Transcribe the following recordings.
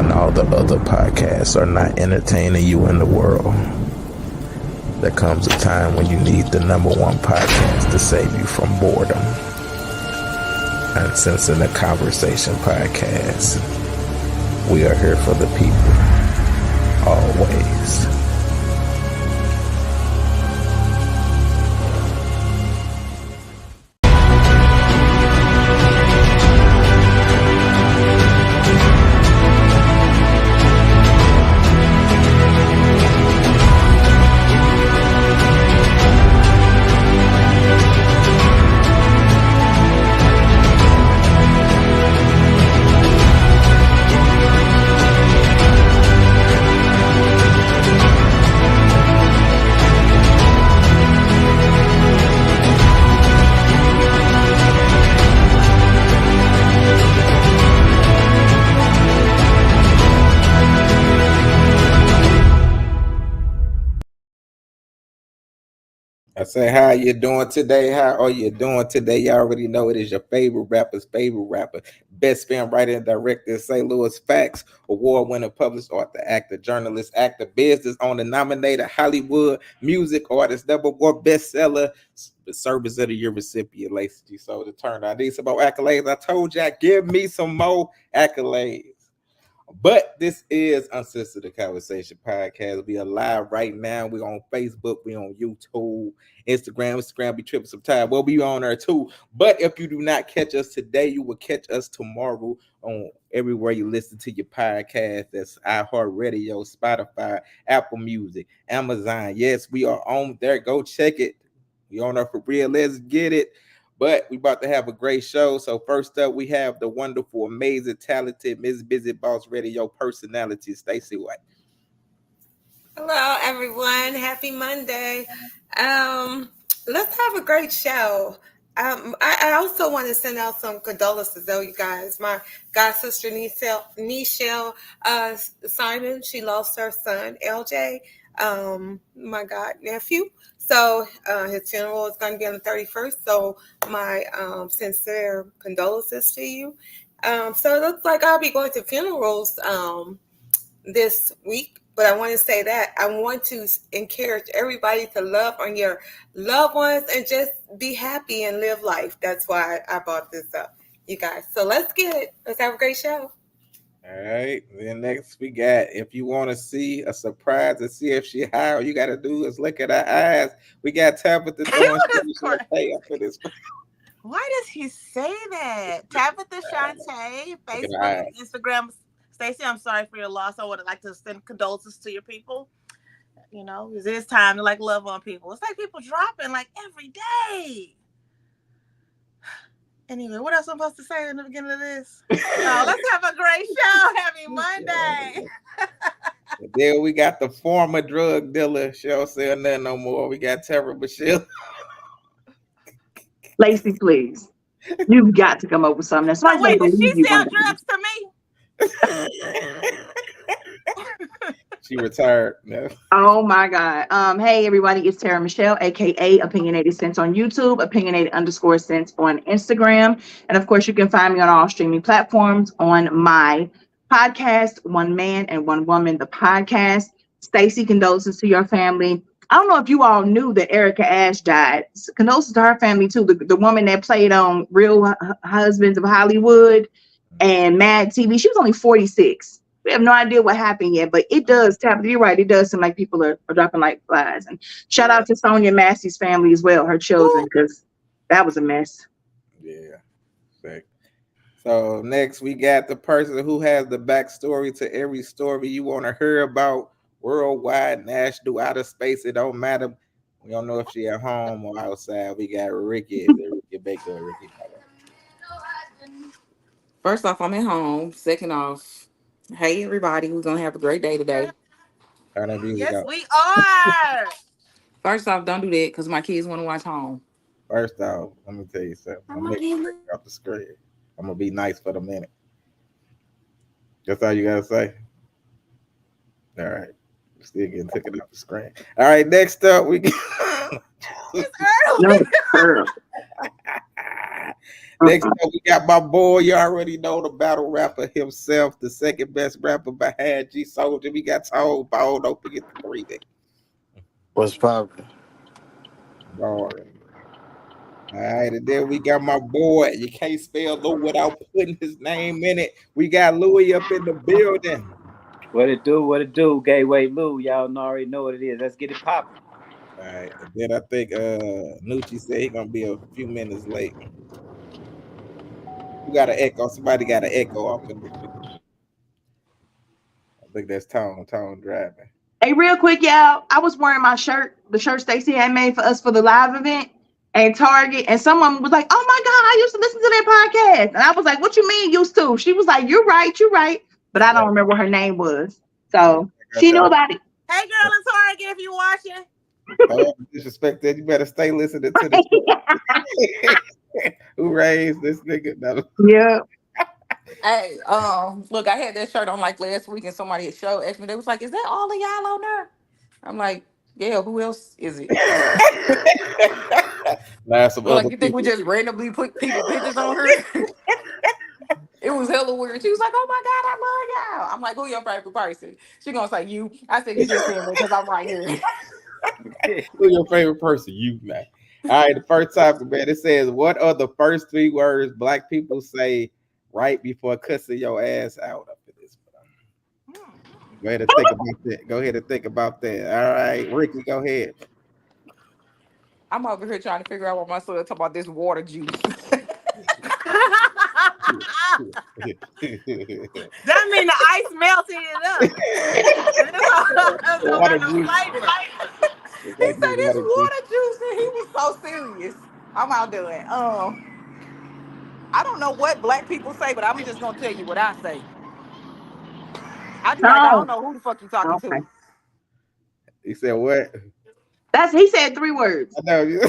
when all the other podcasts are not entertaining you in the world, there comes a time when you need the number one podcast to save you from boredom. UnCensor The Conversation Podcast. We are here for the people, always. I say, how you doing today? How are you doing today? You already know it is your favorite rapper's favorite rapper, best film writer and director, St. Louis Facts, award-winning published author, actor, journalist, actor, business owner, nominated Hollywood music artist, #1 bestseller, Service of the Year recipient, Lacey G. So to turn, I need some more accolades. I told y'all, give me some more accolades. But this is UnCensor The Conversation Podcast. We are live right now. We're on Facebook. We're on YouTube, Instagram. Be tripping sometime. We'll be on there too. But if you do not catch us today, you will catch us tomorrow on everywhere you listen to your podcast. That's iHeartRadio, Spotify, Apple Music, Amazon. Yes, we are on there. Go check it. We on there for real. Let's get it. But we about to have a great show. So first up, we have the wonderful, amazing, talented Miss Busy Boss Radio personality, Stacey White. Hello, everyone. Happy Monday. Let's have a great show. I also want to send out some condolences, though, you guys. My god sister, Nichelle Simon, she lost her son, LJ, my god nephew. So his funeral is going to be on the 31st. So my sincere condolences to you. So it looks like I'll be going to funerals this week. But I want to say that I want to encourage everybody to love on your loved ones and just be happy and live life. That's why I brought this up, you guys. So let's get it. Let's have a great show. All right. Then next we got, if you want to see a surprise and see if she high, all you got to do is look at her eyes. We got Tabitha doing pay up for this. Why does he say that? Tabitha Shantae, Facebook, Instagram. Stacey, I'm sorry for your loss. I would like to send condolences to your people. You know, it is time to love on people. It's like people dropping every day. Anyway, what else I'm supposed to say in the beginning of this? No, let's have a great show. Happy Monday. Then we got the former drug dealer. She don't sell nothing no more. We got Tara Michelle. Lacey, please. You've got to come up with something. That's why wait, did she sell drugs to me? She retired. No. Oh my God. Hey everybody, it's Tara Michelle, aka Opinionated Sense on YouTube, Opinionated_Sense on Instagram. And of course, you can find me on all streaming platforms on my podcast, One Man and One Woman, the podcast. Stacey, condolences to your family. I don't know if you all knew that Erica Ash died. Condolences to her family too. The woman that played on Real Husbands of Hollywood and Mad TV. She was only 46. We have no idea what happened yet, but it does, Tabitha, you're right. It does seem like people are dropping like flies. And shout out to Sonia Massey's family as well, her children, because that was a mess. Yeah. So next we got the person who has the backstory to every story you want to hear about, worldwide, national, outer space. It don't matter. We don't know if she at home or outside. We got Ricky. Ricky Baker. Ricky. First off, I'm at home. Second off, hey everybody, we're gonna have a great day today. Yes, we are. First off, don't do that because my kids want to watch home. First off, let me tell you something. I'm gonna make off the screen. I'm gonna be nice for the minute. That's all you gotta say. All right. Still getting taken off the screen. All right, next up we get it's early. Next up, we got my boy. You already know the battle rapper himself, the second best rapper behind G Soldier. We got Tone Bone. Don't forget the 3 nigga. What's poppin'? All right, and then we got my boy. You can't spell Lou without putting his name in it. We got Louis up in the building. What it do? What it do? Gateway Lou. Y'all already know what it is. Let's get it popping. All right, and then I think Nucci said he's gonna be a few minutes late. You got an echo. Somebody got an echo off in this. I think that's Tone driving. Hey, real quick, y'all. I was wearing my shirt, the shirt Stacey had made for us for the live event at Target, and someone was like, "Oh my God, I used to listen to their podcast." And I was like, "What you mean used to?" She was like, "You're right. But I don't remember what her name was. So she knew about it. Hey, girl in Target, if you watching. Oh, disrespect that. You better stay listening to this. Who raised this nigga? No. Yeah. Hey, look, I had that shirt on like last week, and somebody at show asked me. They was like, "Is that all of y'all on there?" I'm like, "Yeah. Who else is it?" Nah, some Like, other you think we people. just randomly put people pictures on her? It was hella weird. She was like, "Oh my God, I love y'all." I'm like, "Who your favorite person?" She gonna say you. I said, "You just saying that because I'm right here." Who your favorite person? You, man. All right, the first topic, man. It says, "What are the first 3 words Black people say right before cussing your ass out?" Up to this. Go ahead and think about that. Go ahead and think about that. All right, Ricky, go ahead. I'm over here trying to figure out what my son talking about this water juice. That mean the ice melted it up. Water juice. He said this water juice, and he was so serious. I'm outdoing. I don't know what Black people say, but I'm just gonna tell you what I say. I be like, I don't know who the fuck you talking to. He said what? He said 3 words. I know.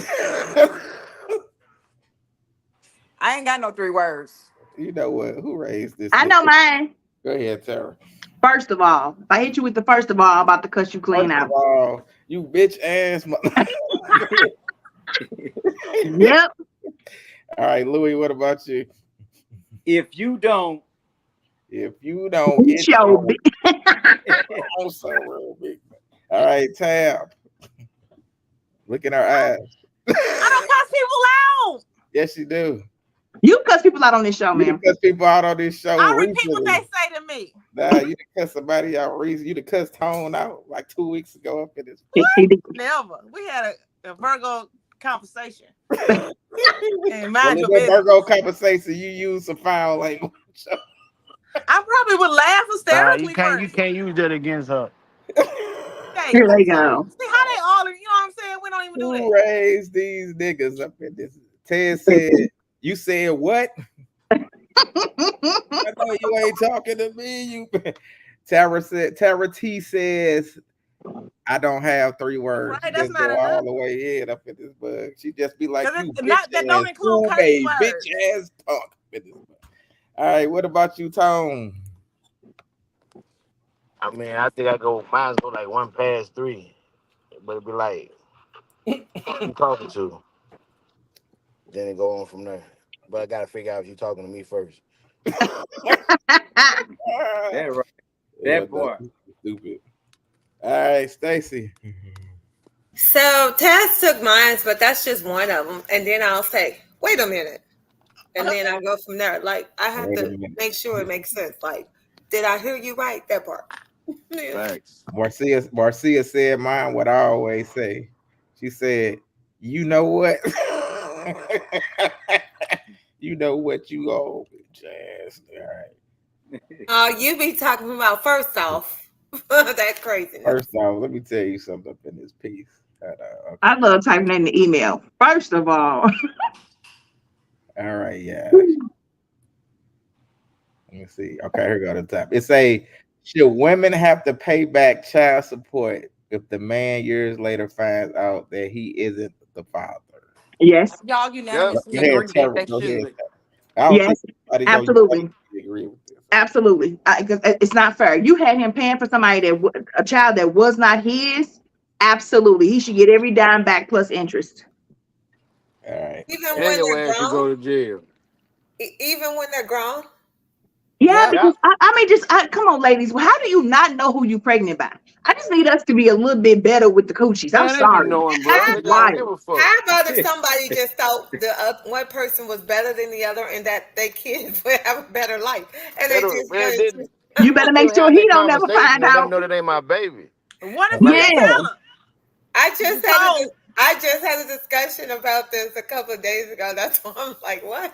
I ain't got no 3 words. You know what? Who raised this? I know mine. Go ahead, Tara. First of all, if I hit you with the first of all, I'm about to cuss you clean out. All, you bitch ass mother. Yep. All right, Louis, what about you? If you don't, get Show big. I'm so real big. All right, Tab. Look in our eyes. I don't cuss people out. Yes, you do. You cuss people out on this show, You man. cuss people out on this show. I repeat what they say to me. Nah, you done cuss somebody out recently. You done cuss Tone out like 2 weeks ago up in this. Never. We had a Virgo conversation. And Well, in that Virgo conversation, you use some foul language. I probably would laugh hysterically. You can't use that against her. Here they go. See how they all, you know what I'm saying? We don't even do Who that. raised these niggas up in this? Ted said, "You said what?" I know you ain't talking to me. You. Tara T says, "I don't have 3 words." Right, that's just not go enough. all the way in up in this bug. She just be like, "You that don't include curse words. bitch ass punk." All right, what about you, Tone? I mean, I think mine's go like 1 past 3. But it'd be like, who you talking to? Then it go on from there. But I gotta figure out if you talking to me first. that right. That part. Stupid. All right, Stacy. So Taz took mine, but that's just one of them. And then I'll say, wait a minute. And then I'll go from there. Like, I have to make sure it makes sense. Like, did I hear you right? That part. Thanks. Marcia said mine what I always say. She said, "You know what? You know what you owe, bitch ass." All right. You be talking about first off. That's crazy. First off, let me tell you something up in this piece. Okay. I love typing in the email. First of all. All right, yeah. Let me see. Okay, here we go to the top. It say, should women have to pay back child support if the man years later finds out that he isn't the father? Yes. Y'all unanimously agree that they should. Yes, absolutely. Agree with this. Absolutely. It's not fair. You had him paying for somebody a child that was not his. Absolutely. He should get every dime back plus interest. All right. Even And when your they're ass should grown? go to jail. Even when they're grown? Yeah, Yep. because I mean, come on, ladies. How do you not know who you pregnant by? I just need us to be a little bit better with the coochies. I'm Man, they be sorry. knowing, That's bro. How They just just don't about give wild. a fuck. how about if somebody just thought the one person was better than the other and that their kids would have a better life, and They they don't, just man, wanted they, to. You better you make don't sure have he that don't never conversation find and let them out. know that ain't my baby. What if you Like, didn't Yeah. tell her? I You just just told. I just had a discussion about this a couple of days ago. That's why I'm like, what?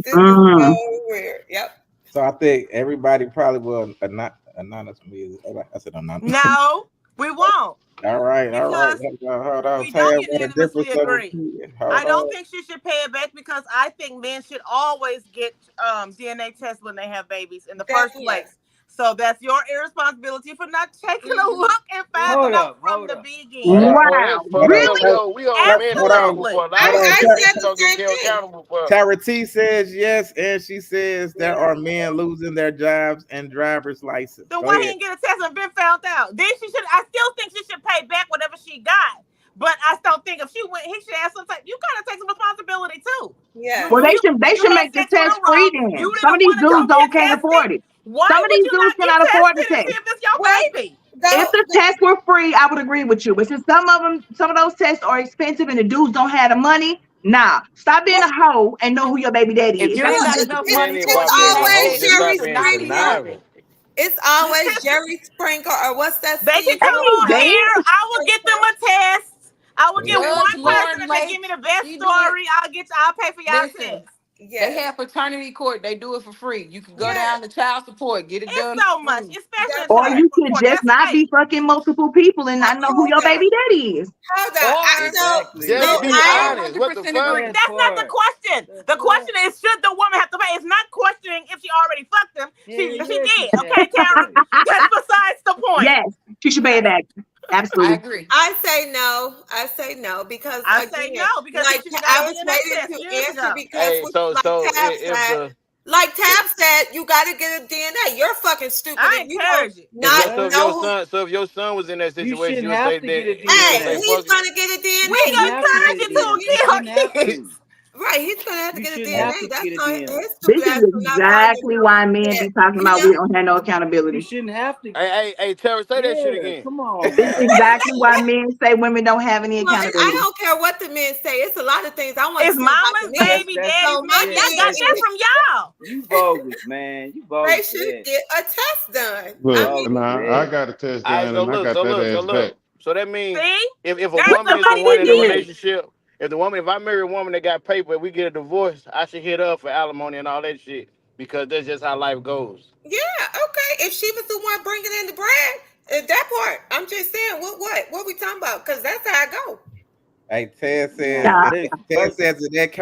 This is Mm. so weird. Yep. So I think everybody probably will anonymous me. I said anonymous. No, we won't. All right, all right. Because Hold on. we Tell don't what the unanimously difference of agree. opinion. I Hold don't on. think she should pay it back because I think men should always get DNA tests when they have babies in the first Definitely. place. So that's your irresponsibility for not taking a Mhm. look and finding Hold out up, from hold the up. beginning. oh, Wow. that's Hold fucked on. up. Really? We hold men Hold on. accountable Absolutely. for a lot Hold of on. I shit we said just the don't get same held thing. accountable for. Tara T says yes, and she says there are men losing their jobs and driver's license. So Go why he ahead. didn't get a test and been found out? Then she should. I still think she should pay back whatever she got. But I still think if she went, he should have some type. You gotta take some responsibility too. Yeah. Well, they You should had make the sex with test a free raw. You then. Some of didn't these want to dudes go don't get can't tested. afford it. Why Some of would these you dudes not get cannot afford the tested and see test. if it's your Well, baby? If go. the tests were free, I would agree with you. But since some of those tests are expensive and the dudes don't have the money, nah. Stop being Well, a hoe and know who your baby daddy If is. you That's ain't look, what got you enough It ain't money even for it's a about being a DNA hoe. always test, Just you Jerry stop should being not be Springer. doing conniving. it. It's always Jerry Springer or what's that They can Steve come Harvey on show? Hey, here. I will get them a test. I will get Yeah. Judge one person Lauren if they give Lake, me the best she do it. story. I'll pay for y'all Listen, test. they Yes. have fraternity court. They do it for free. You can go Yes. down to child support, get it It's done so for much, free. especially That in or part. child you could court. just That's not be fake. fucking multiple people and not know who Hold your on. baby daddy is. Hold on. Or Exactly. Just Listen, be I honest. What the 100% fuck? agree. That that's not the part. question. That The part. question is, should the woman have to pay? It's not questioning if she already fucked him. Hell She yeah, she did. should have Okay, to Tara? pay. That's besides the point. Yes, she should pay it back. I Absolutely. agree. I say no. I say no because I say again, no because he like should have got a I was DNA waiting test to years answer ago. because Hey, so Tab if said, the like if, Tab said, you got to get a DNA. You're fucking stupid I and you don't encourage it. not What? your know who. son was in that You situation, shouldn't you'll have say to get a that you'll Hey, say DNA. he's fuck it. gonna get a You We DNA. shouldn't You have to trying get encourage a to you get a to DNA. You kill shouldn't have DNA? to. kids. Right, he's gonna have to You get a shouldn't have DNA. to That's get a not DNA. his This stupid is ass for not finding exactly why men that. be talking You about we know, don't have no You accountability. shouldn't have to. Hey, Terry, say that shit Yeah, again. come on, This is man. exactly why men say women don't have any look, I accountability. don't care what the men say. It's a lot of things I want to It's see about the mama's men. baby, That's daddy's So my baby. yeah. I got thing that That's is, from y'all. you bogus, man. You they bogus for should that. get a test done. You I Look, mean, bogus for now I that. got a test All right, done and I got that ass back. so that means See? if a There's woman is the somebody one that in the did it. relationship, if I marry a woman that got paper, we get a divorce, I should hit her for alimony and all that shit because that's just how life goes. yeah, okay. If she was the one bringing in the bread, that part, I'm just saying, what we talking about? Because that's how I go. Hey, Ted says Nah, Yeah. listen. Ted says in that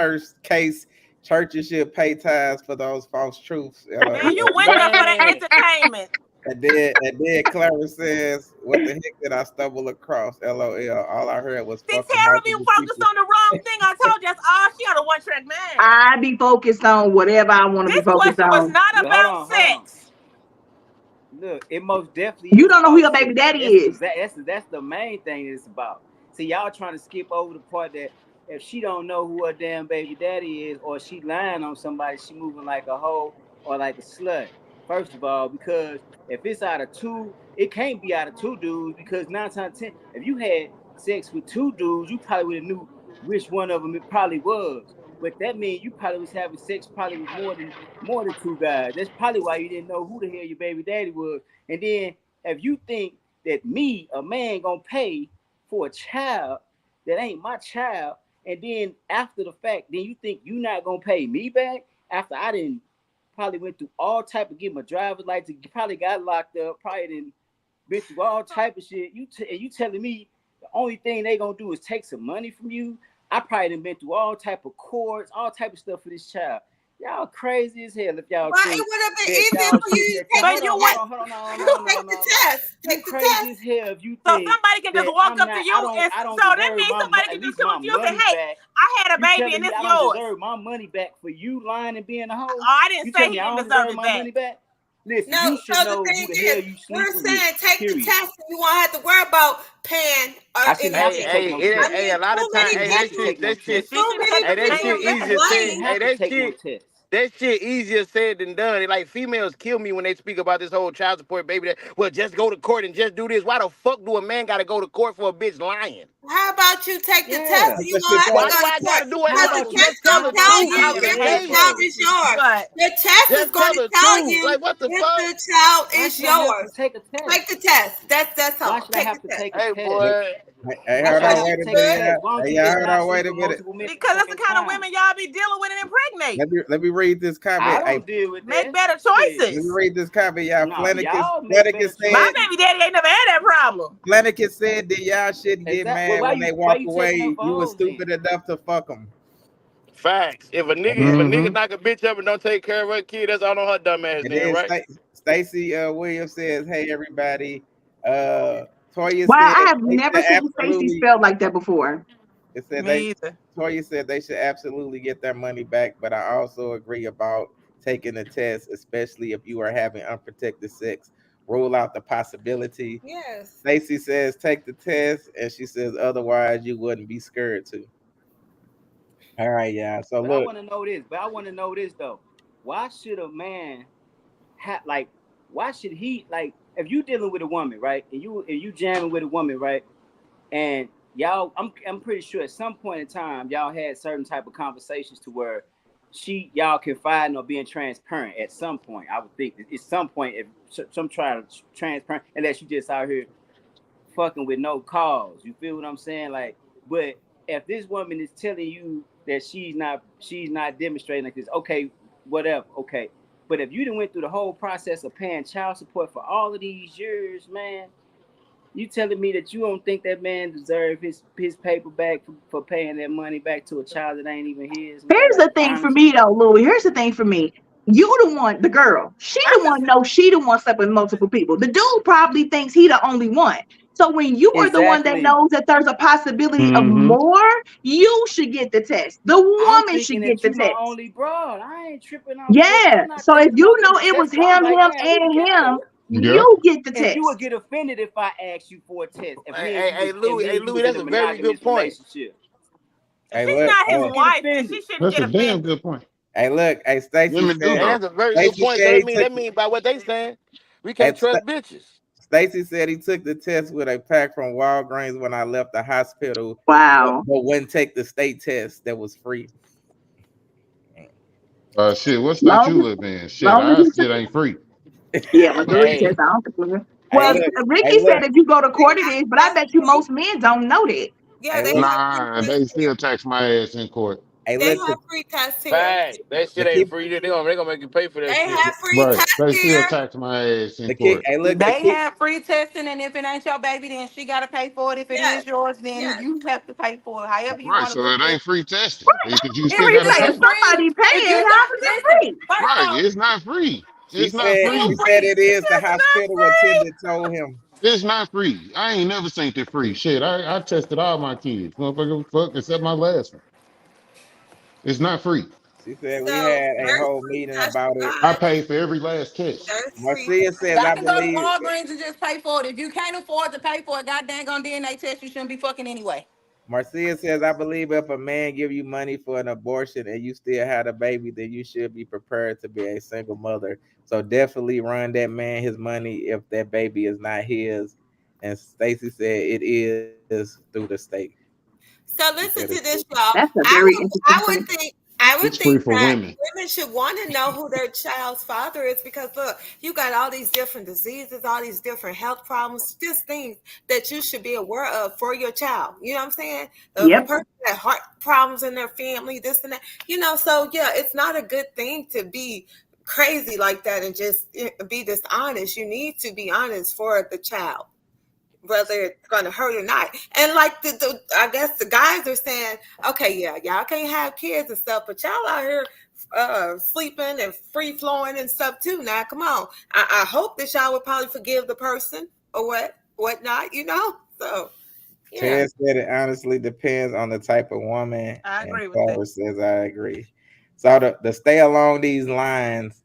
case, churches should pay tithes for those false truths. Man, you LOL. went there for the Man, entertainment. And then Clara says, "What the heck did I stumble across?" LOL. All I heard was See, fucking Tara be multiple focused people. on the wrong thing. I told you that's all. She got a one track mind. I be focused on whatever I want to be This focused question was on. not look, hold about on, hold on. sex. Look, it most definitely You is don't know who about your baby sex. daddy That's is. that's the main thing it's about. See, y'all trying to skip over the part that if she don't know who her damn baby daddy is, or she lying on somebody, she moving like a hoe or like a slut. First of all, because if it's out of two, it can't be out of two dudes because 9 times 10, if you had sex with two dudes, you probably would have knew which one of them it probably was. But that means you probably was having sex probably with more than two guys. That's probably why you didn't know who the hell your baby daddy was. And then if you think that me, a man, gonna pay for a child that ain't my child, and then after the fact, then you think you not gonna pay me back after I didn't probably went through all type of getting my driver's license, probably got locked up, probably didn't been through all type of shit. You telling me the only thing they gonna do is take some money from you? I probably done been through all type of courts, all type of stuff for this child. Y'all crazy as hell if y'all But it think would have been that easier y'all for sitting you there to telling. take But the Hold you on, hold went. test. on, hold on, Take the no. test. You Take the crazy test. as hell if you So think somebody can just that walk up to you and I don't so that deserve means my somebody at can just least come my up to you and say, money "Hey, back. I had a You baby telling and me it's I don't yours." deserve my money back for you lying and being a hoe? Oh, I You didn't say telling he me I didn't don't deserve deserve it my back. money back? Listen, No, you so should the know thing who the hell is, you we're sleeping with. saying take the Period. test and you won't have to worry about paying I shouldn't have to take no test. Hey, a lot too of I time, many shouldn't hey, have that to people, take shit, no that shit, test. too many hey, that people shit are easier I said, shouldn't complaining. have hey, to take no test. that shit easier said than done. Like females kill me when they speak about this whole child support, baby. That well, just go to court and just do this. Why the fuck do a man gotta go to court for a bitch lying? How about you take the test Yeah, and you But won't have to Why go do exactly. to I court? gotta do it? How Because the No, about you? test just tell How gonna the about tell you truth you getting out your the if head the gate. child fucked? is yours. But The test is Just tell gonna the tell truth. you Like what the if fuck? the child Why is should I have to yours. take a test? Take the test. That's Why all. should I Take have the to test. take a Hey, test? boy. hey, Why hold should I on, have wait to a take a minute, Good. y'all. test? Why don't Hey, you y'all, just hold not on, sleep wait a with minute. multiple men at because the that's the same kind of time? women y'all be dealing with and impregnate. Let me read this I comment. Hey, don't deal with Make that. better Shit. let me choices. read this comment, y'all. No, Flanagan, y'all make better Flanagan My said, choices. baby daddy ain't never had that problem. Flanagan said that y'all shouldn't Is get that well? mad when they Why walk you taking up away. for You were hoes then? stupid enough to fuck them. Facts. If a And nigga, then, if a nigga knock a bitch up and don't take care of her kid, that's all on her dumb ass and then, then right? Stacy Williams says, "Hey everybody." Uh, Toya Wow, said I have they never should seen Stacy absolutely. spelled like that before. It said Me either. Toya said they should absolutely get their money back, but I also agree about taking the test, especially if you are having unprotected sex. Rule out the possibility. Yes. Stacy says take the test, and she says otherwise you wouldn't be scared to. All right, yeah. So But I look, want to know this. But I want to know this though. Why should a man have like? Why should he like? If you dealing with a woman, right, and you jamming with a woman, right, and y'all, I'm pretty sure at some point in time y'all had certain type of conversations to where y'all confiding or being transparent at some point. I would think at some point if some try to transparent unless you just out here fucking with no cause. You feel what I'm saying? Like, but if this woman is telling you that she's not demonstrating like this, okay, whatever, okay. But if you done went through the whole process of paying child support for all of these years, man, you telling me that you don't think that man deserve his paper back for paying that money back to a child that ain't even his, man? Here's the Like thing for honestly, me though, Louis. Here's the thing for me. You the one, the girl. She I the just one knows she the one slept with multiple people. The dude probably thinks he the only one. So when you are the one that exactly. knows that there's a possibility of Mm-hmm. more, you should get the test. The I'm woman thinking should get that the you my test. only broad. I ain't tripping off that. Yeah. I'm not So if thinking you about getting know the it was test. I'm him, like, him, man, we and together. him, Yep. you get the And you would test. get offended if I asked you for a test. If Hey, me and hey, you was hey, if Louis, me hey, and you Louis, was in that's a a very good monogamous point. relationship. if hey, she's look, not his You hey, get wife, then offended. she shouldn't That's get a damn offended. good point. hey, look, hey, Stacy Women do said, And though. that's a very good Stacy point. So said that he mean took, that mean by what they saying, we hey, can't trust bitches. Stacy said he took the test with a pack from Walgreens when I left the hospital, Wow. but wouldn't take the state test that was free. Shit, what state Long you as, live in? Shit, long as our he took shit ain't free. yeah, Missouri test, Hey, I don't think. Hey, Well, look, hey, Ricky look, said if you go to They court it have is, but I test bet you free. most men don't know that. Yeah, hey, they look, have free Nah, test they here. still tax my ass in court. hey, They look, have free tests here. fact. That the shit ain't kid, free. They gonna make you pay for that They shit. have free Right. tests They still here. tax my ass in the kid, court. hey, look, the They kid, have free testing, and if it ain't your baby, then she got to pay for it. If it Yes, is yours, then yes. you have to pay for it. However you Right. want to So look it at ain't it. free testing because you If still Henry got you to say saying pay. it's free, somebody if paying, you how got is it listen, free? first Right. off, It's not free. she It's not said, still she free. said free. it is. The That's not hospital free. attendant told him. It's not free. I ain't never seen it free. Shit, I tested all my kids. Motherfucker, fuck, except my last one. It's not free. She said we So had a there's whole free meeting tests, about you it. I guys. paid for every last test. There's free Marcia says, Y'all I can go to believe. Walgreens and just pay for it. If you can't afford to pay for a goddamn on DNA test, you shouldn't be fucking anyway. Marcia says, I believe if a man give you money for an abortion and you still had a baby, then you should be prepared to be a single mother. So definitely run that man his money if that baby is not his. And Stacy said it is through the state. So She said listen it's to free. this, y'all. That's a I very would, interesting I would thing. think, I would It's free think for that women. women should want to know who their child's father is because look, you got all these different diseases, all these different health problems, just things that you should be aware of for your child. You know what I'm saying? If a Yep. person had heart problems in their family, this and that, So yeah, it's not a good thing to be crazy like that and just be dishonest. You need to be honest for the child whether it's gonna hurt or not. And like I guess the guys are saying, okay, yeah, y'all can't have kids and stuff, but y'all out here sleeping and free flowing and stuff too. Now, come on. I hope that y'all would probably forgive the person or whatnot. So yeah. Ted said it honestly depends on the type of woman, I and agree with that. Sarah says I agree. So to stay along these lines,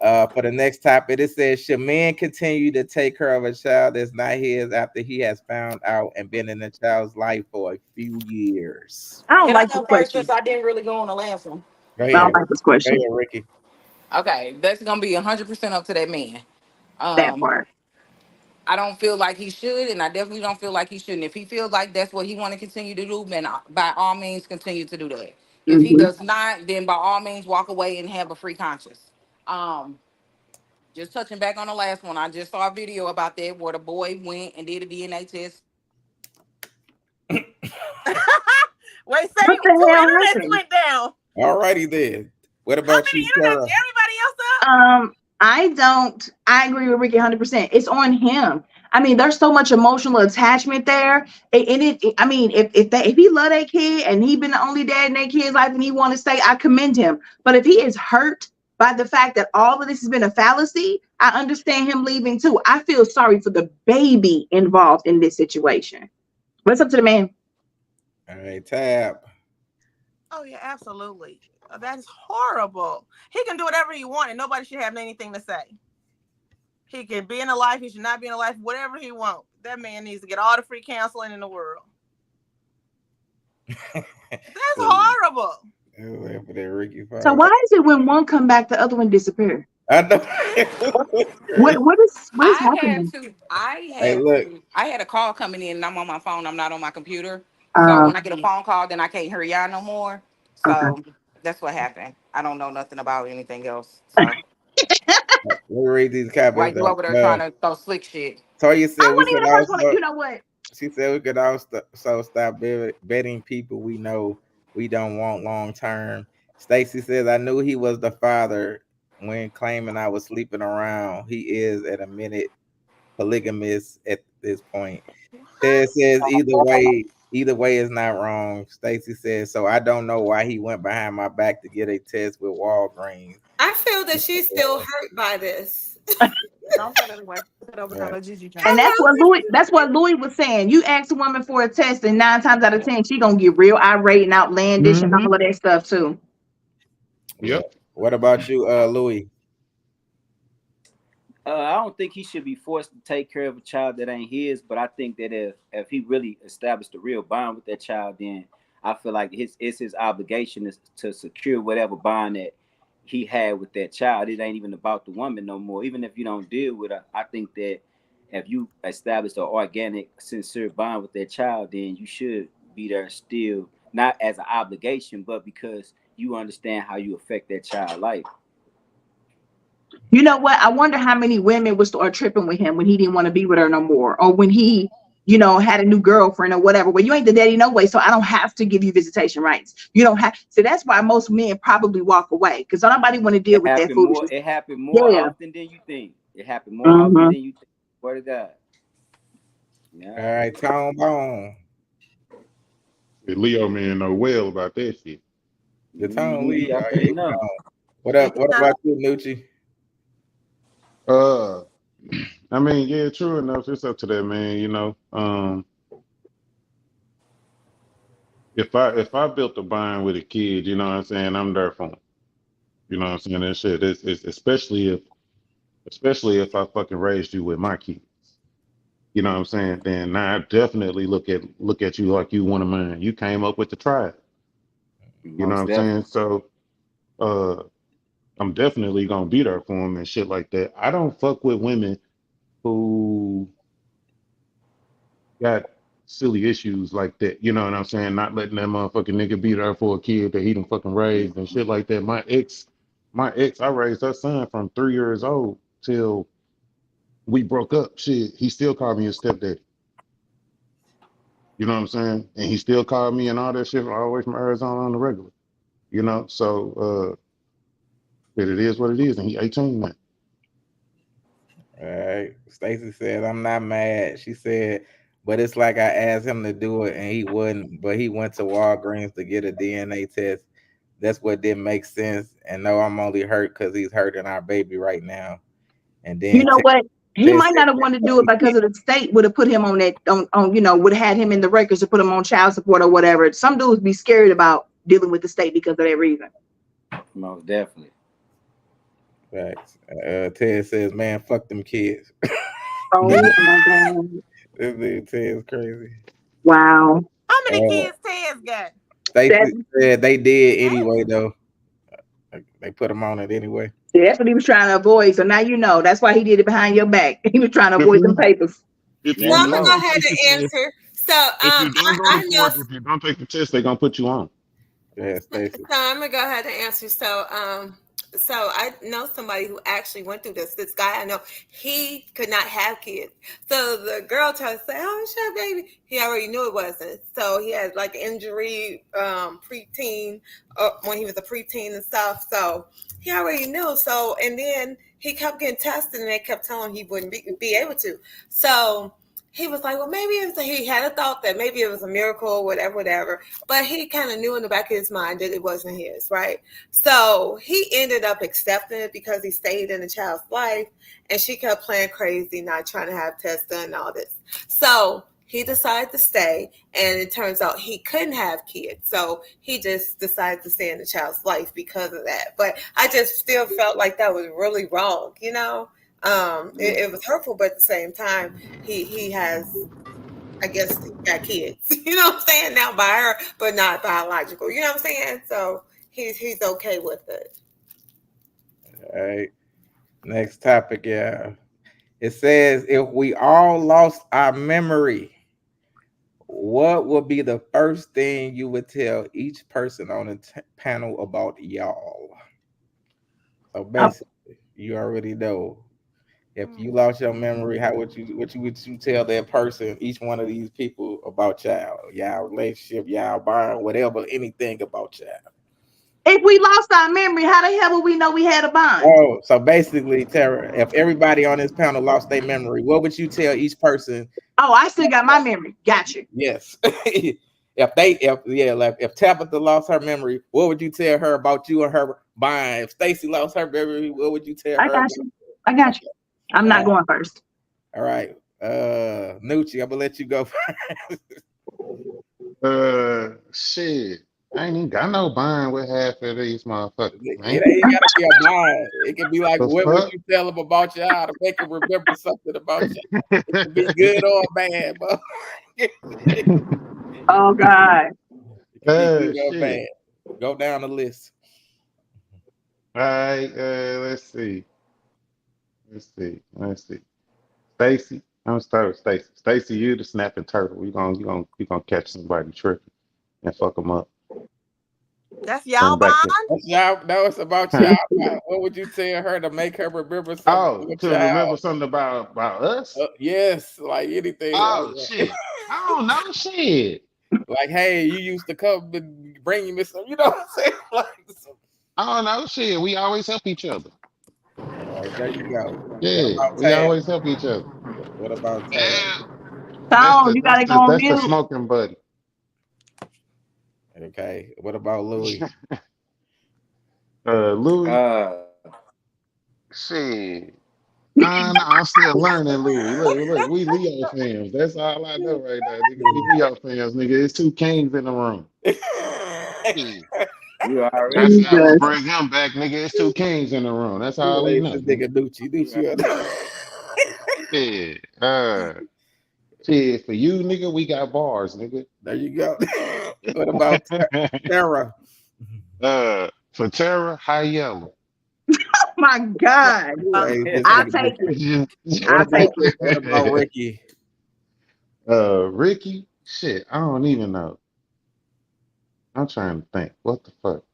For the next topic, it says, should men continue to take care of a child that's not his after he has found out and been in the child's life for a few years? I don't Can I like this go first question. since I didn't really go on the last one? Go I ahead. don't like this Go question. ahead, Ricky. Okay, that's gonna be 100% up to that man. That Um, part. I don't feel like he should, and I definitely don't feel like he shouldn't. If he feels like that's what he want to continue to do, then by all means continue to do that. If he Hmm. does not, then by all means walk away and have a free conscience. Um, just touching back on the last one, I just saw a video about that where the boy went and did a DNA test. Wait, say What the two hell internets happened? went down. All righty then. What How about many you, internets? Tara? Everybody else up? I agree with Ricky 100%. It's on him. I mean, there's so much emotional attachment there. I mean, if he love that kid and he been the only dad in that kid's life and he want to stay, I commend him. But if he is hurt by the fact that all of this has been a fallacy, I understand him leaving too. I feel sorry for the baby involved in this situation. What's up to the man? All right, Tab. Oh yeah, absolutely. That is horrible. He can do whatever he wants, and nobody should have anything to say. He can be in a life. He should not be in a life. Whatever he wants. That man needs to get all the free counseling in the world. That's horrible. For that Ricky So why is it when one come back, the other one disappear? I know. What is happening? Hey, look. I had a call coming in and I'm on my phone. I'm not on my computer. So Um, when I get a phone call, then I can't hear y'all no more. okay. So that's what happened. I don't know nothing about anything else. So Let me read these while comments. you over there trying to throw slick shit. Toya said I we wasn't even could the first one. also. You know what? She said we could also stop betting people we know we don't want long term. Stacy says I knew he was the father when claiming I was sleeping around. He is at a minute polygamous at this point. Ted says either way is not wrong. Stacy says so. I don't know why he went behind my back to get a test with Walgreens. I feel that she's still hurt by this. Don't put it away. Put it over Right. And that's what Louis was saying. You ask a woman for a test, and 9 times out of 10, she gonna get real irate and outlandish and all of that stuff too. Yep. What about you, Louis? I don't think he should be forced to take care of a child that ain't his, but I think that if he really established a real bond with that child, then I feel like it's his obligation is to secure whatever bond that he had with that child. It ain't even about the woman no more. Even if you don't deal with her, I think that if you establish an organic, sincere bond with that child, then you should be there still, not as an obligation, but because you understand how you affect that child's life. You know what? I wonder how many women would start tripping with him when he didn't want to be with her no more, or when he, had a new girlfriend or whatever. Well, you ain't the daddy no way, so I don't have to give you visitation rights. You don't have. So that's why most men probably walk away because nobody want to deal with that foolishness. It happened more often than you think. It happened more often than you think. Word of God. Yeah. All right, Tone Bone. The Leo man know well about that shit. The Tone Lee. I know. What up? What about you, Nucci? I mean, yeah, true enough. It's up to that man, If I built a bond with a kid, you know what I'm saying, I'm there for him. You know what I'm saying? That shit. It's especially if I fucking raised you with my kids. You know what I'm saying? Then I definitely look at you like you one of mine. You came up with the tribe. You know what I'm saying? So I'm definitely gonna be there for him and shit like that. I don't fuck with women who got silly issues like that. You know what I'm saying? Not letting that motherfucking nigga be there for a kid that he done fucking raised and shit like that. My ex, I raised her son from 3 years old till we broke up. Shit, he still called me his stepdaddy. You know what I'm saying? And he still called me and all that shit all the way from Arizona on the regular. So but it is what it is, and he 18 now. All right. Stacy said, I'm not mad. She said, but it's like I asked him to do it and he wouldn't, but he went to Walgreens to get a DNA test. That's what didn't make sense. And no, I'm only hurt because he's hurting our baby right now. And then you know what? He might not have wanted to do it because of the state would have put him on that would have had him in the records to put him on child support or whatever. Some dudes be scared about dealing with the state because of that reason. Most definitely. Facts. Ted says, "Man, fuck them kids." Oh my God. This nigga Ted's crazy. Wow. How many Uh, kids Ted's got? Stacy That, said they did anyway, though. They put him on it anyway. that's what he was trying to avoid. So now you know. That's why he did it behind your back. He was trying to If avoid them you papers. if So you Now I'm you gonna don't go know. ahead take the and test, answer. So if you don't go I to know. court, if you don't take the test, they're gonna put you on. Yeah, So Stacy. I'm gonna go ahead and answer. So I know somebody who actually went through this. This guy I know, he could not have kids. So the girl tried to say, "Oh, it's your baby." He already knew it wasn't. So he had like injury, preteen, when he was a preteen and stuff. So he already knew. So and then he kept getting tested, and they kept telling him he wouldn't be able to. So he was like, well, maybe he had a thought that maybe it was a miracle, whatever. But he kind of knew in the back of his mind that it wasn't his, right? So he ended up accepting it because he stayed in the child's life, and she kept playing crazy, not trying to have tests done and all this. So he decided to stay, and it turns out he couldn't have kids. So he just decided to stay in the child's life because of that. But I just still felt like that was really wrong, you know? It was hurtful, but at the same time, he has, I guess, he got kids. You know what I'm saying? Now by her, but not biological. You know what I'm saying? So he's okay with it. All right. Next topic, yeah. It says, if we all lost our memory, what would be the first thing you would tell each person on the panel about y'all? So basically, you already know. If you lost your memory, how would you tell that person, each one of these people, about y'all relationship, y'all bond, whatever, anything about y'all? If we lost our memory, how the hell would we know we had a bond? Oh, so basically, Tara, if everybody on this panel lost their memory, what would you tell each person? Oh, I still got my memory. Got you. Yes. If Tabitha lost her memory, what would you tell her about you and her bond? If Stacy lost her memory, what would you tell I her? got you. I got you. I'm not going first. All right. Nucci, I'm gonna let you go first. Shit. I ain't even got no bond with half of these motherfuckers, It man. ain't gotta be a bond. It can be like, The what would fuck? you tell them about y'all to make them remember something about you? It can be good or bad, bro. Oh God. It can be good or Shit. bad. Go down the list. All right, let's see. Stacy. I'm gonna start with Stacy. Stacy, you the snapping turtle. We gonna catch somebody tripping and fuck them up. That's Bring y'all back bond. the That's y'all. No, it's about y'all. What would you tell her to make her remember something oh, about to remember y'all? something about us. Yes, like anything like Oh that. shit. I don't know shit. Like, hey, you used to come and bring me some. You know what I'm saying? Like, I don't know shit. We always help each other. all right, there you go. What Yeah, about we Tab? always help each other. What about Tab? Yeah. Tone, you gotta go on That's the mute. smoking buddy. Okay. What about Louis? Louis. Shit. I'm still learning, Louis. Look, we Leo fans. That's all I know right now, nigga. We Leo fans, nigga. It's two kings in the room. Yeah. You already That's how I'm gonna know. Jesus. bring him back, nigga. It's two kings in the room. That's all we Hey, know, this nigga. nigga Nucci. Yeah. Shit, for you, nigga, we got bars, nigga. There you go. What about Sarah? For Tara, high yellow. Oh my God. Hey, this I'll nigga take it. What I'll take it. about Ricky? Ricky, shit, I don't even know. I'm trying to think. What the fuck?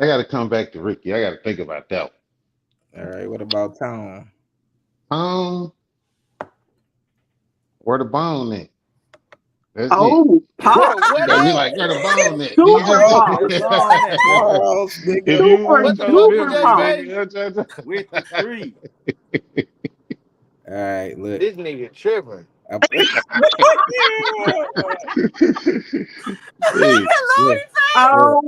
I gotta come back to Ricky. I gotta think about that All right, what about Tom? one. Where the bone at? That's it. Oh, What? pause. What? Gotta be At? like, where the bone at? Super Pause, Where pause. the bone at? pause, nigga. If you Super want What to the throw fuck you duper memory, just pause. say? nigga. With the three. All right, look. This nigga tripping. Hey, Look, Oh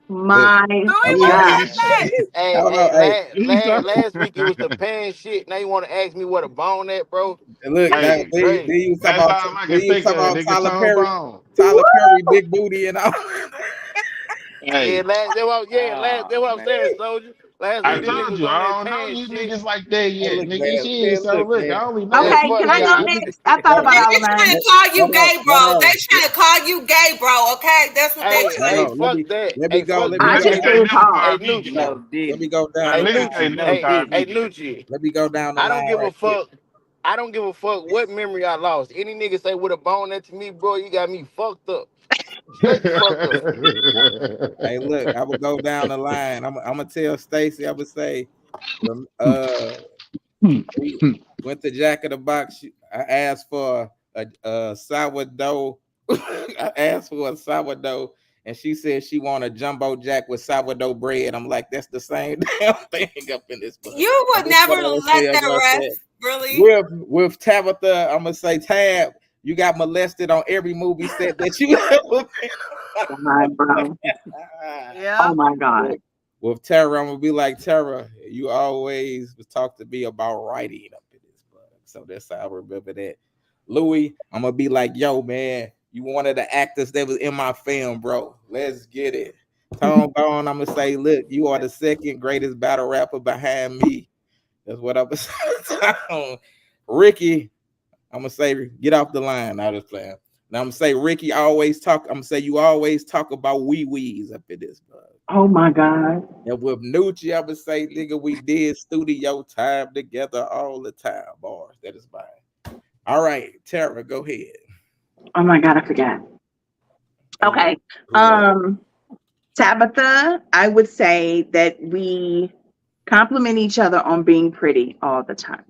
look. my I'm Louis, you talking. said that. Hold on, hey, Last week it was the pan shit. Now you want to ask me what a bone at, bro? look. This Now, hey, shit crazy. you was talking that's about all I can think of, nigga. Tyler Tone Perry, bone. Tyler Perry, big booty, and all. Hey, That's what I'm man. saying, soldier. Last I week, them told niggas was you on I that don't know pan you shit. niggas like that Hey, yet, look, nigga. man, Shit. So look, look, man. I only know Man, Okay, fuck can I go y'all. next? I thought Hold about on, Man, all they of mine. trying to call you hold on, gay, hold bro. They on, trying to call you gay, bro. Okay, that's what they Hey, hold trying to hey, on. do. fuck that. Let me Hey, go. fuck Let me I nigga go. just can't said never pause. Hey, call me Nucci. gay. So did Let me it. go down A the Hey, nigga line. can't Nucci. never So call Hey, did me hey, it. gay. Nucci. Let me go down the I don't line give a right quick. fuck. I don't give a fuck what memory I lost. Any nigga say with a bone that to me, bro, you got me fucked up. Straight the fuck up. Hey, look, I will go down the line. I'm gonna tell Stacy. I would say, we went to Jack in the Box. I asked for a sourdough. I asked for a sourdough, and she said she want a jumbo jack with sourdough bread. I'm like, that's the same damn thing up in this book. You And would this never what I would let tell that her. I rest, said, really. with Tabitha, I'm gonna say Tab. You got molested on every movie set that you ever My bro. been. Yeah. Oh my God. With Tara, I'm gonna be like, Tara, you always was talk to me about writing up in this book. So that's how I remember that. Louis, I'm gonna be like, yo, man, you one of the actors that was in my film, bro. Let's get it. Tone Bone, I'm gonna say, look, you are the second greatest battle rapper behind me. That's what I'm gonna say. Ricky, I'm gonna say, get off the line. I just playing. Now I'm gonna say, Ricky, always talk. I'm gonna say, you always talk about wee wees up in this book. Oh my God. And with Nucci, I would say, nigga, we did studio time together all the time. Bars, that is fine. All right, Tara, go ahead. Oh my God, I forgot. Who Okay. was it? Tabitha, I would say that we compliment each other on being pretty all the time.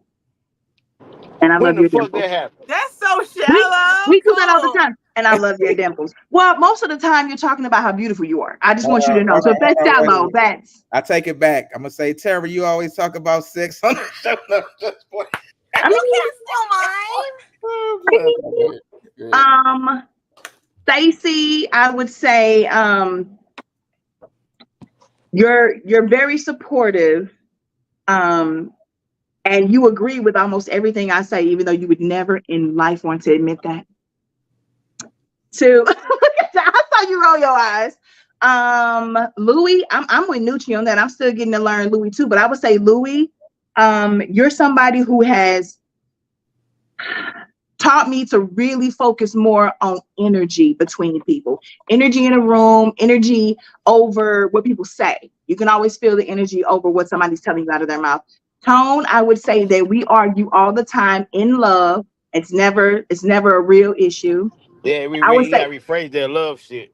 And I When love the your fuck dimples. that happened? That's so We shallow. we do that all the Cool. time. And I love your dimples. Well, most of the time you're talking about how beautiful you are. I just want you to know. Hold So on, if that's wait a shallow, minute. that's I take it back. I'm gonna say, Tara, you always talk about sex on the show. No, just play. I You can't mean, Stacy, I would say you're very supportive. And you agree with almost everything I say, even though you would never in life want to admit that. To I saw you roll your eyes. Louis, I'm with Nucci on that. I'm still getting to learn Louis too, but I would say Louis, you're somebody who has taught me to really focus more on energy between people, energy in a room, energy over what people say. You can always feel the energy over what somebody's telling you out of their mouth. Tone, I would say that we argue all the time in love. It's never a real issue. Yeah, I would you say gotta rephrase that love shit.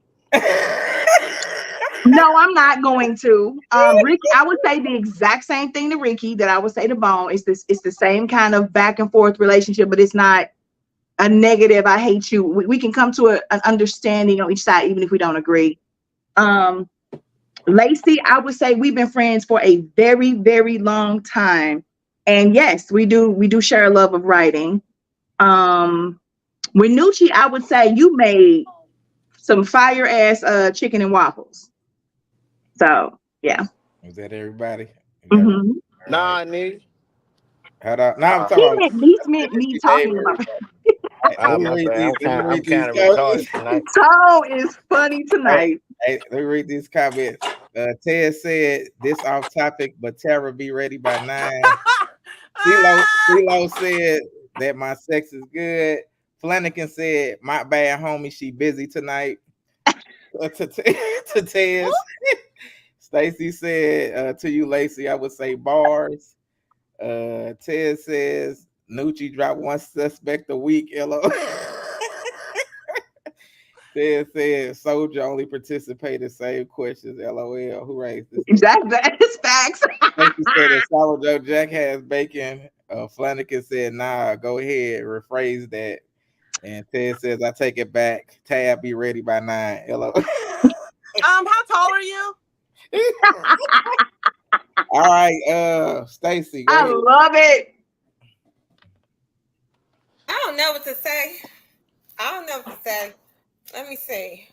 no, I'm not going to. Ricky, I would say the exact same thing to Ricky that I would say to Bone. It's the same kind of back and forth relationship, but it's not a negative, I hate you. We can come to an understanding on each side, even if we don't agree. Lacey, I would say we've been friends for a very, very long time. And yes, we do share a love of writing. With Nucci, I would say you made some fire ass chicken and waffles. So yeah. Is that everybody? You got it. Mm-hmm. All right. Nah, nigga. Hold on. Now I'm talking He about meant, these meant me she made talking me. about. Hey, let me My read bad. these. Let me I'm read these kind of comments. retarded tonight. Tone is funny Hey, tonight. hey, let me read these comments. Ted said this off topic, but Tara be ready by 9. CeeLo said that my sex is good. Flanagan said, my bad homie, she busy tonight. To Tez. Stacy said, to you, Lacey, I would say bars. Ted says, Nucci dropped one suspect a week. LO. Ted said, Soldier only participated, same questions. LOL. Who raised this? That is facts. Stacy said that sourdough Jack has bacon. Flanagan said, nah, go ahead, rephrase that. And Ted says, I take it back. Tab be ready by 9. Hello. How tall are you? All right, Stacy, go I ahead. love it. I don't know what to say. I don't know what to say. Let me see.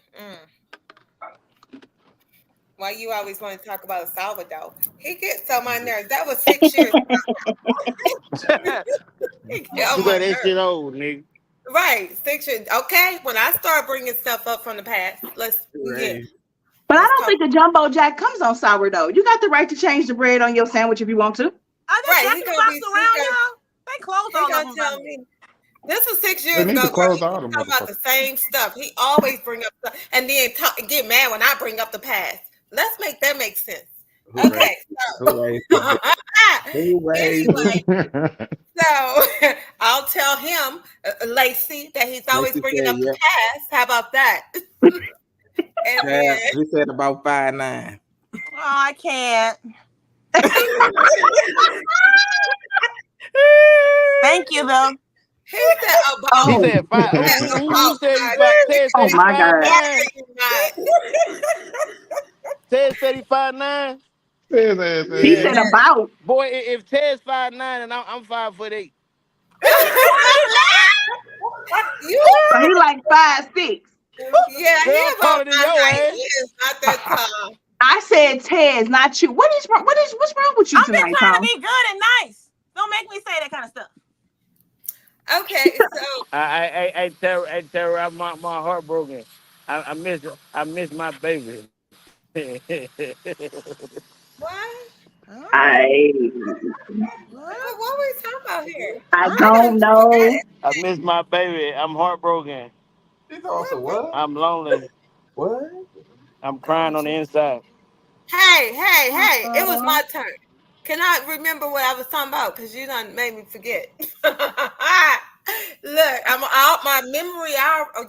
Why you always want to talk about Salvador? He gets on my nerves. That was 6 years ago. He get You on got my that shit nerves. old, nigga. Right, 6 years. Okay, when I start bringing stuff up from the past, let's yeah. Right. But I don't think the jumbo jack comes on sourdough. You got the right to change the bread on your sandwich if you want to. Are there Right, Jack he in the gonna Box be around, he y'all? They closed all of gonna them. tell me. This was 6 They years need ago, to girl. close He all was the talking about the motherfuckers. same stuff. He always bring up stuff and then get mad when I bring up the past. Let's make that make sense. Who raised, Okay, who raised the so who raised anyway, so I'll tell him, Lacey, that he's always Lacey bringing said, up the yep. past. How about that? And Yeah, then he said about 5'9". Oh, I can't. Thank you, though. he said about He Oh, said five. yeah, Who about said he 5. five? Ted oh said he my God. 5'9". Not. Ted said he 5'9". His ass He Yeah. said, said about. Boy, if Ted's 5'9" and I'm 5'8". You, So he like 5'6". yeah, he Girl, I'm about taller than your 5'9". ass. He is not that tall. I said Tez, not you. What's wrong with you I'm just tonight, trying to Tom? be good and nice. Don't make me say that kind of stuff. Okay, so Tara, I'm my heartbroken. I miss my baby. what? I What are we talking about here? I I done don't forgot know. it. I miss my baby. I'm heartbroken. He told us What? what? I'm lonely. What? I'm crying on the inside. Hey! It was my turn. Can I remember what I was talking about? Because you done made me forget. Look, I'm out. My memory,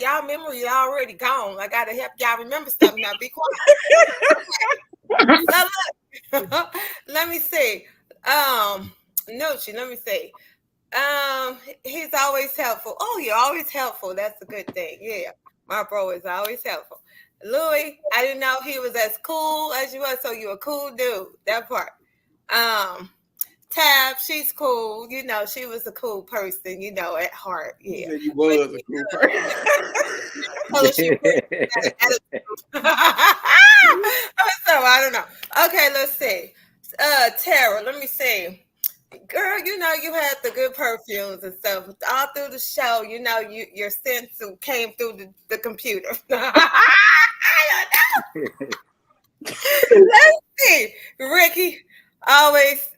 y'all memory already gone. I gotta help y'all remember something. Now, be quiet. So look, let me see. Nucci, let me see. He's always helpful. Oh, you're always helpful. That's a good thing. Yeah, my bro is always helpful. Louis, I didn't know he was as cool as you were, so you're a cool dude. That part. Tab, she's cool. You know, she was a cool person. You know, at heart. He Yeah. said you was a cool person. So she put so I don't know. Okay, let's see. Tara, let me see. Girl, you know you had the good perfumes and stuff all through the show. You know your sense came through the computer. Let's see, Ricky always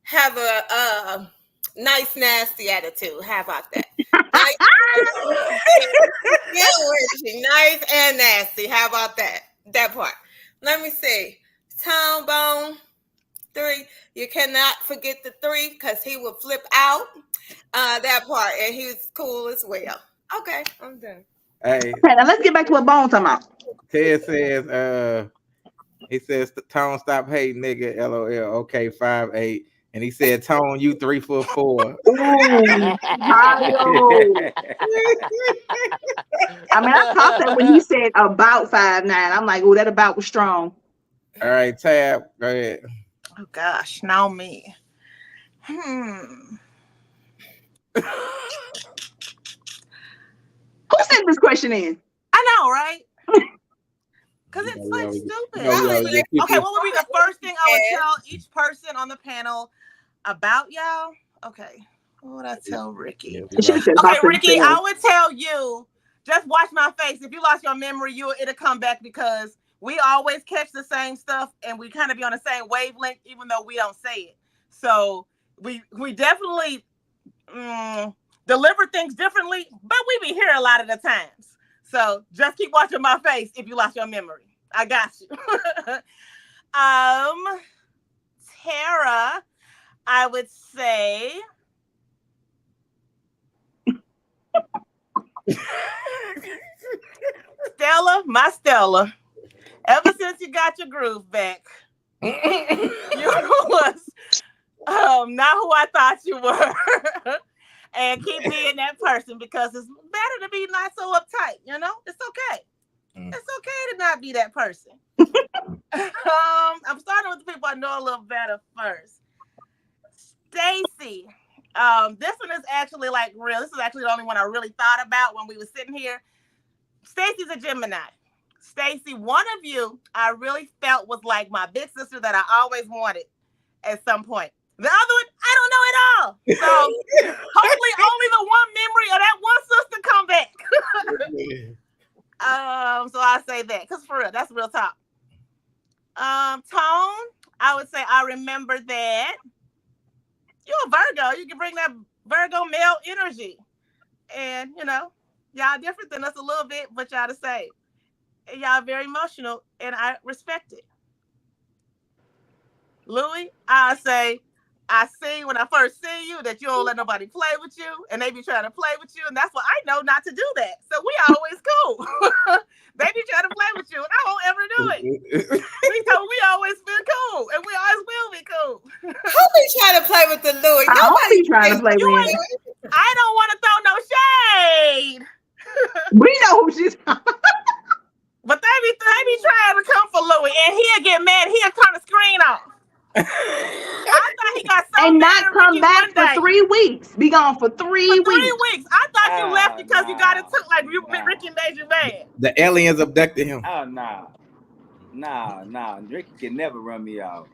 have a nice nasty attitude. How about that? Nice, yeah, Ricky, nice and nasty. How about that? That part. Let me see. Tom Bone. 3. You cannot forget the 3 because he will flip out that part, and he's cool as well. Okay, I'm done. Hey, Okay, now let's get back to what Bone talking about. Ted says, he says, Tone, stop hating, nigga. LOL. Okay, 5'8". And he said, Tone, you 3'4". Ooh, Kyle. I mean, I caught that when he said about 5'9". I'm like, oh, that about was strong. All right, Tab, go ahead. Oh gosh, now me. Who sent this question in? I know, right? Because it's like stupid. Okay, what would be the first thing I would tell each person on the panel about y'all? Okay, what would I tell Ricky? Okay, Ricky, I would tell you, just watch my face. If you lost your memory, it'll come back because we always catch the same stuff and we kind of be on the same wavelength, even though we don't say it. So we definitely deliver things differently, but we be here a lot of the times. So just keep watching my face if you lost your memory. I got you. Tara, I would say Stella, ever since you got your groove back, you was not who I thought you were. And keep being that person because it's better to be not so uptight, you know? It's okay. It's okay to not be that person. I'm starting with the people I know a little better first. Stacy. This one is actually like real. This is actually the only one I really thought about when we were sitting here. Stacy's a Gemini. Stacy, one of you I really felt was like my big sister that I always wanted at some point. The other one, I don't know at all. So hopefully only the one memory of that one sister come back. So I say that because for real, that's real talk. Tone, I would say I remember that. You're a Virgo. You can bring that Virgo male energy. And, y'all different than us a little bit, but y'all the same. And y'all very emotional, and I respect it. Louis, I say, I see when I first see you that you don't let nobody play with you, and they be trying to play with you, and that's why I know not to do that. So we always cool. They be trying to play with you, and I won't ever do it. We always been cool, and we always will be cool. Who be trying to play with the Louis? Nobody trying to play with him. I don't want to throw no shade. We know who she's. But they be trying to come for Louis, and he'll get mad. He'll turn the screen off. I thought he got so And mad not come back for 3 weeks. Be gone for 3 weeks. I thought you left because you got into Ricky made you mad. The aliens abducted him. Oh, nah. Ricky can never run me off.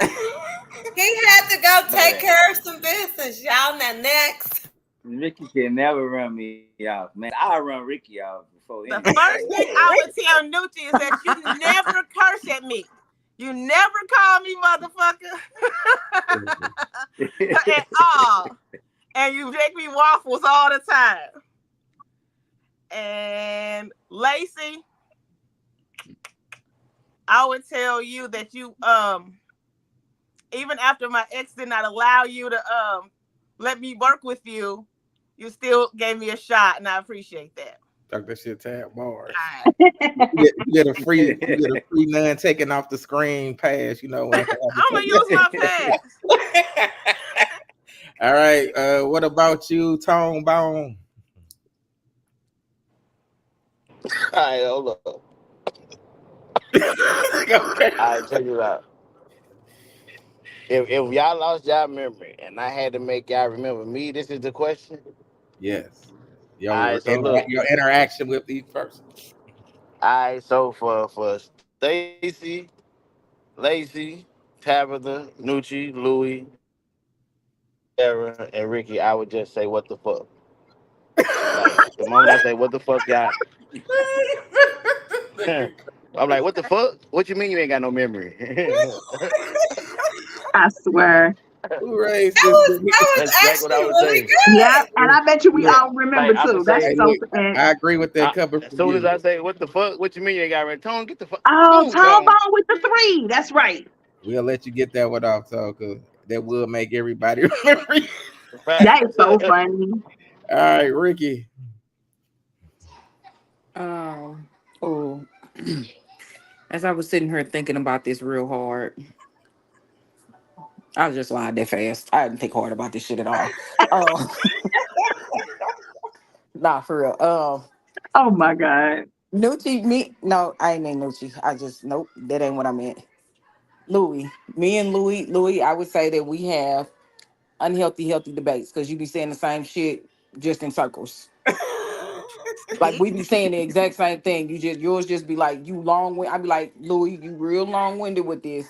He had to go take care of some business, y'all. Now next. Ricky can never run me off, man. I'll run Ricky off before the first thing I would tell Nucci is that you never curse at me. You never call me motherfucker at all. And you make me waffles all the time. And Lacey, I would tell you that you even after my ex did not allow you to let me work with you, you still gave me a shot, and I appreciate that. Talk that shit tab bars. You get a free none taken off the screen pass, I'm gonna use my pass. All right. What about you, Tone Bone? All right, hold up. I'll check it out. If y'all lost y'all memory and I had to make y'all remember me, this is the question. Yes. Your interaction with each person. All right, so for Stacy, Lacey, Tabitha, Nucci, Louis, Sarah, and Ricky, I would just say, what the fuck? Like, the moment I say, what the fuck, y'all? I'm like, what the fuck? What you mean you ain't got no memory? I swear. Who raised that was actually what I was really good. Yeah, and I bet you we all remember too. That's so sad. I agree with that cover. As soon as I say, what the fuck? What you mean you ain't got red? Tone, get the fuck. Oh, Tone Bone with the 3. That's right. We'll let you get that one off, so because that will make everybody remember. That is so funny. All right, Ricky. As I was sitting here thinking about this real hard, I was just lying that fast. I didn't think hard about this shit at all. Nah, for real. Oh my God. Nucci, no, I ain't named Nucci. Nope, that ain't what I meant. Louis, me and Louis, I would say that we have healthy debates because you be saying the same shit just in circles. Like we be saying the exact same thing. Yours just be like you I be like, Louis, you real long-winded with this.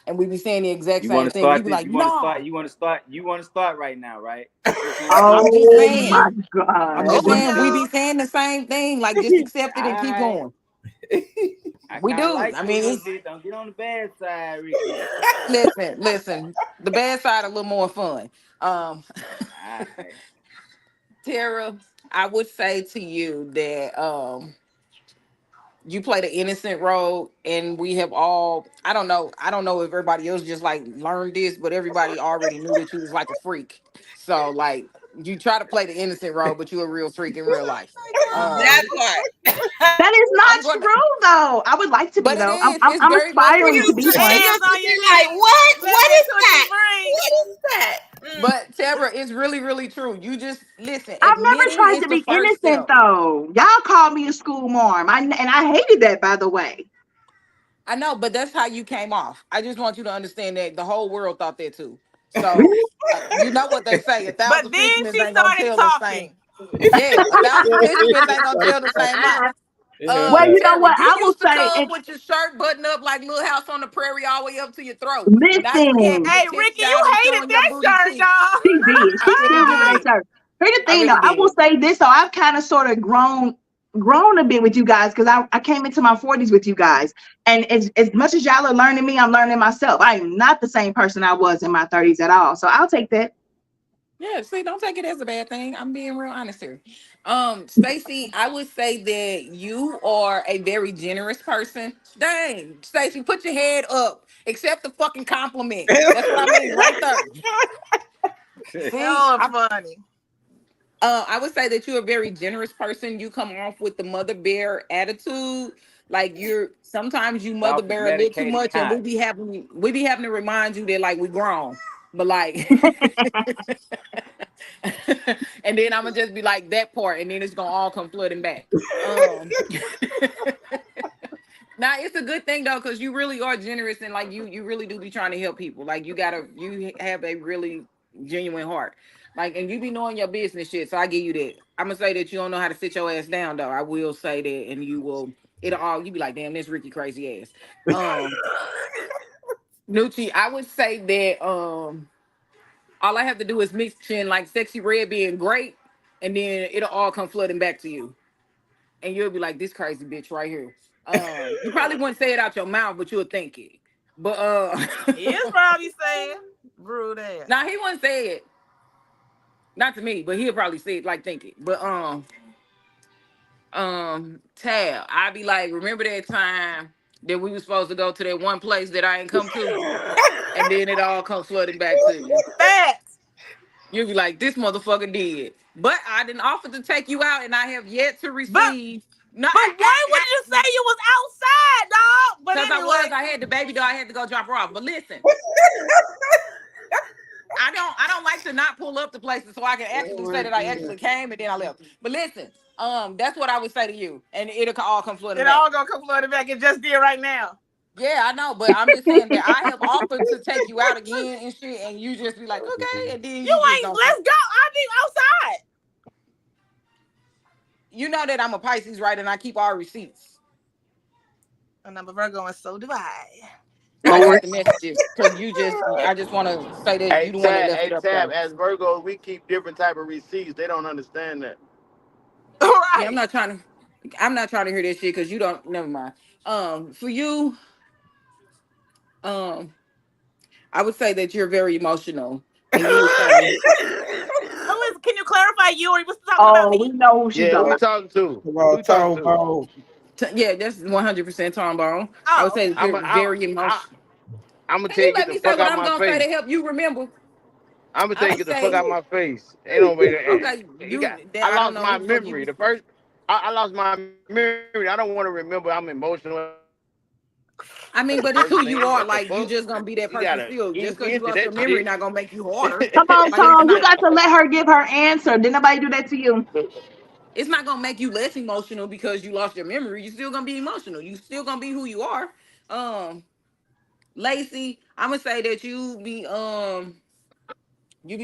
And we be saying the exact same thing. You be like, no. You want to start right now, right? Oh my God. I'm just saying we be saying the same thing. Like just accept it and keep going. We do. Like I mean, don't get on the bad side, Ricky. Listen. The bad side a little more fun. Tara, I would say to you that you play the innocent role, and we have all. I don't know if everybody else just like learned this, but everybody already knew that you was like a freak. So like you try to play the innocent role, but you're a real freak in real life. That part. That is not true, though. I would like to be, though. I'm aspiring to be one. Like, what? What is that? What is that? But Tara, it's really, really true. You just listen. I've never tried to be innocent, though. Y'all called me a school marm, and I hated that, by the way. I know, but that's how you came off. I just want you to understand that the whole world thought that too. So you know what they say. 1,000 but then fishermen she ain't gonna started tell talking. the same. Yeah, 1,000 fishermen ain't gonna tell the same lie. Well, you know what? I will say, come with your shirt buttoned up like Little House on the Prairie all the way up to your throat. Listen, hey Ricky, you hated that shirt, y'all. She did. She still giving that shirt. Here's the thing, though. I will say this, though. I've kind of sort of grown grown a bit with you guys because I came into my 40s with you guys. And as much as y'all are learning me, I'm learning myself. I am not the same person I was in my 30s at all. So I'll take that. Yeah, see, don't take it as a bad thing. I'm being real honest here. Stacey, I would say that you are a very generous person. Dang, Stacey, put your head up. Accept the fucking compliment. That's what I mean, right there. See, Y'all are funny. I would say that you're a very generous person. You come off with the mother bear attitude. Like sometimes you mother bear a little too Self-medicated much, and kind. we be having to remind you that like we grown. But like and then I'm gonna just be like that part, and then it's gonna all come flooding back. Now it's a good thing though, because you really are generous, and like you really do be trying to help people. Like you have a really genuine heart. Like, and you be knowing your business shit, so I give you that. I'm gonna say that you don't know how to sit your ass down though. I will say that, and you be like, damn, this Ricky crazy ass. Nucci, I would say that all I have to do is mention like Sexy Red being great, and then it'll all come flooding back to you. And you'll be like, this crazy bitch right here. You probably wouldn't say it out your mouth, but you'll think it. But He is probably saying rude ass. now he wouldn't say it. Not to me, but he'll probably say it like think it. But Tab, I'd be like, remember that time that we were supposed to go to that one place that I ain't come to? And then it all comes flooding back to you. Facts. You'll be like, this motherfucker did. But I didn't offer to take you out, and I have yet to receive. But why would you say you was outside, dog? But Because anyway. I had the baby doll, I had to go drop her off. But listen, I don't like to not pull up to places so I can actually say that I actually came and then I left. But listen, that's what I would say to you, and it'll all come flooding back. It all gonna come flooding back. It just did right now. Yeah, I know, but I'm just saying that I have offered to take you out again and shit, and you just be like, okay, and then You ain't. Let's go. I'll be outside. You know that I'm a Pisces, right? And I keep all receipts. And I'm a Virgo, and so do I. I got the messages because I just want to say that Hey, you the one that left it up Tab, there. as Virgos, we keep different type of receipts. They don't understand that. Right. Yeah, I'm not trying to hear this shit because you don't. Never mind. For you, I would say that you're very emotional. And you would say, Can you clarify you, or you was talking about me? We know who she's Yeah, talking who about. talking to? Come on, Who talking Tone. yeah, that's 100% Tom Bone. I would say that you're very emotional. I'm gonna Can you take it let the me say fuck what out I'm my gonna say face. to help you remember? I'm gonna I take would it the say- fuck out my face. Ain't no way. Okay, I I lost don't know my who the fuck you memory. was- The first, I lost my memory. I don't want to remember. I'm emotional. I mean, but it's who you are. What the Like, you fuck? just gonna be that You person gotta still. Just ease because me you into lost that your memory, shit. not gonna make you harder. Come on, Like, it's Tom. You not. got to let her give her answer. Did nobody do that to you? It's not gonna make you less emotional because you lost your memory. You're still gonna be emotional. You still gonna be who you are. Lacey, I'm gonna say that you be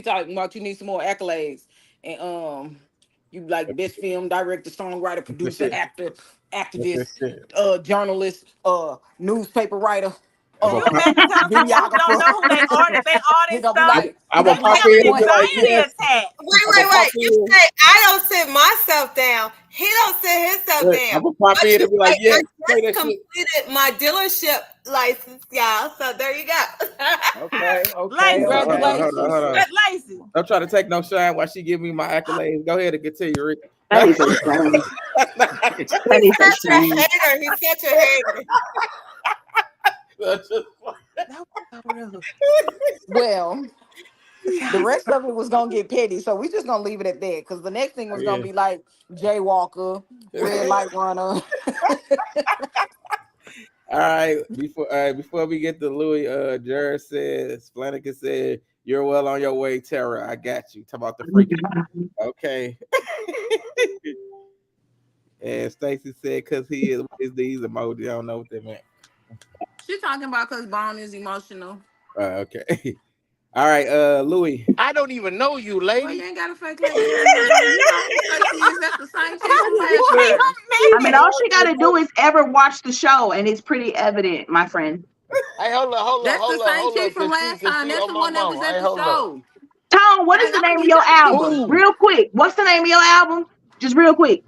talking about you need some more accolades, and you like best film director, songwriter, producer, actor, activist, journalist, newspaper writer. You imagine telling some people who don't know who they are that they all He this gonna be stuff. like, I'm he gonna gonna be pop like, in and be "Point." like, Anxiety yes. attack. Wait. You say I don't sit myself down. He don't sit himself down. I'm gonna pop in and be like, yes. I just completed my dealership license, y'all. So there you go. Okay. Lacey. Congratulations. Hold on. But Lacey. Don't try to take no shine while she give me my accolades. Go ahead and continue, Rick. That is a shame. That is a He's such a shame. hater. He's such a hater. Well, the rest of it was gonna get petty, so we just gonna leave it at that. Because the next thing was gonna be like Jaywalker, red light runner. All right, before we get to Louis, Jared says, Flanagan said, "You're well on your way, Tara. I got you." Talk about the freaking. Okay. And Stacy said, "Cause he is these emoji." I don't know what that meant. She's talking about because Bone is emotional. Okay. All right, Louis. I don't even know you, Well, lady. you ain't got a fake lady. You know, that's the same thing from last year. I mean, all she got to do is ever watch the show, and it's pretty evident, my friend. Hey, hold on. That's the same chick from last time. That's the one that was at the show. Tom, what is the name of your album? Real quick. What's the name of your album? Just real quick.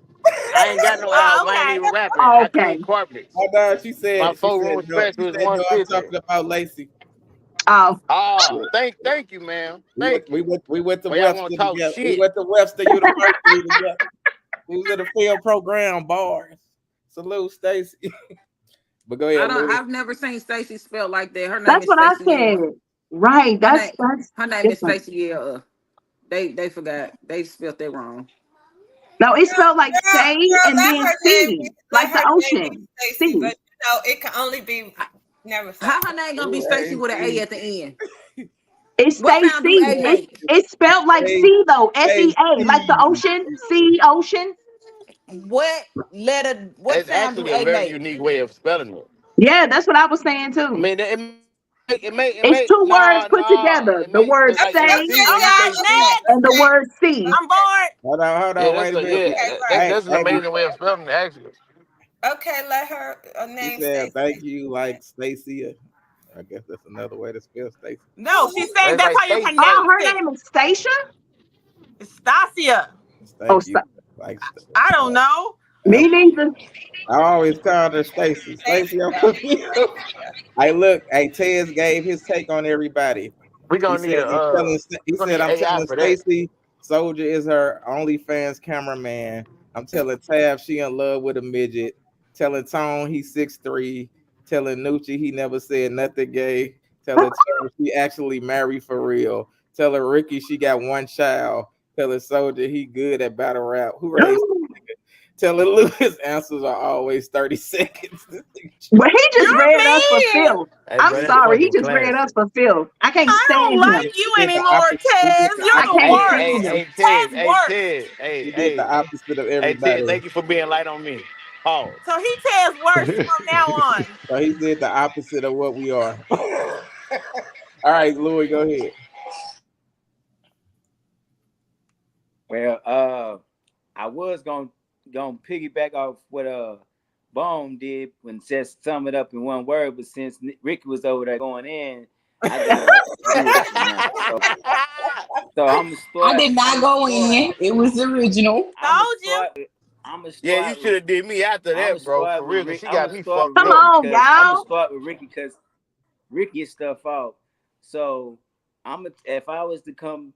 I ain't got no Oh, album. I ain't okay. even rapping. Oh, I okay. clean carpets. Oh no, she My said 4 room no. special She is said no. I'm 150. talking about Lacey. Oh, Oh, thank you, man. Thank you. We went to Well, y'all Webster want to talk together. We shit? went to Webster University together. We was in the field program bars. Salute, Stacy. But go ahead, Louis. I've never seen Stacy spelled like that. Her name that's is what I Stacy said. Yale. Right. Her That's name is different. Stacy Yale. They forgot. They spelled that wrong. No, it's spelled like say Girl, and then sea, like the ocean. Stacy, Sea. but it can only be never. How her name gonna be Stacy with an A at the end? It's What sound do Stacy. A make? It's spelled like sea though. Stacy. sea, like the ocean. Sea, ocean. What letter? What It's sound do actually a A very make? unique way of spelling it. Yeah, that's what I was saying I too. mean, It's two words put nah. together. It The make word cause like say see when you say see, and the word sea. I'm bored. Hold yeah, on, wait a minute. that's an amazing way of spelling it. Actually, Okay, let her She name said Stacy. thank you, like Stacy. I guess that's another way to spell Stacy. No, she's saying it's that's like how you Stacy. pronounce Oh, her it. name is Stacia? It's Stacia. Thank you, Sta- like. I don't know. I, Me neither. I always called her Stacy. Stacy, I'm confused. Hey, look, hey, Tez gave his take on everybody. We He gonna need said, he we gonna said, need I'm AI telling for that. Stacy Soldier is her OnlyFans cameraman. I'm telling Tab she in love with a midget. Telling Tone he's 6'3". Telling Nucci he never said nothing gay. Telling Tara she actually married for real. Telling Ricky she got one child. Telling Soldier he good at battle rap. Who raised Telling Lucas answers are always 30 seconds. Well, he just You're read us for mean. filth. Hey, I'm bro, that's sorry. He fucking just read us classic. for filth. I can't I don't stand him. like you He did the anymore, opposite. He Tez. did the You're I the opposite. can't worst. stand him. Ted, Tez worse. hey, He did the opposite of hey, Ted, everybody. thank you for being light on me. Oh, So he Tez worse from now on. So he did the opposite of what we are. All right, Louis, go ahead. Well, I was gonna piggyback off what Bone did when just sum it up in one word, but since Ricky was over there going in, I gotta do it now. So I'm gonna start. I did not go in. It was the original. Told you. I'm gonna yeah, you start should have did me after I'm gonna that, bro. For start with real, cause Rick. she I'm got gonna me start with fucked Come Ricky up. on, because I'm gonna y'all. start with Ricky because Ricky is stuff out. So if I was to come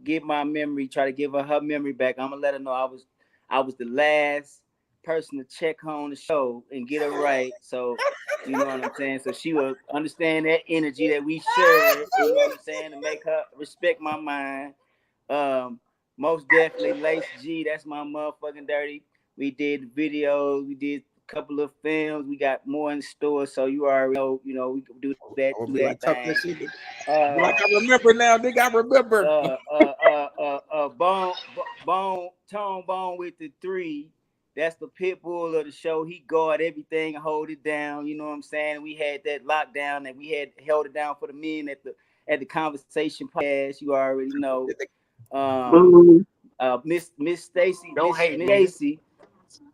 get my memory, try to give her memory back, I'm gonna let her know I was the last person to check her on the show and get her right. So you know what I'm saying. So she will understand that energy that we shared. You know what I'm saying, to make her respect my mind. Most definitely Lace G. That's my motherfucking dirty. We did videos. We did a couple of films. We got more in store. So you already know. You know we can do that. I would Do be that like, talk that thing. shit. Be like, I remember now, nigga. I remember. Bone with the 3. That's the pit bull of the show. He guard everything and hold it down. You know what I'm saying? We had that lockdown and we had held it down for the men at the conversation podcast. You already know. Boo. Miss Stacy, Don't Miss hate, nigga. Stacy,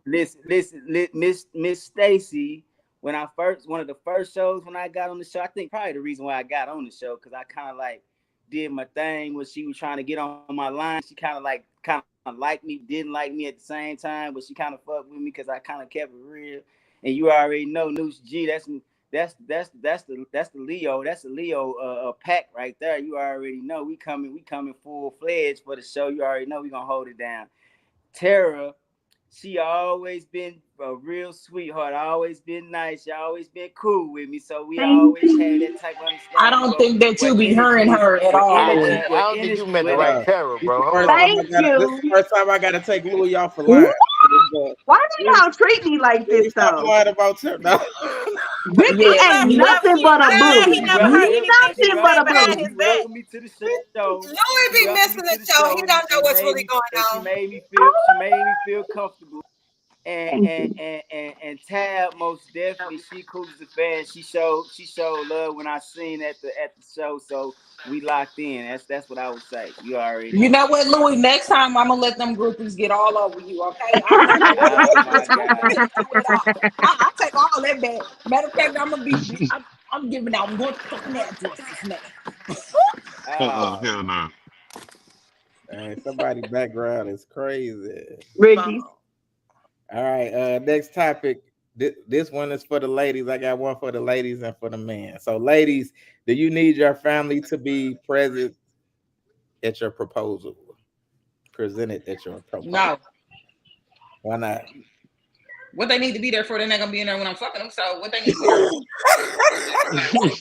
Miss Stacy. When I first, one of the first shows when I got on the show, I think probably the reason why I got on the show because I kind of like did my thing when she was trying to get on my line. She kind of liked me, didn't like me at the same time, but she kind of fucked with me because I kind of kept it real. And you already know, Noosh G. That's the Leo. That's the Leo pack right there. You already know we coming full fledged for the show. You already know we gonna hold it down. Tara, she always been a real sweetheart. Always been nice. She always been cool with me. So we Thank always had you. that type of I understanding. don't think that you What be hearing energy? her at What all. energy? I What don't think energy? you meant the What right terror, This the bro. Hold first time on. Thank I got. This you. the first time I got to take Louis off for What? line. Why do y'all treat me like this Louis, stop though? lying about Tara. No. Ricky Yeah, ain't you know, nothing but a I'm glad he bully. never heard anything she Nothing but a said behind bully. his She back. welcomed me to the show. Louis She be welcomed me missing to the the show. He show don't know and what's really going she on. made me feel comfortable. And Thank and you. and and, and Tab most definitely she cool as a fan. She showed love when I seen at the show. So we locked in. That's what I would say. You already you know. know what, Louis? Next time I'm gonna let them groupies get all over you. Okay, I'm not gonna let Oh them my God. hit you at all. I take all that back. Matter of fact, I'm gonna be. I'm giving out one fucking addresses now. Oh Hell no. Hey, somebody background is crazy. Ricky. Bone. All right. Next topic. This one is for the ladies. I got one for the ladies and for the men. So, ladies, do you need your family to be present at your proposal? Presented at your proposal? No. Why not? What they need to be there for, they're not gonna be in there when I'm fucking them. So what they need to be there for?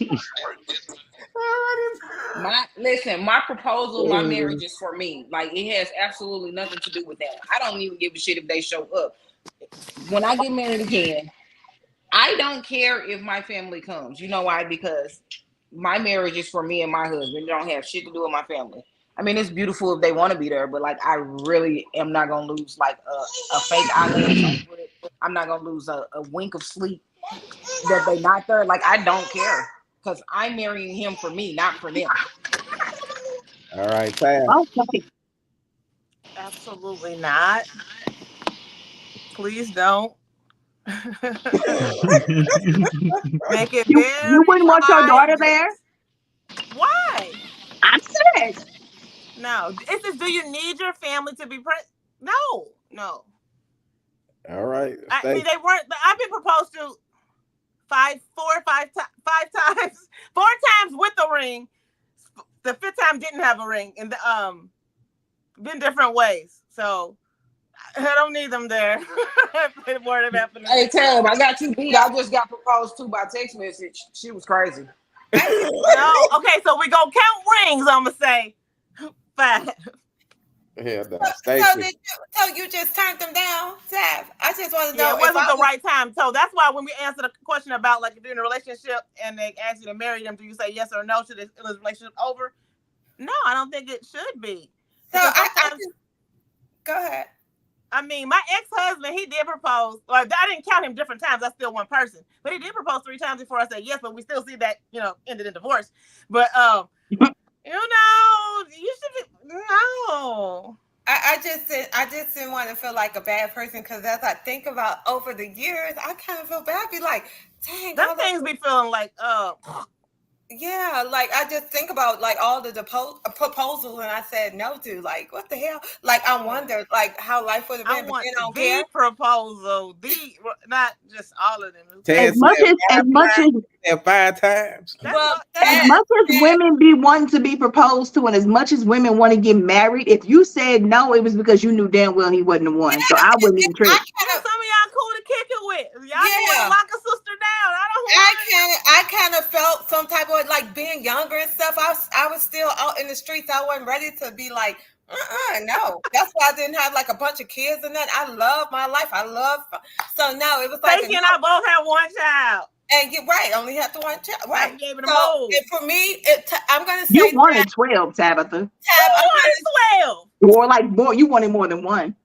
My proposal, my marriage is for me. Like, it has absolutely nothing to do with that. I don't even give a shit if they show up. When I get married again, I don't care if my family comes. You know why? Because my marriage is for me and my husband. It don't have shit to do with my family. I mean, it's beautiful if they want to be there, but like, I really am not gonna lose like a fake eyelash over it. I'm not gonna lose a wink of sleep that they not there. Like, I don't care, because I'm marrying him for me, not for them. All right, Tam. Okay. Absolutely not. Please don't. Make it very You wouldn't want your daughter private. there? Why? I'm serious. No. It's just, do you need your family to be present? No. All right. I mean, they weren't. I've been proposed to five times, 4 times with a ring. The 5th time didn't have a ring, and been different ways. So I don't need them there. Hey, Tab, I got you beat. I just got proposed to by text message. She was crazy. No, okay, so we gonna count rings. I'm gonna say 5. Yeah, no. So you just turned them down, Tab? I just want to know. Yeah, it wasn't the right time. So that's why when we answer the question about like if you're in a relationship and they ask you to marry them, do you say yes or no? Should this relationship over? No, I don't think it should be. So go ahead. I mean, my ex-husband, he did propose. Like, I didn't count him different times. That's still one person. But he did propose 3 times before I said yes. But we still see that, ended in divorce. But you should be no. I just didn't want to feel like a bad person, because as I think about over the years, I kind of feel bad. Be like, dang, them things be feeling like yeah, like I just think about like all the proposals, and I said no to. Like, what the hell? Like, I wondered like how life would have been. I want don't the care. proposal, not just all of them. As much as 5 times. Well, as much as women be wanting to be proposed to, and as much as women want to get married, if you said no, it was because you knew damn well he wasn't the one. So I wouldn't even trip. Some of y'all cool to kick it with. Y'all want to lock a sister down. I kind of felt some type of like being younger and stuff. I was still out in the streets. I wasn't ready to be like, no. That's why I didn't have like a bunch of kids and that. I love my life. So no, it was like Stacey and I both have one child. And get right, only have to one child. Right. So for me, I'm gonna say you wanted 12, Tabitha. I wanted 12. Or like more, you wanted more than one.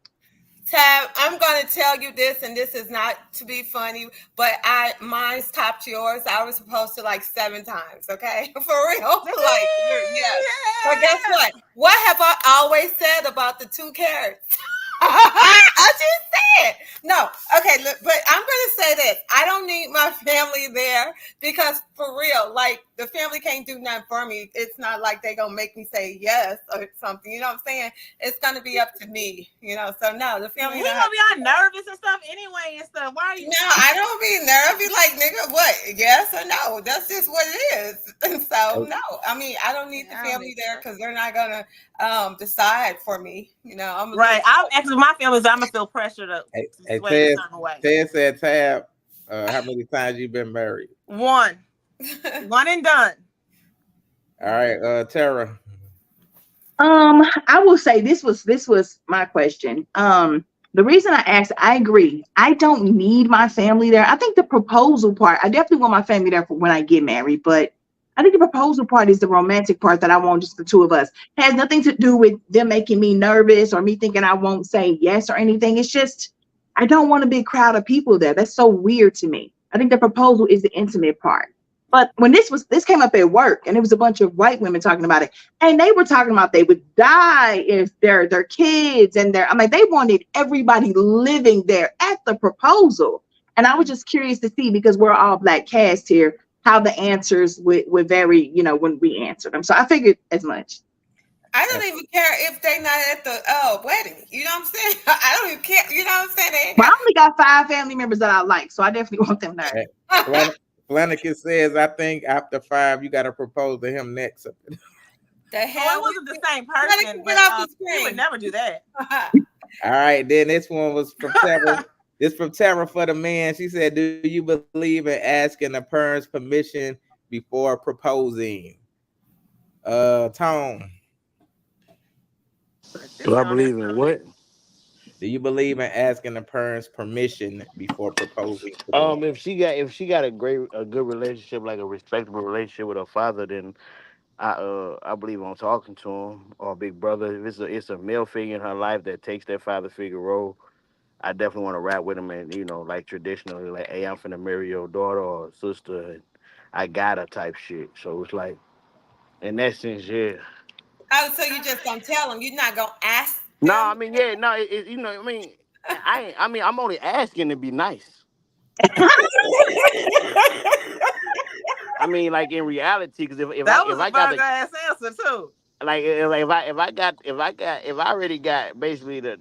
Tab, I'm going to tell you this, and this is not to be funny, but mine's topped yours. I was supposed to like 7 times, okay? For real. Like, yes. But guess what? What have I always said about the 2 carrots? I just said no. Okay, look, but I'm gonna say this. I don't need my family there, because for real, like, the family can't do nothing for me. It's not like they gonna make me say yes or something. You know what I'm saying? It's gonna be up to me. So no, the family. You gonna be all nervous and stuff anyway and stuff. Why are you? No, I don't be nervous. Like, nigga, what? Yes or no? That's just what it is. And so no, I mean, I don't need the family there, because they're not gonna decide for me. I'm right. I'm actually my family, so I'm gonna feel pressure to sway a certain way. Ted said, Tab, how many times you been married? 1. 1 and done. All right, Tara. I will say this was my question. The reason I asked, I agree. I don't need my family there. I think the proposal part, I definitely want my family there for when I get married, but I think the proposal part is the romantic part that I want just the 2 of us. It has nothing to do with them making me nervous or me thinking I won't say yes or anything. It's just, I don't want a big crowd of people there. That's so weird to me. I think the proposal is the intimate part. But when this came up at work, and it was a bunch of white women talking about it, and they were talking about they would die if their kids and they wanted everybody living there at the proposal. And I was just curious to see, because we're all Black cast here, how the answers would vary, when we answered them. So I figured as much. I don't even care if they not at the wedding. You know what I'm saying? I don't even care. You know what I'm saying? They ain't Well, I got only got 5 family members that I like, so I definitely want them there. Flanagan says, I think after 5, you got to propose to him next. the So hell. it wasn't the same Gotta person, get off but the you would screen. never do that. All right, then this one was from Tara. This from Tara for the man. She said, do you believe in asking a parent's permission before proposing? Tone. Do I believe in what? Do you believe in asking a parent's permission before proposing to them? If she got a good relationship, like a respectable relationship with her father, then I believe on talking to him or big brother. If it's a male figure in her life that takes that father figure role, I definitely want to rap with him and like traditionally, like, hey, I'm finna marry your daughter or sister, and I got her type shit. So it's like, in that sense, yeah. Oh, so you just gonna tell them? You're not gonna ask No, them? I mean, yeah, no, I'm only asking to be nice. I mean, like in reality, because That was if a I got bug ass answer too. like if I already got basically the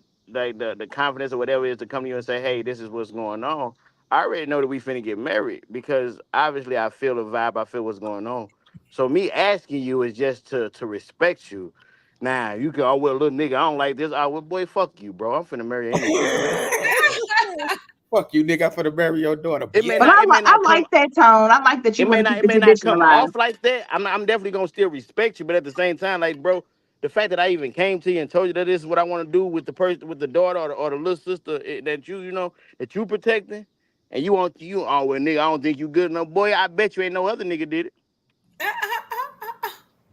confidence or whatever it is to come to you and say, hey, this is what's going on. I already know that we finna get married because obviously I feel the vibe, I feel what's going on. So me asking you is just to respect you. Now you can, oh well, little nigga, I don't like this. Oh well, boy, fuck you, bro. I'm finna marry anyway. Fuck you, nigga. I'm finna marry your daughter. It may But not, it may I not come. like that tone. I like that you want to keep It the may not tradition come alive. off like that. I'm definitely gonna still respect you, but at the same time, like, bro, the fact that I even came to you and told you that this is what I want to do with the person, with the daughter or the little sister that that you protecting, and oh well, nigga, I don't think you good enough, boy. I bet you ain't no other nigga did it.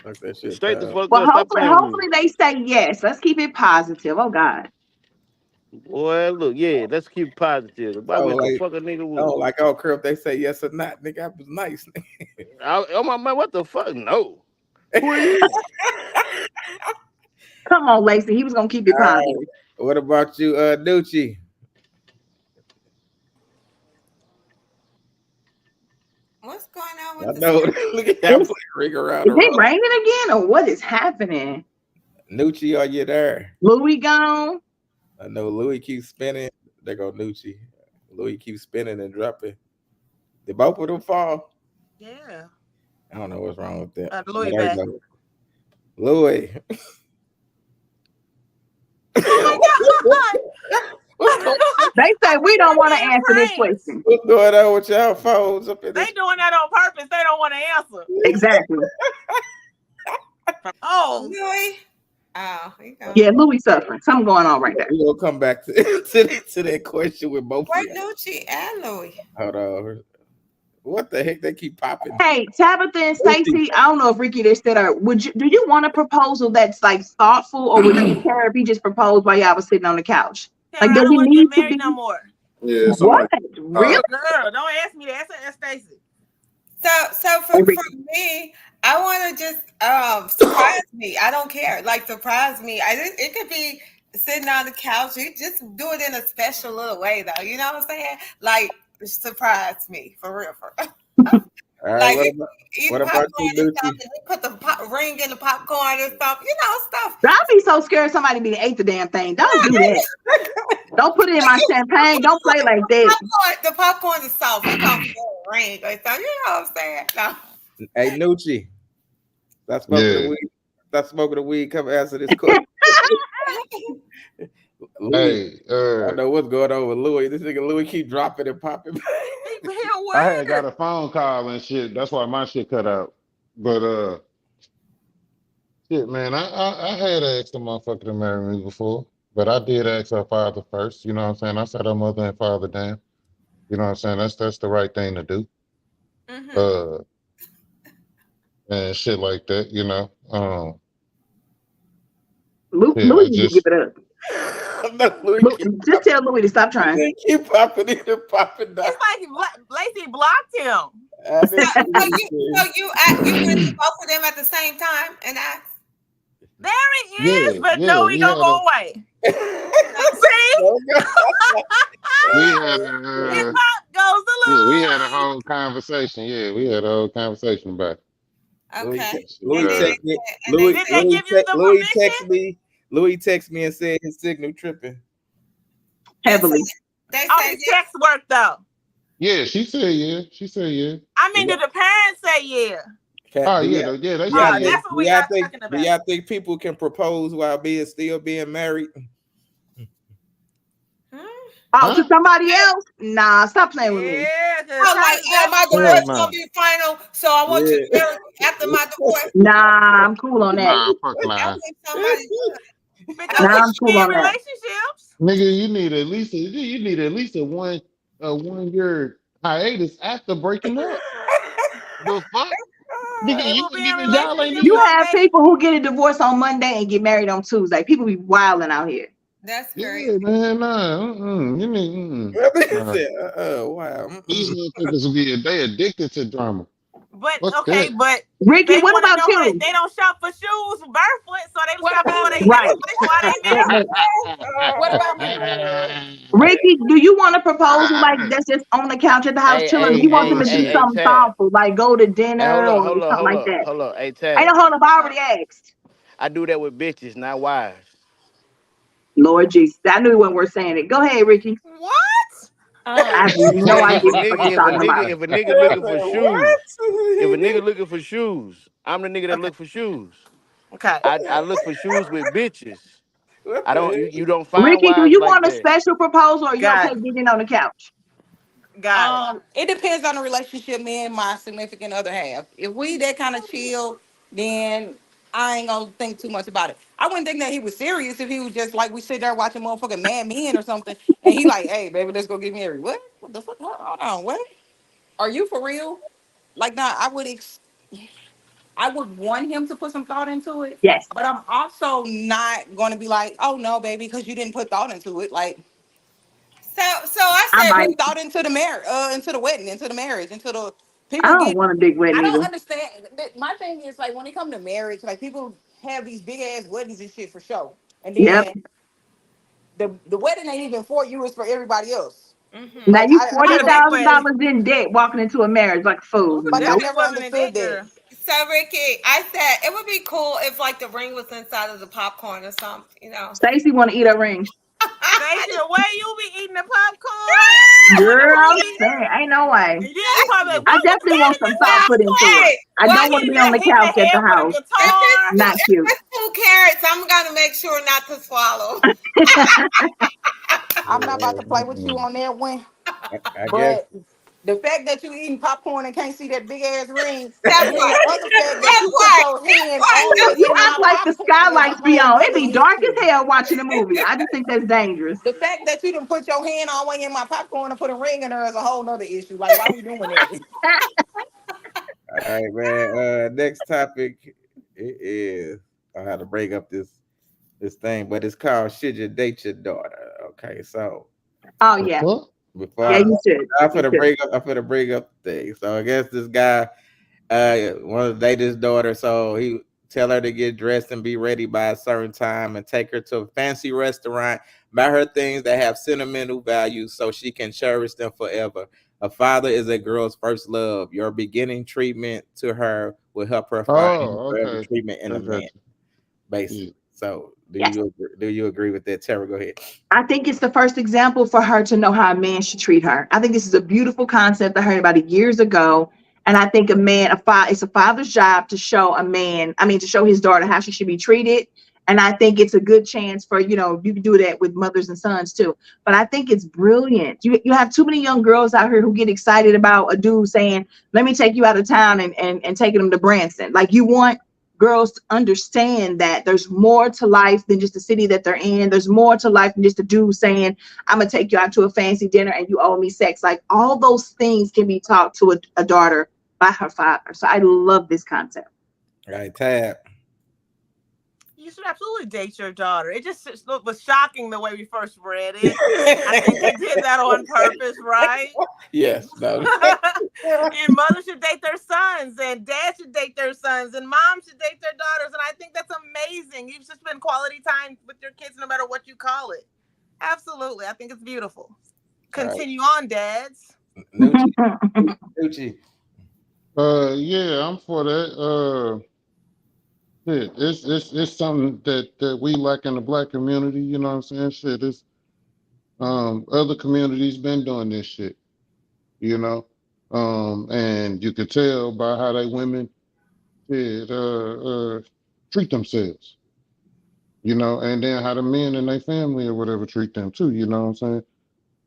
Fuck that shit, Straight the fuck Well, up. Stop playing with me, hopefully they say yes. Let's keep it positive. Oh God. boy. Look, yeah, let's keep it positive. But I Oh, wish the like, fuck a nigga oh, would. like, oh, Curl, if they say yes or not, nigga, I was nice. Oh my man, what the fuck? No. Who are you? Come on, Lacey. He was gonna keep it positive. What about you, Nucci? What's going on I with the know. screen? Look at that ring around Is the it road. raining again or what is happening? Nucci, are you there? Louis gone. I know Louis keeps spinning. There go Nucci. Louis keeps spinning and dropping. Did both of them fall? Yeah. I don't know what's wrong with that. Louis There you back. go. Louis. Oh What's going They say we don't want to being answer this friends. question. What's going on with y'all phones up in They this? doing that on purpose. They don't want to answer. Exactly. Oh, Louis? Oh, he gone. Yeah, Louis suffering. Something going on right there. We're gonna come back to that question with both of Wait, you. Nucci and Louis. Hold on. What the heck? They keep popping. Hey, Tabitha and Stacey, I don't know if Ricky they said, do you want a proposal that's like thoughtful, or would you care if he just proposed while y'all was sitting on the couch? Sarah, Like, I does don't he want to need get to married be? no more. Yeah, What? somebody. Really? Girl, don't ask me that. Ask Stacey. So for me, I want to just surprise me. I don't care. Like, surprise me. It could be sitting on the couch. You just do it in a special little way, though. You know what I'm saying? Like, surprise me for real. All right. Like, What eat about popcorn you, or Nucci? something. Put the ring in the popcorn or something. You know, stuff. I'd be so scared somebody be ate the damn thing. Don't do that. Don't put it in my champagne. Don't play like that. The popcorn is soft. You can't put a ring or something. You know what I'm saying? No. Hey, Nucci. That's smoking the Yeah. weed. That's smoking the weed. Come answer this question. Louis, Hey, I know what's going on with Louis. This nigga Louis keep dropping and popping. I had got a phone call and shit. That's why my shit cut out. But shit, man, I had asked a motherfucker to marry me before, but I did ask her father first. You know what I'm saying? I sat her mother and father down. You know what I'm saying? That's the right thing to do. Uh, and shit like that. You know. Louis I need to give just it up. No, Louis Just tell Louis to stop trying. They keep popping in and popping down. It's like Lacey blocked him. So you went to both of them at the same time and asked? There he is, yeah, but yeah. no, he We gonna had go a away. See? we had His a pop goes to yeah, we Louis. had a whole conversation. Yeah, we had a whole conversation about it. Okay. Louis And then Good. text me. and they Did they give you the Louis permission? text me. Louis text me and said his signal tripping. they say Heavily. they Oh, say his yes. text work though. Yeah, she said yeah. She said yeah. I mean, Yeah. did the parents say yeah? Cat, Oh yeah, yeah, they do y'all said yeah. think That's what we are talking do about. y'all think people can propose while still being married? Hmm? Oh, to Huh? somebody else? Nah, stop playing with me. Yeah, because Oh, like, how does oh, that my Hell divorce work? gonna no. be final, so I want you to Yeah. marry me after my divorce. Nah, I'm cool on that. Nah, fuck I nah. think somebody would. Because Nah, people I'm be cool in on that. relationships. Nigga, you need at least a 1 year hiatus after breaking up. The fuck? Nigga, you People be ain't in even y'all ain't relationships You even so have they people who get a divorce on Monday and get married on Tuesday. People be wilding out here. That's crazy. yeah, man, nah. You need nah. Said, wow. These motherfuckers they addicted to drama. but Fuck okay, that. but Ricky, they what want to about know how you? they don't shop for shoes barefoot, so they What shopping about for their me? next Right. wife while they That married. part. What about me? Ricky, do you want a proposal like that's just on the couch at the house Hey, chilling? hey, You want them hey, to hey, do hey, something Tab. thoughtful, like go to Hey, dinner or something like that. hold on. Hey, I Tab. don't hold up. I already asked. I do that with bitches, not wives. Lord Jesus, I knew you weren't worth saying it. Go ahead, Ricky. What? I have So no idea if a what the fuck nigga, you're talking about. if a nigga looking for shoes, if a What? nigga looking for shoes, I'm the nigga that Okay. look for shoes. Okay. I look for shoes with bitches. What I don't the you don't find Ricky, do wives you like want a that. special proposal or are you okay Got it. getting on the couch? Got it. It depends on the relationship me and my significant other have. If we that kind of chill, then I ain't gonna think too much about it. I wouldn't think that he was serious if he was just like we sit there watching motherfucking Mad Men or something, and he like, hey baby, let's go get married. What the fuck? Hold on, what? Are you for real? Like, nah, I would want him to put some thought into it, Yes. but I'm also not going to be like, oh no, baby, because you didn't put thought into it. Like, So I I said, might. put thought into the marriage, into the wedding, into the marriage, into the I people don't get. want a big wedding I don't either. understand. My thing is like when it comes to marriage, like people have these big ass weddings and shit for show, and Yep. then the wedding ain't even for you; it's for everybody else. mm-hmm. Now Like you I forty got a big thousand wedding. dollars in debt walking into a marriage like a fool. Ooh, I Nope. definitely never wasn't in understood that that. girl. So Ricky, I said it would be cool if like the ring was inside of the popcorn or something. Stacy want to eat her ring. Stacey, the way you be eating the popcorn during the Girl, I'm movie, saying ain't no way. and then you probably like, I what was definitely that want in some the thought put into it. popcorn? Hey, I well, don't want to be on the Hitting the couch at the head with a house. guitar. Not cute. it's 2 carrots, I'm gonna make sure not to swallow. I'm not about to play with you Mm-mm. on that one, I guess. but the fact that you eating popcorn and can't see that big ass ring, That and then the part, other fact that that you put part, your that hand part. all the way You in my act like the popcorn is a skylights be whole on. It nother be dark issue. as hell watching the movie. I just think that's dangerous. The fact that you didn't put your hand all the way in my popcorn and put a ring in there is a whole nother issue. Like, why we doing that? All right, man. Next topic is I had to break up this thing, but it's called "Should You Date Your Daughter?" Okay, so Oh The yeah. fuck? before Yeah, I, you should. I for You the should. break up, I for the break up the thing. So I guess this guy wanted to date his daughter, so he tell her to get dressed and be ready by a certain time, and take her to a fancy restaurant, buy her things that have sentimental value, so she can cherish them forever. A father is a girl's first love. Your beginning treatment to her will help her find her Oh, forever okay. treatment in I a man, got you. Yeah. basically. So Yes. do you agree with that, Tara? Go ahead. I think it's the first example for her to know how a man should treat her. I think this is a beautiful concept I heard about it years ago. And I think it's a father's job to show to show his daughter how she should be treated. And I think it's a good chance for, you can do that with mothers and sons too. But I think it's brilliant. You have too many young girls out here who get excited about a dude saying, let me take you out of town and taking them to Branson. Like you want girls to understand that there's more to life than just the city that they're in. There's more to life than just a dude saying, I'm gonna take you out to a fancy dinner and you owe me sex. Like all those things can be taught to a daughter by her father. So I love this concept. All right, Tab. You should absolutely date your daughter. It just was shocking the way we first read it. I think they did that on purpose, right? Yes, no. And mothers should date their sons, and dads should date their sons, and moms should date their daughters. And I think that's amazing. You should spend quality time with your kids no matter what you call it. Absolutely. I think it's beautiful. All right, Continue on, dads. Nucci. Nucci. Yeah, I'm for that. Shit, it's something that we lack in the black community. You know what I'm saying? Shit, it's other communities been doing this shit. You know, and you could tell by how they women shit treat themselves. You know, and then how the men in their family or whatever treat them too. You know what I'm saying?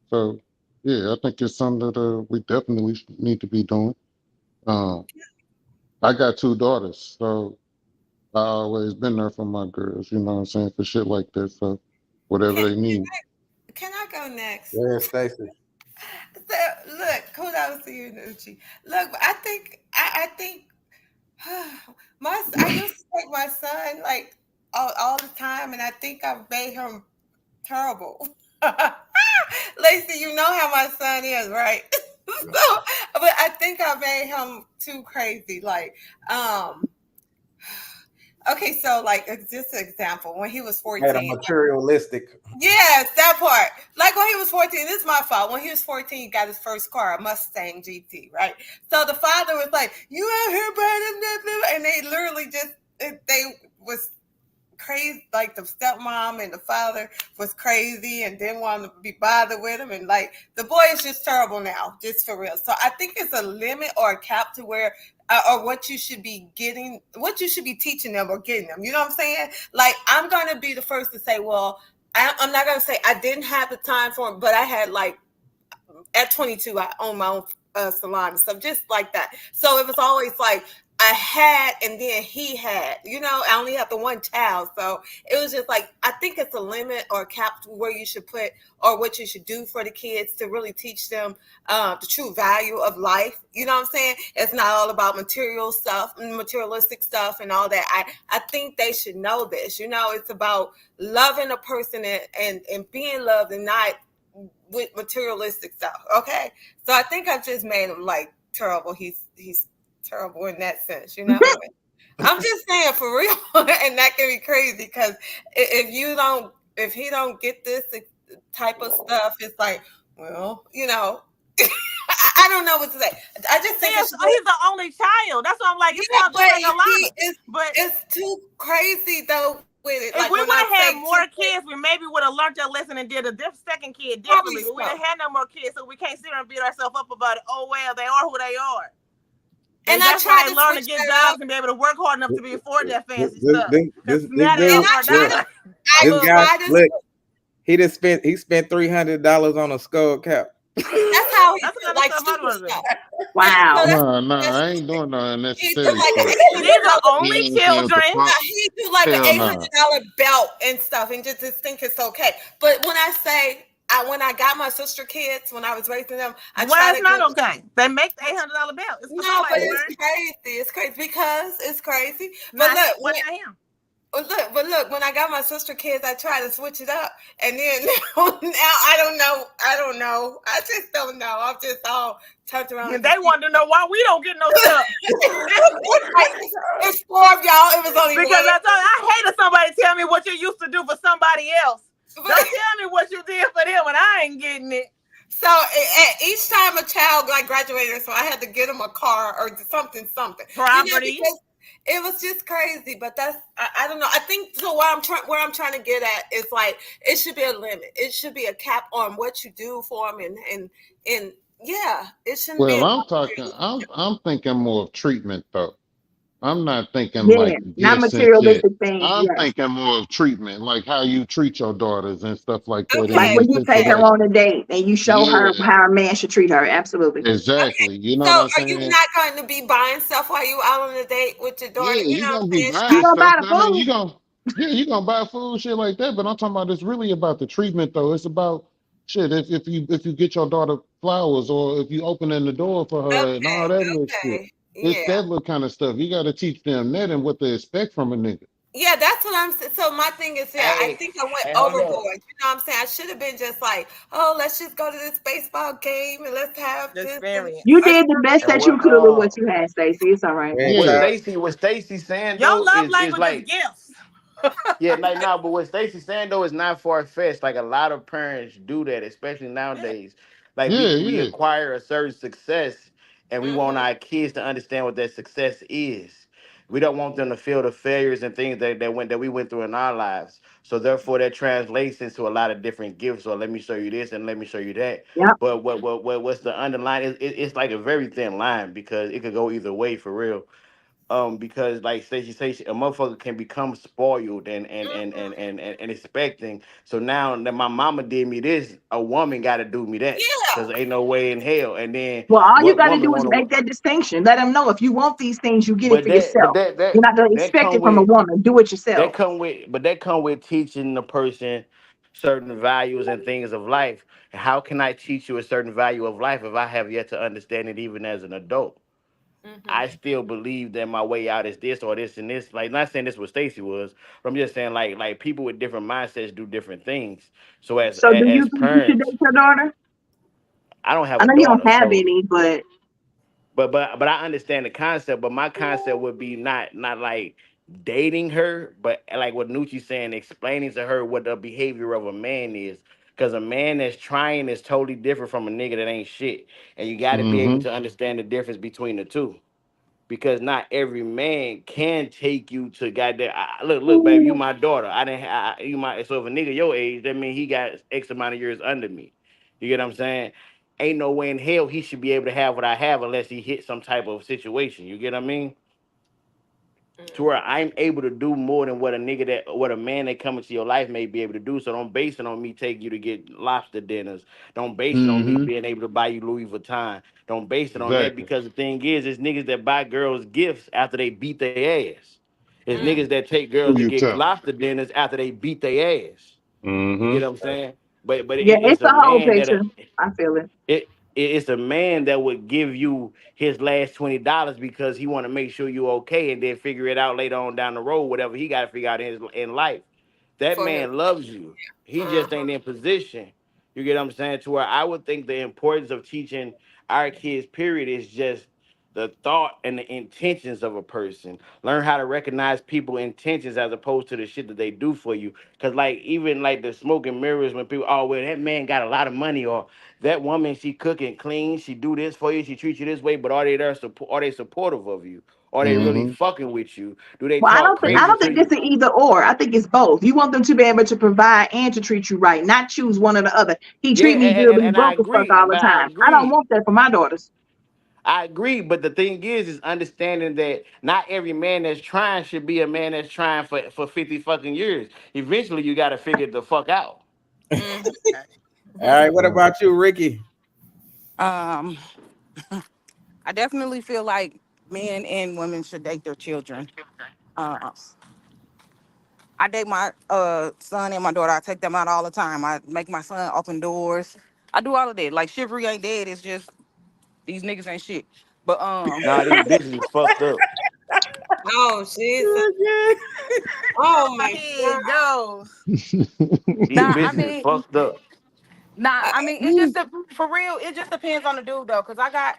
So yeah, I think it's something that we definitely need to be doing. Um, I got two daughters, so I always been there for my girls, you know what I'm saying, for shit like that. So whatever Can, they need. can I go next? Yeah, Stacy. So, look, kudos to you, Nucci. Look, I think I used to take my son like all the time, and I think I've made him terrible. Lacey, you know how my son is, right? So, but I think I made him too crazy. Um, okay, so like just an example, when he was Had a 14. materialistic. Yes, that part. Like when he was 14, this is my fault. When he was 14, he got his first car, a Mustang GT, right? So the father was like, "You out here buying them," and they literally just they was crazy. Like the stepmom and the father was crazy and didn't want to be bothered with him, and like the boy is just terrible now, just for real. So I think it's a limit or a cap to where. Or what you should be getting, what you should be teaching them or getting them. You know what I'm saying? Like, I'm going to be the first to say, well, I'm not going to say I didn't have the time for him, but I had like at 22, I owned my own salon and stuff, just like that. So it was always like I had, and then he had. You know, I only have the one child, so it was just like I think it's a limit or a cap to where you should put or what you should do for the kids to really teach them the true value of life. You know what I'm saying? It's not all about material stuff, materialistic stuff, and all that. I think they should know this. You know, it's about loving a person and being loved and not with materialistic stuff. Okay, so I think I've just made him like terrible. He's terrible in that sense, you know. I'm just saying for real, and that can be crazy because if he don't get this type of stuff, it's like, well, you know, I don't know what to say. I just think he's the only child. That's why I'm like, it sounds like a lot. But it's too crazy though. With it. If Like we would have had more kids, kids, we maybe would have learned that lesson and did a second kid differently. But we didn't have no more kids, so we can't sit here and beat ourselves up about it. Oh well, they are who they are. And that's why they learn to get jobs and be able to work hard enough to be afford that fancy stuff. This guy, look, he spent $300 on a skull cap. That's how he like wow. No, I ain't doing no unnecessary shit. These are only children. He do like an $800 belt and stuff, and just think it's okay. But when I say when I got my sister kids, when I was raising them, why it's not okay? They make the $800 belt. No, but it's crazy. It's crazy because it's crazy. But look, when I got my sister kids, I tried to switch it up, and then now I don't know. I just don't know. I'm just all turned around. And they want to know why we don't get no stuff. It's 4 of y'all. It was only because I hated somebody tell me what you used to do for somebody else. Don't tell me what you did for them, and I ain't getting it. So each time a child like graduated, so I had to get them a car or something. Property. You know, it was just crazy, but that's I don't know. I think so. Where I'm trying to get at is like it should be a limit. It should be a cap on what you do for them, and yeah, it shouldn't. Well, I'm thinking more of treatment though. I'm not thinking not materialistic things. I'm thinking more of treatment, like how you treat your daughters and stuff like that. Okay. Like when you take her on a date and you show her how a man should treat her. Absolutely. Exactly. Okay. You know so what I'm saying? Are you not going to be buying stuff while you out on a date with your daughter? Yeah, you know gonna be buying you gonna buy the stuff. food? You gonna buy food, shit like that. But I'm talking about it's really about the treatment though. It's about shit. If you get your daughter flowers or if you open in the door for her and all that little shit. It's that little kind of stuff. You got to teach them that and what they expect from a nigga. Yeah, that's what I'm saying. So my thing is, I think I went overboard. You know what I'm saying? I should have been just like, oh, let's just go to this baseball game and let's have this experience. You did the best that you could with what you had, Stacey. It's all right. What Stacey saying though, your love language is gifts. Yeah, like now, but what Stacey saying though is not far fetched. Like a lot of parents do that, especially nowadays. Like we acquire a certain success. and we want Mhm. our kids to understand what that success is. We don't want them to feel the failures and things that we went through in our lives. So therefore, that translates into a lot of different gifts. Or let me show you this and let me show you that. Yep. But what's the underline? It's like a very thin line because it could go either way for real. Because like Stacey says, a motherfucker can become spoiled and expecting. So now that my mama did me this, a woman got to do me that. Cause Yeah. ain't no way in hell. And then Well, all you what got to woman do is want make to? that distinction. Let them know if you want these things, you get it But for that but yourself. that You're that not going to that expect come it from a with woman. Do it yourself. that come with teaching the person certain values and things of life. How can I teach you a certain value of life if I have yet to understand it even as an adult? I Mhm. still believe that my way out is this or this and this. Like, not saying this what Stacy was, but I'm just saying like people with different mindsets do different things. So So, do you as think you should parents, date your daughter? I don't have I a know you don't daughter, have so any, but but I understand the concept. But my concept would be not like dating her, but like what Nucci's saying, explaining to her what the behavior of a man is. Because a man that's trying is totally different from a nigga that ain't shit, and you got to be able Mm-hmm. to understand the difference between the two. Because not every man can take you to goddamn. Look, baby, you my daughter. I didn't. You my. So if a nigga your age, that mean he got X amount of years under me. You get what I'm saying? Ain't no way in hell he should be able to have what I have unless he hit some type of situation. You get what I mean? To where Mhm. I'm able to do more than what a man that come into your life may be able to do. So don't base it on me taking you to get lobster dinners. Don't base it on me Mm-hmm. being able to buy you Louis Vuitton. Don't base it on that Exactly. because the thing is, it's niggas that buy girls gifts after they beat their ass. It's Mhm. niggas that take girls Who to you get telling? lobster dinners after they beat their ass. You Mm-hmm. get what I'm saying? But yeah, it's it's a the whole man picture. that I feel it. it's a man that would give you his last $20 because he want to make sure you okay and then figure it out later on down the road, whatever he got to figure out in life. That For him. man loves you. He just Uh-huh. ain't in position. You get what I'm saying? To where I would think the importance of teaching our kids, period, is just the thought and the intentions of a person. Learn how to recognize people intentions as opposed to the shit that they do for you. Cause like even like the smoke and mirrors when people, oh well, that man got a lot of money, or that woman, she cook and clean, she do this for you, she treats you this way, but are they supportive of you? Are they really Mm-hmm. fucking with you? Do they Well, talk Yep. I crazy don't to think it's you? an either or. I think it's both. You want them to be able to provide and to treat you right, not choose one or the other. He Yeah, treat me good, but he and I broke as fuck agree, all the but I time. I don't agree. want that for my daughters. I agree, but the thing is understanding that not every man that's trying should be a man that's trying for 50 fucking years. Eventually, you got to figure the fuck out. Mhm. All right, what Right. about you, Ricky? Um, I definitely feel like men and women should date their children. Uh, I date my son and my daughter. I take them out all the time. I make my son open doors. I do all of that. Like chivalry ain't dead. It's just these niggas ain't shit. But Nah, these bitches is fucked up. Oh, Jesus. Oh My my head goes. These nah, I bitches is mean, fucked up. nah, God. I mean, it just for real. It just depends on the dude though, cause I got.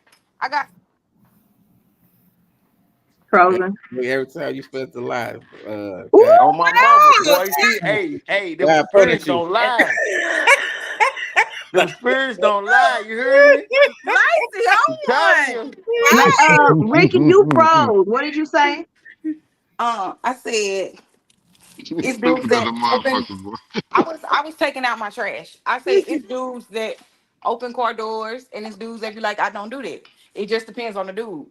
Frozen. Every time you spend the life, Ooh, God, On my mama, Oh, boy. See, hey, them God punish spirits you. don't lie. Them spirits don't lie. You hear me? Spicy I'm telling on one. you. Ricky, you froze. What did you say? I said it's dudes Stupid as a that open. motherfucker, boy. I was taking out my trash. I said it's dudes that open car doors, and it's dudes that be like, I don't do that. It just depends on the dude.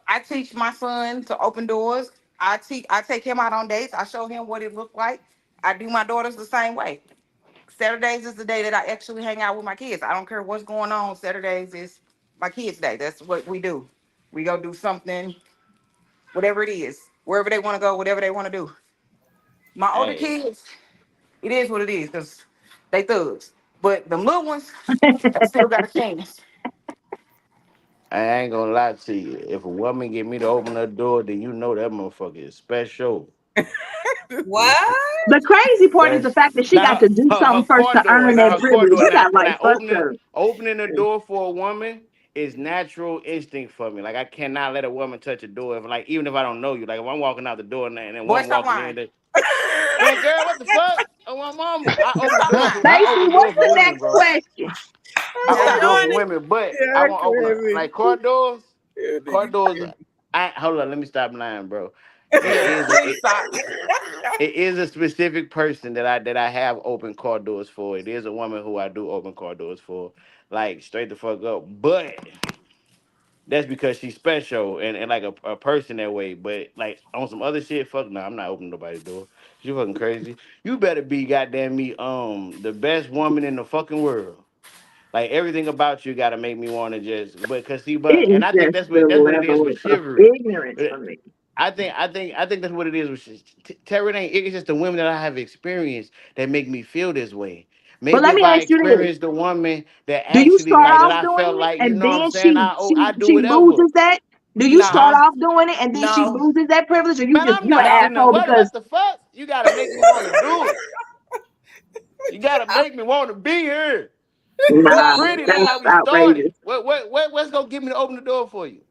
I teach my son to open doors. I take him out on dates. I show him what it looked like. I do my daughters the same way. Saturdays is the day that I actually hang out with my kids. I don't care what's going on. Saturdays is my kids' day. That's what we do. We go do something, whatever it is, wherever they want to go, whatever they want to do. My older Hey, kids, it is what it is because they thugs. But the little ones, they still got a chance. I ain't gonna lie to you. If a woman get me to open her door, then you know that motherfucker is special. what? The crazy part is the That's fact that she got now to do her something first car to door. earn Now that her car privilege. door. You got like Now fucked up. opening the door for a woman is natural instinct for me. Like I cannot let a woman touch a door if like even if I don't know you. Like if I'm walking out the door and then Boy, one stop walking in, lying. that man, girl, what the fuck? Oh my mama. I open Stop doors. lying. I Stacey, open what's doors for the women, next bro. question? I Just open doors for doing it. women, but I Yeah, won't open crazy. like car doors. Yeah, Car nigga doors. crazy. I hold on. Let me stop lying, bro. It Yeah, is a please stop. it is a specific person that I have open car doors for. It is a woman who I do open car doors for, like straight the fuck up. But that's because she's special and like a person that way. But like on some other shit, fuck no, I'm not opening nobody's door. You fucking crazy. You better be goddamn me the best woman in the fucking world. Like everything about you got to make me want to just, but cause see, It but and is I think just the that's what it is with level of chivalry. ignorance But for me. I think that's what it is with terror. It ain't it's just the women that I have experienced that make me feel this way. But Maybe let if me I ask you this. experienced the woman that Do you actually start like that, off I doing felt it like you and know what I'm then saying. I do she whatever. loses that? Do you start Huh? off doing it and then she No. loses that privilege, or Man, I'm you an not sitting there. asshole because What the fuck? You gotta make me want to do it. You gotta make me want to be here. You nah, pretty. That's that's how we started. outrageous. What's gonna get me to open the door for you?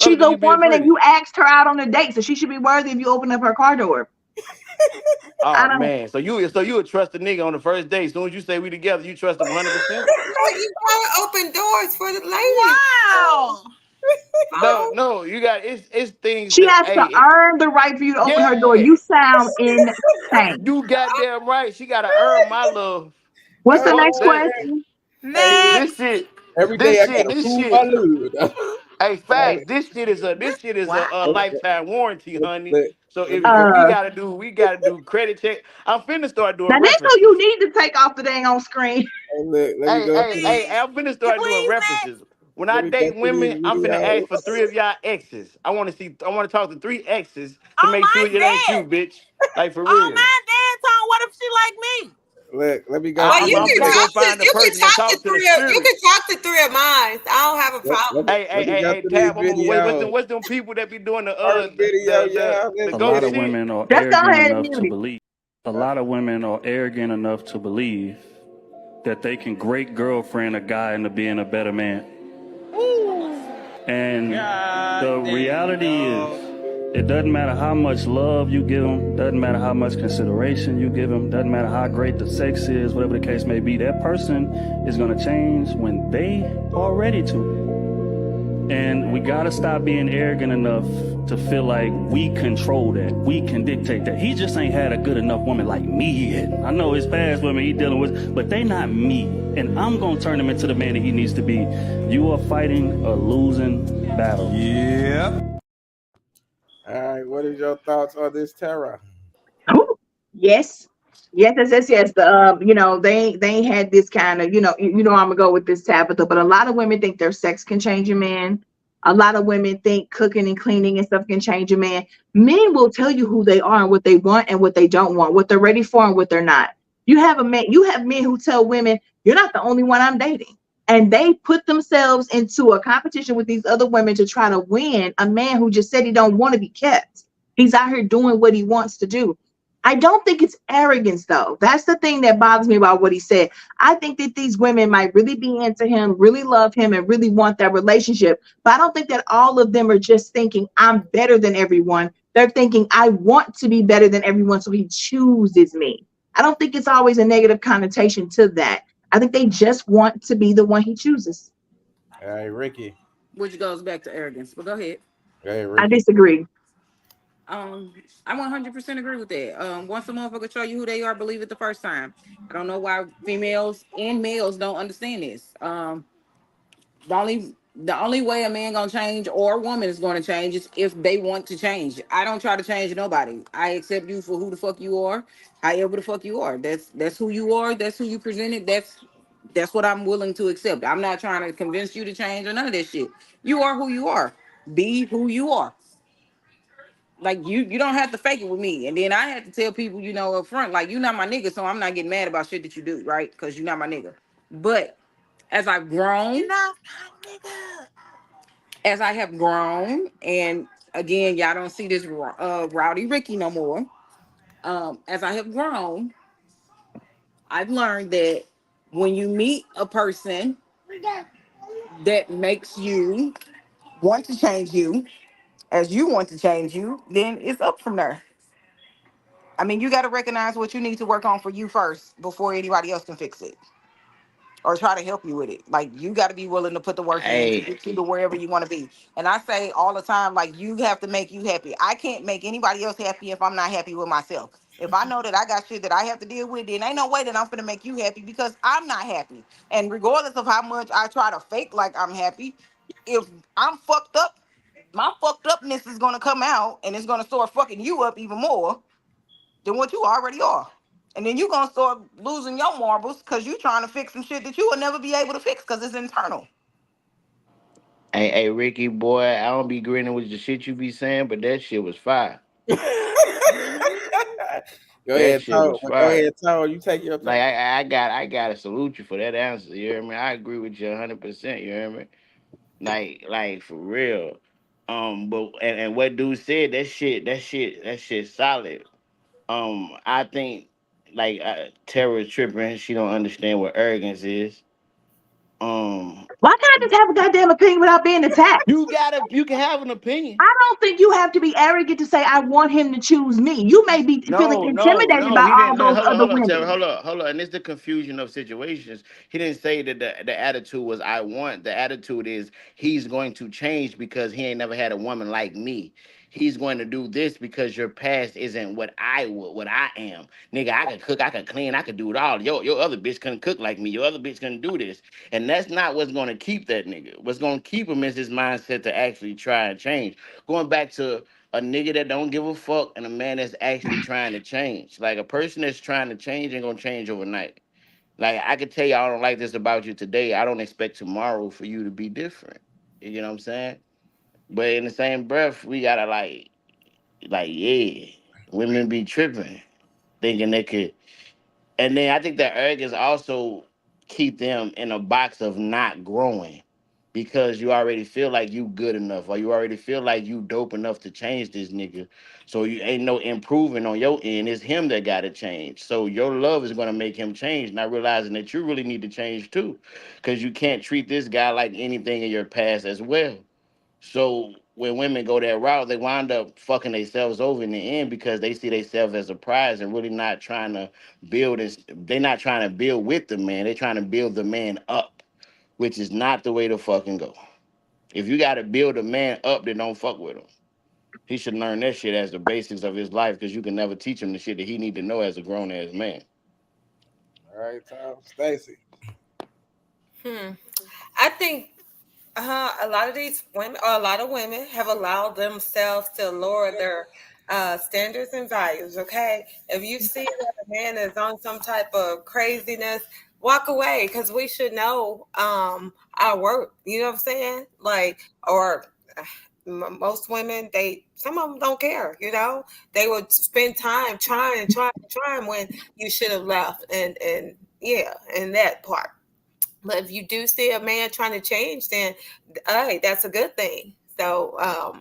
Other She's than a you being woman and pretty. you asked her out on a date, so she should be worthy if you open up her car door. I Oh don't. man, so you would trust a nigga on the first date. As soon as you say we together, you trust him 100%. No, you gotta open doors for the ladies. Wow. No, Follow. no, you got it's things She that has to hey, earn the right for you to open her door. yeah, You sound insane. you goddamn right. She gotta earn my love. What's the Oh Fuck next that. man. question? Hey, This Next. shit, every day this I shit, gotta this prove shit. my love. Hey, Hey, facts. This shit is a Wow. lifetime warranty, honey. look, So let if, me go. if Uh, we gotta do credit check. I'm finna start doing Now this who you references. need to take off the dang on screen. Hey, look, let me Hey, go. hey, hey, Please. I'm finna Can start doing please next. references. When I Let me go date to these women, I'm finna ask for videos. three of y'all exes. I wanna talk to three exes to Oh make my sure it ain't you, dad. bitch. Like for Oh real. my dad, Tom. What if she like me? Look, let me go I, Well, to I'm you I'm these. can finna go talk to find the you can person and talk to talk to the three of you spirit. can talk to three of mine. I don't have a problem. Hey, Let me Tab, go I'm to gonna these wait. videos. What's them people that be doing First video, y'all. the Let's A ghost lot of get it. shit? women are Just go arrogant ahead and enough mute to it. believe. A lot of women are arrogant enough to believe that they can great girlfriend a guy into being a better man. And the reality is, it doesn't matter how much love you give them, doesn't matter how much consideration you give them, doesn't matter how great the sex is, whatever the case may be, that person is going to change when they are ready to. And we gotta stop being arrogant enough to feel like we control that, we can dictate that. He just ain't had a good enough woman like me yet. I know his past women he dealing with, but they not me. And I'm gonna turn him into the man that he needs to be. You are fighting a losing battle. All right, what is your thoughts on this terror? Whew. Yes. Yes. The they ain't had this kind of, I'm gonna go with this Tabitha, but a lot of women think their sex can change a man. A lot of women think cooking and cleaning and stuff can change a man. Men will tell you who they are and what they want and what they don't want, what they're ready for and what they're not. You have men who tell women, you're not the only one I'm dating. And they put themselves into a competition with these other women to try to win a man who just said he don't want to be kept. He's out here doing what he wants to do. I don't think it's arrogance, though. That's the thing that bothers me about what he said. I think that these women might really be into him, really love him, and really want that relationship. But I don't think that all of them are just thinking, I'm better than everyone. They're thinking, I want to be better than everyone, so he chooses me. I don't think it's always a negative connotation to that. I think they just want to be the one he chooses. All right, Ricky. Which goes back to arrogance. But go ahead. Hey, I Ricky. disagree. Um, I 100% agree with that. Once a motherfucker show you who they are, believe it the first time. I don't know why females and males don't understand this. The only way a man gonna change or a woman is gonna change is if they want to change. I don't try to change nobody. I accept you for who the fuck you are, however the fuck you are. That's who you are. That's who you presented. That's what I'm willing to accept. I'm not trying to convince you to change or none of that shit. You are who you are. Be who you are. Like you don't have to fake it with me. And then I had to tell people, up front, like you're not my nigga, so I'm not getting mad about shit that you do, right? Because you're not my nigga. But as I've grown, Not my nigga. as I have grown, and again, y'all don't see this rowdy Ricky no more. As I have grown, I've learned that when you meet a person that makes you want to change you, as you want to change you, then it's up from there. I mean, you got to recognize what you need to work on for you first before anybody else can fix it. or try to help you with it. Like you got to be willing to put the work in to Hey, get you to wherever you want to be. And I say all the time, like you have to make you happy. I can't make anybody else happy if I'm not happy with myself. If I know that I got shit that I have to deal with, then ain't no way that I'm gonna make you happy because I'm not happy. And regardless of how much I try to fake like I'm happy, if I'm fucked up, my fucked upness is gonna come out and it's gonna start fucking you up even more than what you already are. And then you're gonna start losing your marbles because you're trying to fix some shit that you will never be able to fix because it's internal. hey, Ricky boy, I don't be grinning with the shit you be saying, but that shit was fire. Go That ahead, shit was Toe. Go fire. ahead, Toe. You take your Like turn. I gotta salute you for that answer. You hear me? I agree with you 100%. You hear me? Like for real. But and what dude said, that shit solid. I think like Tara is tripping. She don't understand what arrogance is. Um, Why can't I just have a goddamn opinion without being attacked? you can have an opinion. I don't think you have to be arrogant to say I want him to choose me. You may be feeling No, no, intimidated no. by He all didn't. No, those other hold on, Terry. women. Hold on. And it's the confusion of situations. He didn't say that the attitude was I want. The attitude is he's going to change because he ain't never had a woman like me. He's going to do this because your past isn't what I am. Nigga, I can cook, I can clean, I can do it all. Your other bitch couldn't cook like me. Your other bitch couldn't do this. And that's not what's going to keep that nigga. What's going to keep him is his mindset to actually try and change. Going back to a nigga that don't give a fuck and a man that's actually trying to change. Like a person that's trying to change ain't gonna change overnight. Like I could tell you I don't like this about you today. I don't expect tomorrow for you to be different. You know what I'm saying? But in the same breath, we gotta yeah, women be tripping, thinking they could. And then I think that arrogance also keep them in a box of not growing because you already feel like you good enough or you already feel like you dope enough to change this nigga. So you ain't no improving on your end. It's him that got to change. So your love is going to make him change, not realizing that you really need to change too because you can't treat this guy like anything in your past as well. So when women go that route, they wind up fucking themselves over in the end because they see themselves as a prize and really not trying to build. They're not trying to build with the man. They're trying to build the man up, which is not the way to fucking go. If you got to build a man up, then don't fuck with him. He should learn that shit as the basics of his life because you can never teach him the shit that he need to know as a grown ass man. All right, Tom. Stacy. I think a lot of these women, or a lot of women, have allowed themselves to lower their standards and values. Okay, if you see that a man is on some type of craziness, walk away because we should know our worth. You know what I'm saying? Like, or most women, some of them don't care. You know, they would spend time trying when you should have left, and yeah, and that part. But if you do see a man trying to change, then hey, that's a good thing. So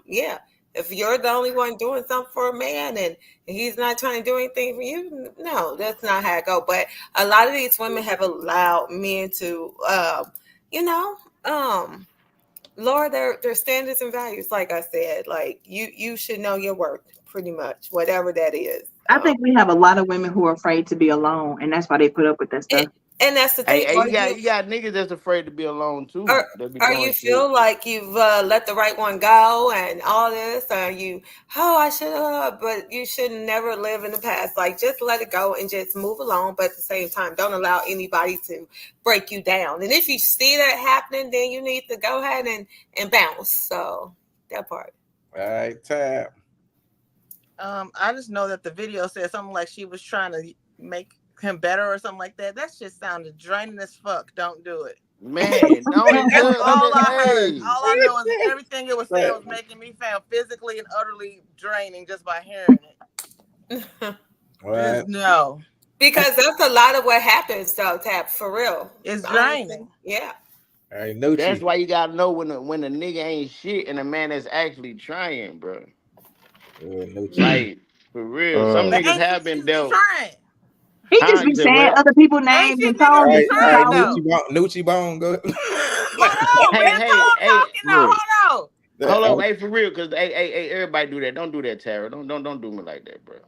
yeah, if you're the only one doing something for a man and he's not trying to do anything for you, no, that's not how it go. But a lot of these women have allowed men to, you know, lower their standards and values. Like I said, like you should know your worth, pretty much, whatever that is. I think we have a lot of women who are afraid to be alone, and that's why they put up with that And, stuff. and that's the thing. Hey, you got niggas that's afraid to be alone too. Or That be or doing you shit. feel like you've let the right one go and all this, or I should have, but you should never live in the past. Like, just let it go and just move along, but at the same time, don't allow anybody to break you down. And if you see that happening, then you need to go ahead and bounce. So that part. All right, Tab. I just know that the video said something like she was trying to make him better or something like that. That just sounded draining as fuck. Don't do it. Man, don't That's just let me all I heard. hey. All I know is that everything it was saying Right. was making me feel physically and utterly draining just by hearing it. All right. Just no. Because that's a lot of what happens, though, Tap, for real. It's Honestly, draining. yeah. All right, That's Nucci. why you gotta know when a nigga ain't shit and a man is actually trying, bro. Nucci. Like for real. Some Uh, But niggas ain't have these been niggas be dealt. trying? He Huh? just You be said saying what? other people's Ain't names these and niggas All be told right, you all right, trying so. though? Nucci Bone, go. Hold on, Hey, man. hey, I'm hey, talking now. Look, Hold on. hold all up, hey, for real, cause hey, everybody do that. Don't do that, Tara. Don't do me like that, bro.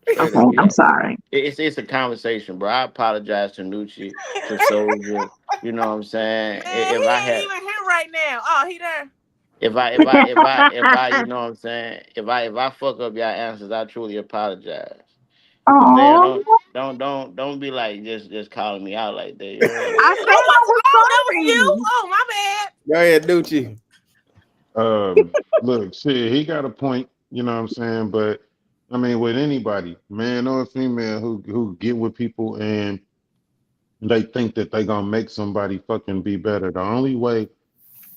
Straight Okay, up, I'm yeah. sorry. It's a conversation, bro. I apologize to Nucci, to Soldier. You know what I'm saying? Man, he If I ain't had, even here right now. Oh, he there. you know what I'm saying? If I fuck up y'all answers, I truly apologize. But man, Oh, don't be like just calling me out like that. You heard me? I said Oh, I was that was you. sorry. Oh, my bad. Go ahead, Nucci. Look, shit, he got a point, you know what I'm saying? But I mean, with anybody, man or female who get with people and they think that they gonna make somebody fucking be better. The only way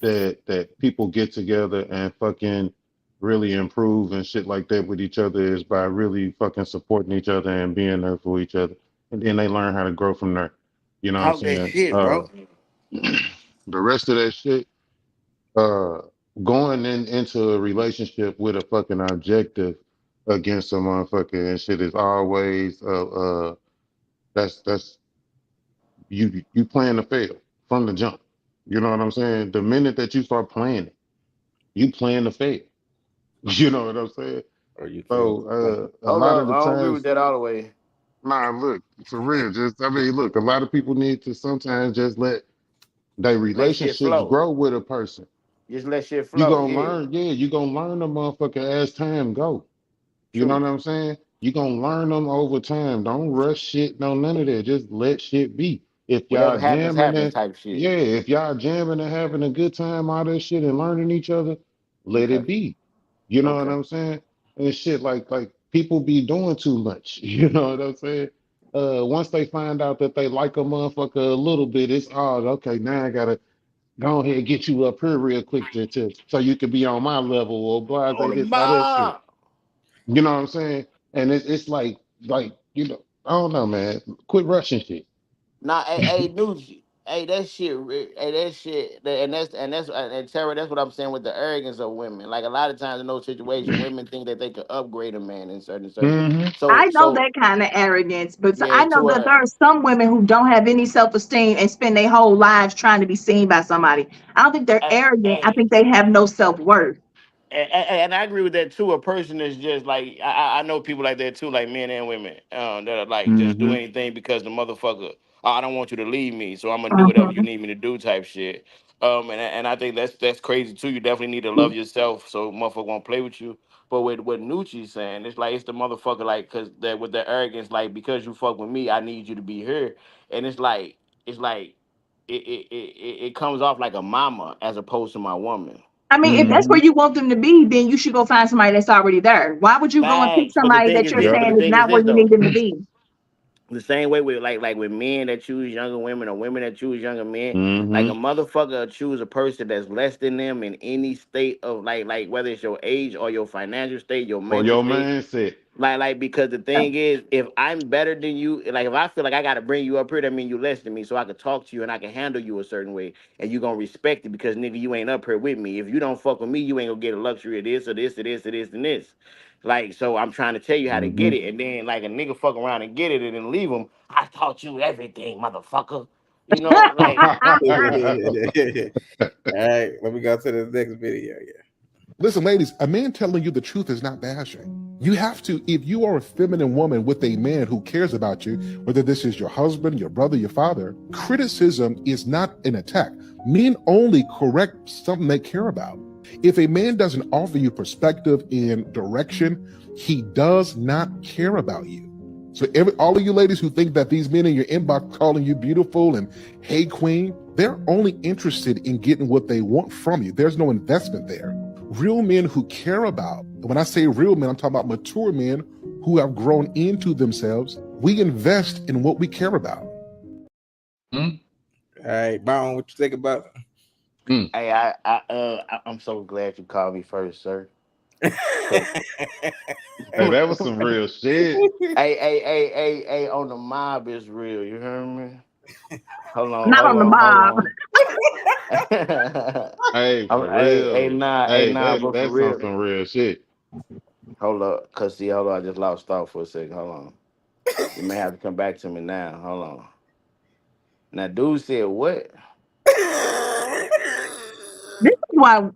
that people get together and fucking really improve and shit like that with each other is by really fucking supporting each other and being there for each other. And then they learn how to grow from there. You know what I'm Talk that saying? shit, bro. The rest of that shit, uh, going into a relationship with a fucking objective against a motherfucker and shit is always that's you plan to fail from the jump. You know what I'm saying? The minute that you start planning, you plan to fail. You know what I'm saying? Or you feel So a Hold lot of up, the I don't agree with times, that all the way. nah, look, for real, just I mean, look, a lot of people need to sometimes just let their Let shit relationships flow. grow with a person. Just let shit You flow. gonna Yeah, learn, yeah, you gonna learn the motherfucker as time go. You know true. what I'm saying? You gonna learn them over time. Don't rush shit, no none of that. Just let shit be. If Whatever y'all happens, jamming happens and type shit. yeah, if y'all jamming and having a good time, all that shit and learning each other, let Okay. it be. You know what Okay. I'm saying? And shit like people be doing too much. You know what I'm saying? Once they find out that they like a motherfucker a little bit, it's all okay. Now I gotta go ahead and get you up here real quick to so you can be on my level or blah, On say the this, all that shit. mob. You know what I'm saying? And it's like you know, I don't know, man. Quit rushing shit. Nah, hey, Nucci. Hey, that shit. Hey, that shit. And Tara. That's what I'm saying with the arrogance of women. Like a lot of times in those situations, women think that they could upgrade a man in certain. Hmm. So I know so that kind of arrogance, but yeah, I know to that there are some women who don't have any self-esteem and spend their whole lives trying to be seen by somebody. I don't think they're arrogant. I hey, think they have no self-worth. and I agree with that too. A person is just like I know people like that too, like men and women, that are like just do Hmm. anything because the motherfucker. "Oh, I don't want you to leave me, so I'm gonna do whatever you Mhm. need me to do," type shit. And I think that's crazy too. You definitely need to love yourself, so motherfucker won't play with you. But with what Nucci's saying, it's like it's the motherfucker like because that with the arrogance, like because you fuck with me, I need you to be here, and it's like it comes off like a mama as opposed to my woman. I mean, if that's Hmm. where you want them to be, then you should go find somebody that's already there. Why would you go and pick Facts. But the somebody thing that is you're this. But Yep. the saying is thing is not where this you though. need them to be? The same way with like with men that choose younger women or women that choose younger men, like Hmm. a motherfucker choose a person that's less than them in any state of like whether it's your age or your financial state, your Or mental your state. mindset. Like because the thing is, if I'm better than you, like if I feel like I gotta bring you up here, that mean you less than me, so I can talk to you and I can handle you a certain way, and you gonna respect it because nigga, you ain't up here with me. If you don't fuck with me, you ain't gonna get a luxury of this or this or this or this and this. Like so, I'm trying to tell you how to Hmm. get it, and then like a nigga fuck around and get it and then leave him. I taught you everything, motherfucker. You know, like All right, let me go to the next video. Yeah. Listen, ladies, a man telling you the truth is not bashing. You have to, if you are a feminine woman with a man who cares about you, whether this is your husband, your brother, your father, criticism is not an attack. Men only correct something they care about. If a man doesn't offer you perspective and direction, he does not care about you. So all of you ladies who think that these men in your inbox calling you beautiful and hey queen, they're only interested in getting what they want from you. There's no investment there. Real men who care about, when I say real men, I'm talking about mature men who have grown into themselves. We invest in what we care about. All right, Bone, what you think about Mm. hey, I'm so glad you called me first, sir. 'Cause- Hey, that was some real shit. hey, on the mob is real. You heard me? Not on the Hold mob. on. Hey, for Hey, real. hey, Hey, nah, that's but for that's on real. some real shit. Hold up, cause see, hold on, I just lost thought for a second. Hold on, you may have to come back to me now. Hold on. Now, dude said what? This is why.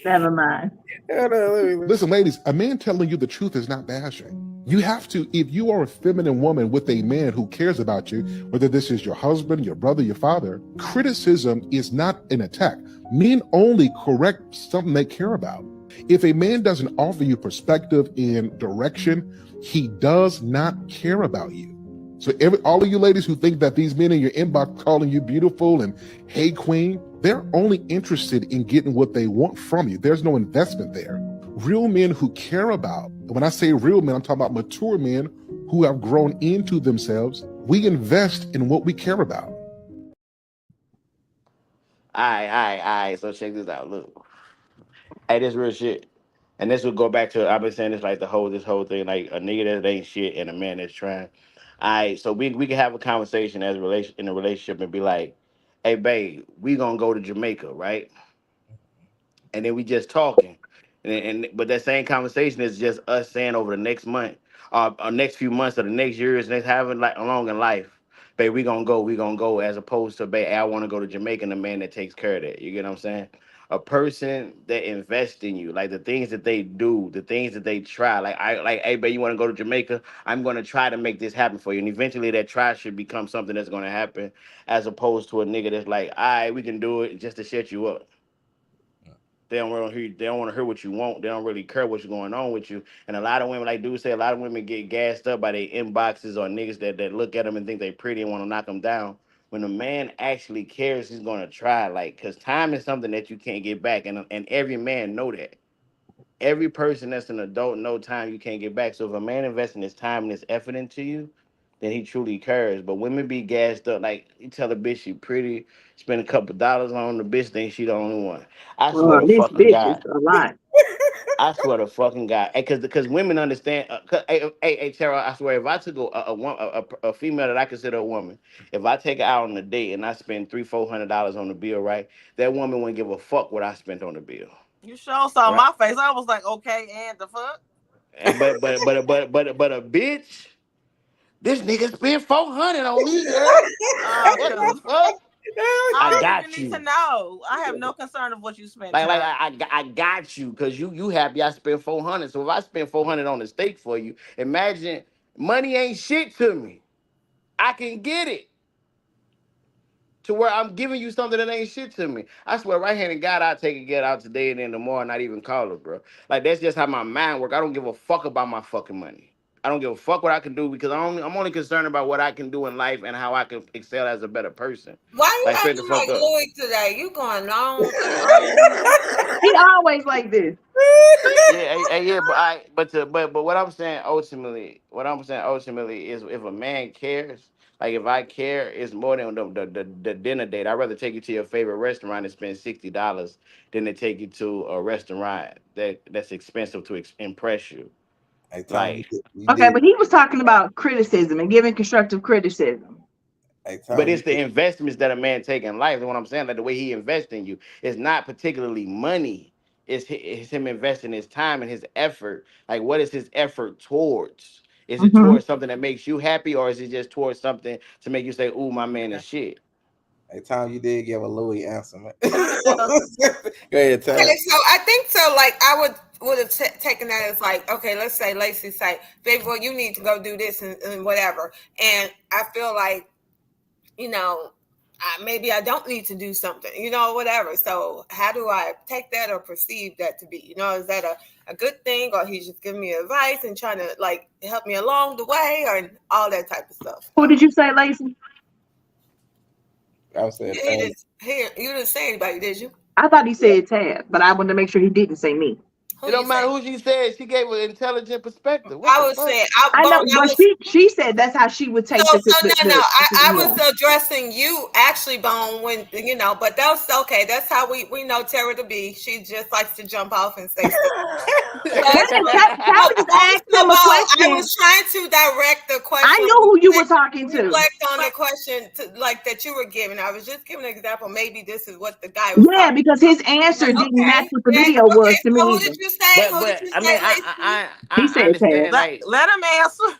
Never mind. Hold on, let me Listen, ladies, a man telling you the truth is not bashing. You have to, if you are a feminine woman with a man who cares about you, whether this is your husband, your brother, your father, criticism is not an attack. Men only correct something they care about. If a man doesn't offer you perspective and direction, he does not care about you. So all of you ladies who think that these men in your inbox calling you beautiful and hey queen, they're only interested in getting what they want from you. There's no investment there. Real men who care about, when I say real men, I'm talking about mature men who have grown into themselves. We invest in what we care about. All right. So check this out. Look, hey, this real shit. And this would go back to I've been saying this like this whole thing, like a nigga that ain't shit and a man that's trying. All right, so we can have a conversation as a relation in a relationship and be like, hey babe, we gonna go to Jamaica, right? And then we just talking, and but that same conversation is just us saying over the next month, or next few months, or the next years, next having like along in life, babe, we gonna go, as opposed to, babe, I want to go to Jamaica, and the man that takes care of that. You get what I'm saying? A person that invests in you, like the things that they do, the things that they try, hey babe, you want to go to Jamaica? I'm gonna try to make this happen for you, and eventually that try should become something that's gonna happen, as opposed to a nigga that's like, all right, we can do it just to shut you up. They don't really hear. They don't want to hear what you want. They don't really care what's going on with you. And a lot of women, like dude say, a lot of women get gassed up by their inboxes or niggas that look at them and think they pretty and want to knock them down. When a man actually cares, he's gonna try. Like, cause time is something that you can't get back, and every man know that. Every person that's an adult know time you can't get back. So if a man investing his time and his effort into you, then he truly cares. But women be gassed up. Like, you tell a bitch she pretty, spend a couple dollars on the bitch, think she the only one. I swear to This fucking bitch is God. a lot. I swear to fucking God, because women understand. Tara, I swear, if I took a female that I consider a woman, if I take her out on a date and I spend $300-400 on the bill, right, that woman wouldn't give a fuck what I spent on the bill. You sure saw Right? my face. I was like, okay, and the fuck? But a bitch, this nigga spent 400 on me, girl. What the fuck? I I don't even got need to you. know. I have no concern of what you spent, Like child. I got you, because you happy I spent 400. So if I spend 400 on the steak for you, imagine money ain't shit to me. I can get it to where I'm giving you something that ain't shit to me. I swear, right hand of God, I'll take a get out today and then tomorrow, not even call her, bro. Like, that's just how my mind work. I don't give a fuck about my fucking money. I don't give a fuck what I can do, because I'm only concerned about what I can do in life and how I can excel as a better person. Why you Like, straight the acting fuck like up. Louis today? You going on? He always like this. Yeah, but what I'm saying ultimately is, if a man cares, like if I care, it's more than the dinner date. I'd rather take you to your favorite restaurant and spend $60 than to take you to a restaurant that's expensive to impress you. Hey Tom, Like, you Okay, did. but he was talking about criticism and giving constructive criticism. Hey but Tom, you it's the did. investments that a man take in life. Is what I'm saying. Like, the way he invests in you, it's not particularly money. It's him investing his time and his effort. Like, what is his effort towards? Is it Mm-hmm. towards something that makes you happy, or is it just towards something to make you say, "Ooh, my man is shit"? Hey Tom, you did give a Louis answer, man. Well, Go ahead, Tom. Okay, so I think so. Like I would have taken that as like, okay, let's say Lacey say, baby, well, you need to go do this and whatever. And I feel like, you know, maybe I don't need to do something, whatever. So how do I take that or perceive that to be? Is that a good thing, or he's just giving me advice and trying to like help me along the way, or all that type of stuff? Who did you say, Lacey? I said, You didn't say anybody, did you? I thought he said Tab, but I wanted to make sure he didn't say me. Who It you don't say? matter who she said. She gave an intelligent perspective. What I the was fuck? saying, I know, I but was. she said that's how she would take So no. I was yeah. addressing you actually, Bone, when but that's okay. That's how we know Tara to be. She just likes to jump off and say stuff. But Tab just asked him a I question. was trying to direct the I question. knew who you were talking to. Reflect on the question like that you were giving. I was just giving an example. Maybe this is what the guy was Yeah, talking. because his answer didn't match Okay. what the Yeah. video was Okay. to So me who either. did you say? Who did but you I say, mean, Lacey? He I said Tab. understand, like. let him answer.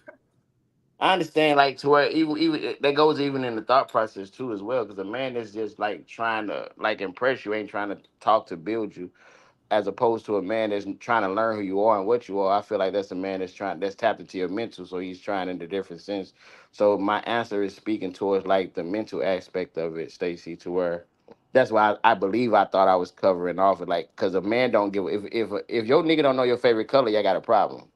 I understand, like, to where even that goes even in the thought process too as well, because a man is just like trying to like impress you, ain't trying to talk to build you. as opposed to a man that's trying to learn who you are and what you are. I feel like that's a man that's tapped into your mental, so he's trying in a different sense. So my answer is speaking towards like the mental aspect of it, Stacy, to where that's why I believe I thought I was covering off it, like because a man don't give if your nigga don't know your favorite color, you got a problem,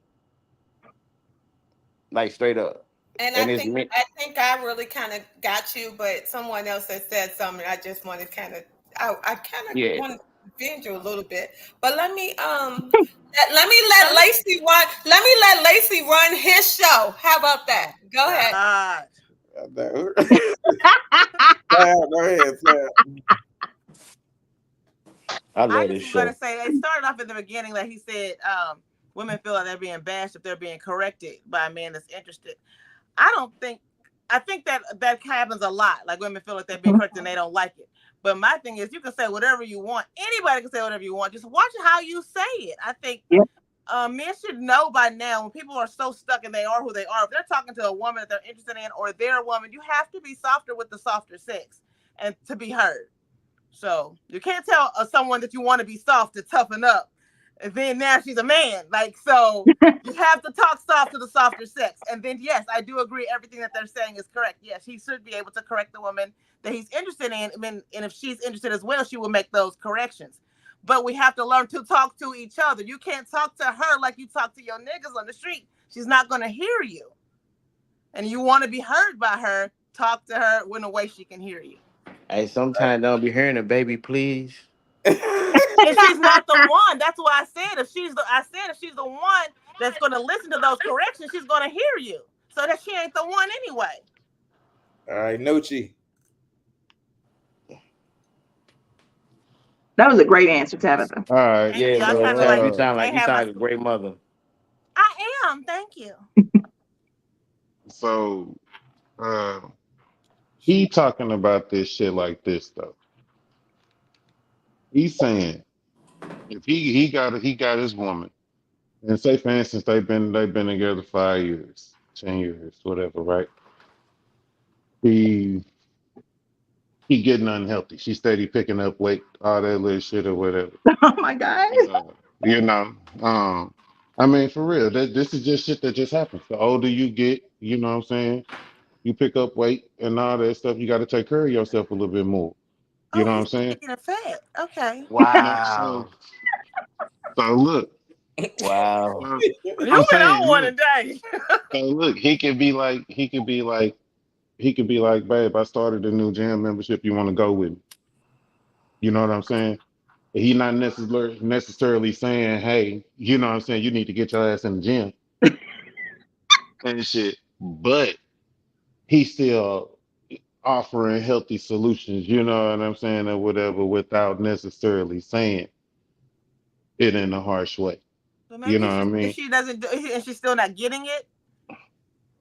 like straight up, And and it's me. I think I really kind of got you, but someone else has said something. I just want to kind of I kind of Yeah. want to defend you a little bit. But let me let Lacey run. Let me let Lacey run his show. How about that? Go ahead. God. Go ahead, Sam. I I love just this was gonna show. say they started off in the beginning like he said, women feel like they're being bashed if they're being corrected by a man that's interested. I don't think I think that happens a lot. Like women feel like they're being corrected and they don't like it. But my thing is you can say whatever you want. Anybody can say whatever you want. Just watch how you say it. I think men should know by now when people are so stuck and they are who they are. If they're talking to a woman that they're interested in or they're a woman, you have to be softer with the softer sex and to be heard. So you can't tell someone that you want to be soft to toughen up. And then now she's a man. Like, so you have to talk soft to the softer sex. And then, yes, I do agree. Everything that they're saying is correct. Yes, he should be able to correct the woman that he's interested in. And if she's interested as well, she will make those corrections. But we have to learn to talk to each other. You can't talk to her like you talk to your niggas on the street. She's not going to hear you. And you want to be heard by her, talk to her in a way she can hear you. Hey, sometimes don't be hearing a baby, please. And she's not the one. That's why I said if she's the one that's going to listen to those corrections, she's going to hear you. So that she ain't the one anyway. All right, Nucci. That was a great answer, Tabitha. All right. Thank you. I bro. kind of Tab, like you sound like can't have my. a great mother. I am. Thank you. So he talking about this shit like this though. He's saying if he got his woman, and say for instance they've been together 5 years, 10 years, whatever, right? He getting unhealthy. She steady picking up weight, all that little shit or whatever. Oh my God. You know, I mean for real, this is just shit that just happens. The older you get, you know what I'm saying? You pick up weight and all that stuff. You got to take care of yourself a little bit more. You Oh, know what I'm he's saying? speaking of fat. Okay. No, Wow. so look, Wow. You've I'm been saying, on one look, today. so look, he could be like, babe, I started a new gym membership. You want to go with me? You know what I'm saying? He not necessarily saying, hey, you know what I'm saying? You need to get your ass in the gym and shit. But he's still offering healthy solutions, you know what I'm saying, or whatever, without necessarily saying it in a harsh way. So You maybe know what I if mean? she doesn't do and she's still not getting it,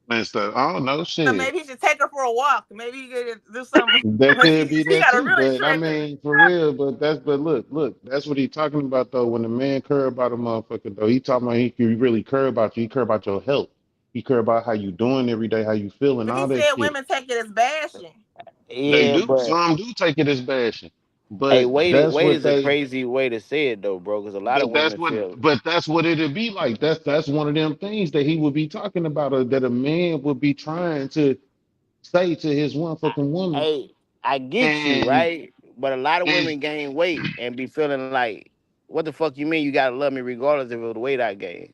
And stuff. I don't know, so shit. maybe he should take her for a walk. Maybe he could do something. That But could be he that got to too, really but I trick her. mean, for real, but look, that's what he talking about though. When the man care about a motherfucker though, he talking about he really care about you. He care about your health. He care about how you doing every day, how you feeling, But he all that said shit. women take it as bashing. They Yeah, do. but Some do take it as bashing, hey, but wait is a crazy way to say it though, bro. Because a lot of women feel. that's what it'd be like. That's one of them things that he would be talking about, or that a man would be trying to say to his one fucking woman. Hey, I get you And right, but a lot of and women gain weight and be feeling like, what the fuck you mean? You gotta love me regardless of the weight I gain.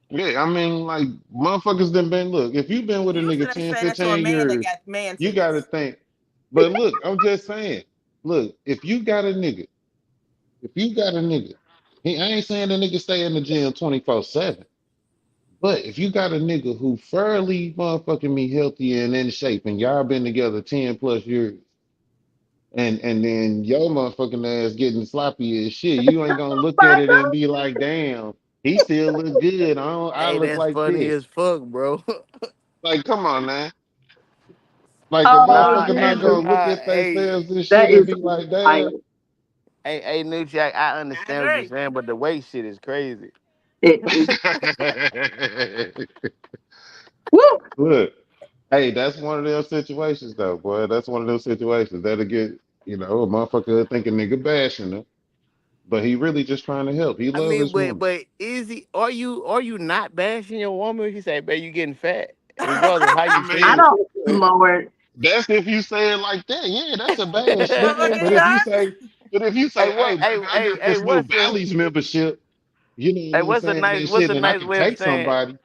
yeah, I mean, like motherfuckers done been look, if you've been with a Usually nigga they 10, say that to a 15 man that years, got man you gotta titties. think. But look, I'm just saying, look, if you got a nigga, if you got a nigga, I ain't saying the nigga stay in the gym 24/7. But if you got a nigga who fairly motherfucking me healthy and in shape, and y'all been together 10 plus years, and then your motherfucking ass getting sloppy as shit, you ain't gonna look at it and be like, damn, he still look good. I Hey, look that's like funny this. as fuck, bro. Like, come on, man. Like a Oh Nah, motherfucker not Jesus. gonna look at hey, themselves and That shit and is be like, damn. wild. hey, Nucci, I I understand what you're agree. saying, but the weight shit is crazy. It is. Woo. Look, hey, that's one of those situations though, boy. That's one of those situations that'll get, a motherfucker think a nigga bashing her. but he really just trying to help. He I love mean, his woman. but is he? Are you not bashing your woman? You say, "Babe, you getting fat," regardless of how I you I say mean, it. don't, Lord. that's if you say it like that. Yeah, that's a bash, But look nigga. at her. But if you say, Hey, hey, what? baby, I got this new Bally's membership. You know what I'm saying? That What's shit, a and I nice can way of take saying? somebody.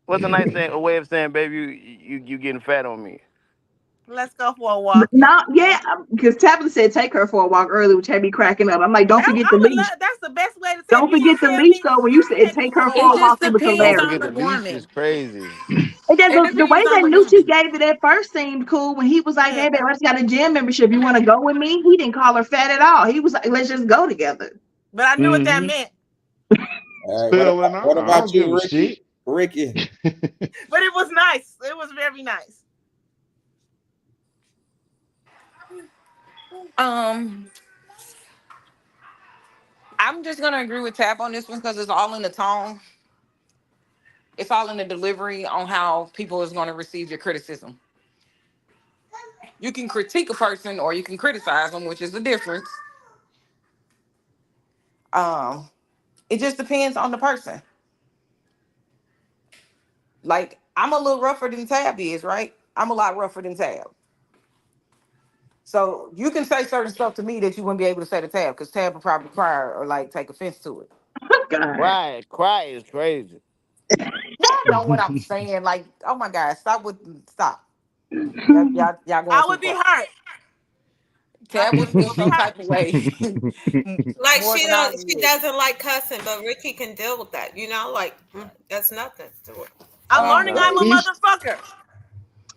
What's a nice thing? A way of saying, "Baby, you getting fat on me." Let's go for a walk. No, yeah, because Tabitha said take her for a walk early, which had me cracking up. I'm like, don't forget I the would leash. love. That's the best way to say. If Don't you forget ain't the tell leash me, though. When you said take me take for her a for It a walk. walk, just it was depends Don't on forget hilarious. the the leash woman. is crazy. And then It the way depends on that the Nucci woman. gave it at first seemed cool when he was like, Yeah. hey, babe, I just got a gym membership. You want to go with me? He didn't call her fat at all. He was like, let's just go together. But I knew what that Mm-hmm. meant. All right, Still, and what I about don't give you, a Ricky? shit. Ricky. But it was nice. It was very nice. Um, I'm just gonna agree with Tap on this one because it's all in the tone. It's all in the delivery on how people is gonna receive your criticism. You can critique a person or you can criticize them, which is the difference. Um, it just depends on the person. Like I'm a little rougher than Tab is, right? I'm a lot rougher than Tab. So you can say certain stuff to me that you wouldn't be able to say to Tab because Tab would probably cry or like take offense to it. Oh, God. Cry is crazy. Y'all know what I'm saying? Like, oh my God, stop. Y'all going I too would be far. hurt. I Tab would feel would be some hurt. type of way Like more than I she would. doesn't like cussing, but Ricky can deal with that. You know, like that's nothing to it. I'm learning Nah. I'm a He's motherfucker.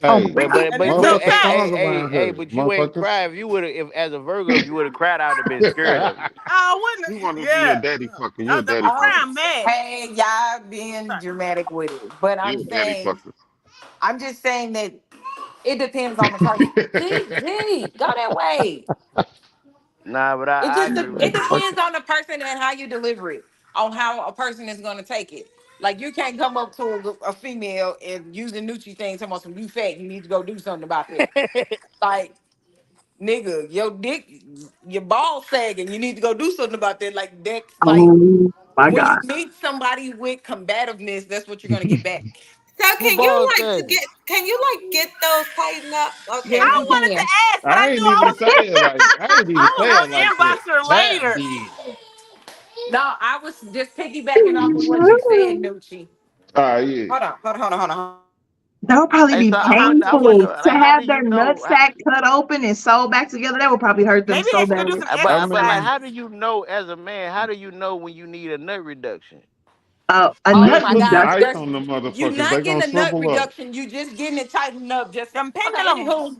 Oh, hey, But And it's motherfuckers okay. starve around here, but you ain't motherfuckers. cry if you would have if as a Virgo if you would have cried I would have been scared of you. I You wouldn't. want to be a Yeah. daddy fucker? You a I'm daddy fucker? crying mad. Hey, y'all being Sorry. dramatic with it. But You a daddy fucker? I'm just saying that it depends on the person. Gee, go that way. Nah, but I agree with It you. depends on the person and how you deliver it, on how a person is gonna take it. Like you can't come up to a female and use the Nucci thing talking about some you fat, you need to go do something about that. Like, nigga, your dick, your ball sagging, you need to go do something about that. Like that's like oh my when you God. meet somebody with combativeness, that's what you're gonna get back. So Who balls sagging? can you like get those tightened up? Okay, Yeah, I you never mind. wanted to can. ask, but I knew I was I ain't even I was say it gonna like that. inbox her Tab later. did. No, I was just piggybacking off of what you said, Nucci. Yeah. Hold on. That would probably Hey, be so I'm not I touching wonder painful you. to like how do have you their nut know sack cut open and sewed back together. That would probably hurt them Maybe so they should go do bad. some but like exercise. how do you know as a man, how do you know when you need a nut reduction? A Oh nut Just my put some God, ice reduction. there's on the you motherfuckers. They not gonna getting a nut shrivel up. reduction. You just getting it tightened up. Just Them okay. pendulums.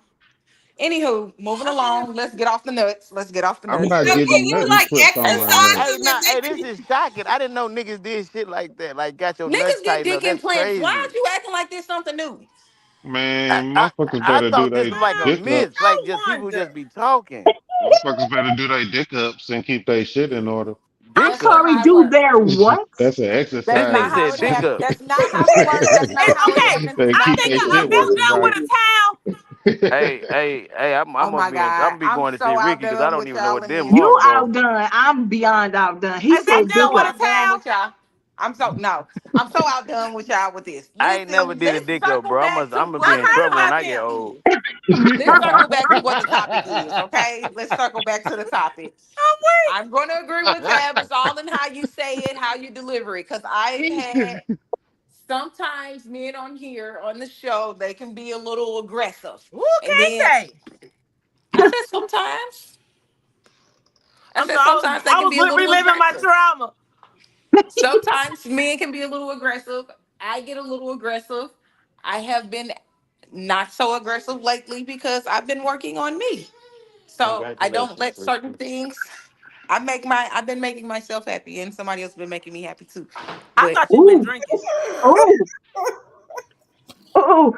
Moving along. Let's get off the nuts. Let's get off the I'm nuts. not So can getting you nothing like clipped on my nuts. exercise Hey, them and then this is shocking. I didn't know niggas did shit like that. Like got your nuts Niggas get tightened up. dick That's implants. Why crazy. aren't you acting like this something new? Man, motherfuckers I better do thought this they was like a dick up. myth. Like just I people wonder. just be talking. Motherfuckers better do their dick ups and keep their shit in order. I'm That's Dick not up. sorry, how it do works. their what? That's an That's This not nigga exercise. how said it dick happened. up. That's not how it works. That's not It's how it okay. happens. They I keep think their I shit best working done right. with a towel. Oh my God, I'm be I'm going to see so Ricky because I outdone don't with even know y'all what in them here. You marks are. outdone. I'm beyond outdone. He Is that said I'm done dick so with up. a outdone towel? with y'all. I'm so outdone with y'all with this. I ain't never Listen, did a let's dick up, circle bro. back to I'm gonna be Well, in what the trouble when how do I I topic get then? old. is. Let's circle back to what the topic is, okay? Let's circle back to the topic. I'm weak. I'm going to agree with Tab. It's all in how you say it, how you deliver it. Because I've had sometimes men on here on the show, they can be a little aggressive. Who And can't then say? I said sometimes. I I'm said sorry. sometimes they I can was be a little reliving my aggressive. trauma. Sometimes men can be a little aggressive. I get a little aggressive. I have been not so aggressive lately because I've been working on me. So I don't Congratulations, let certain sister. things. I've been making myself happy, and somebody else has been making me happy too. I But thought you'd been Ooh, drinking. oh, oh,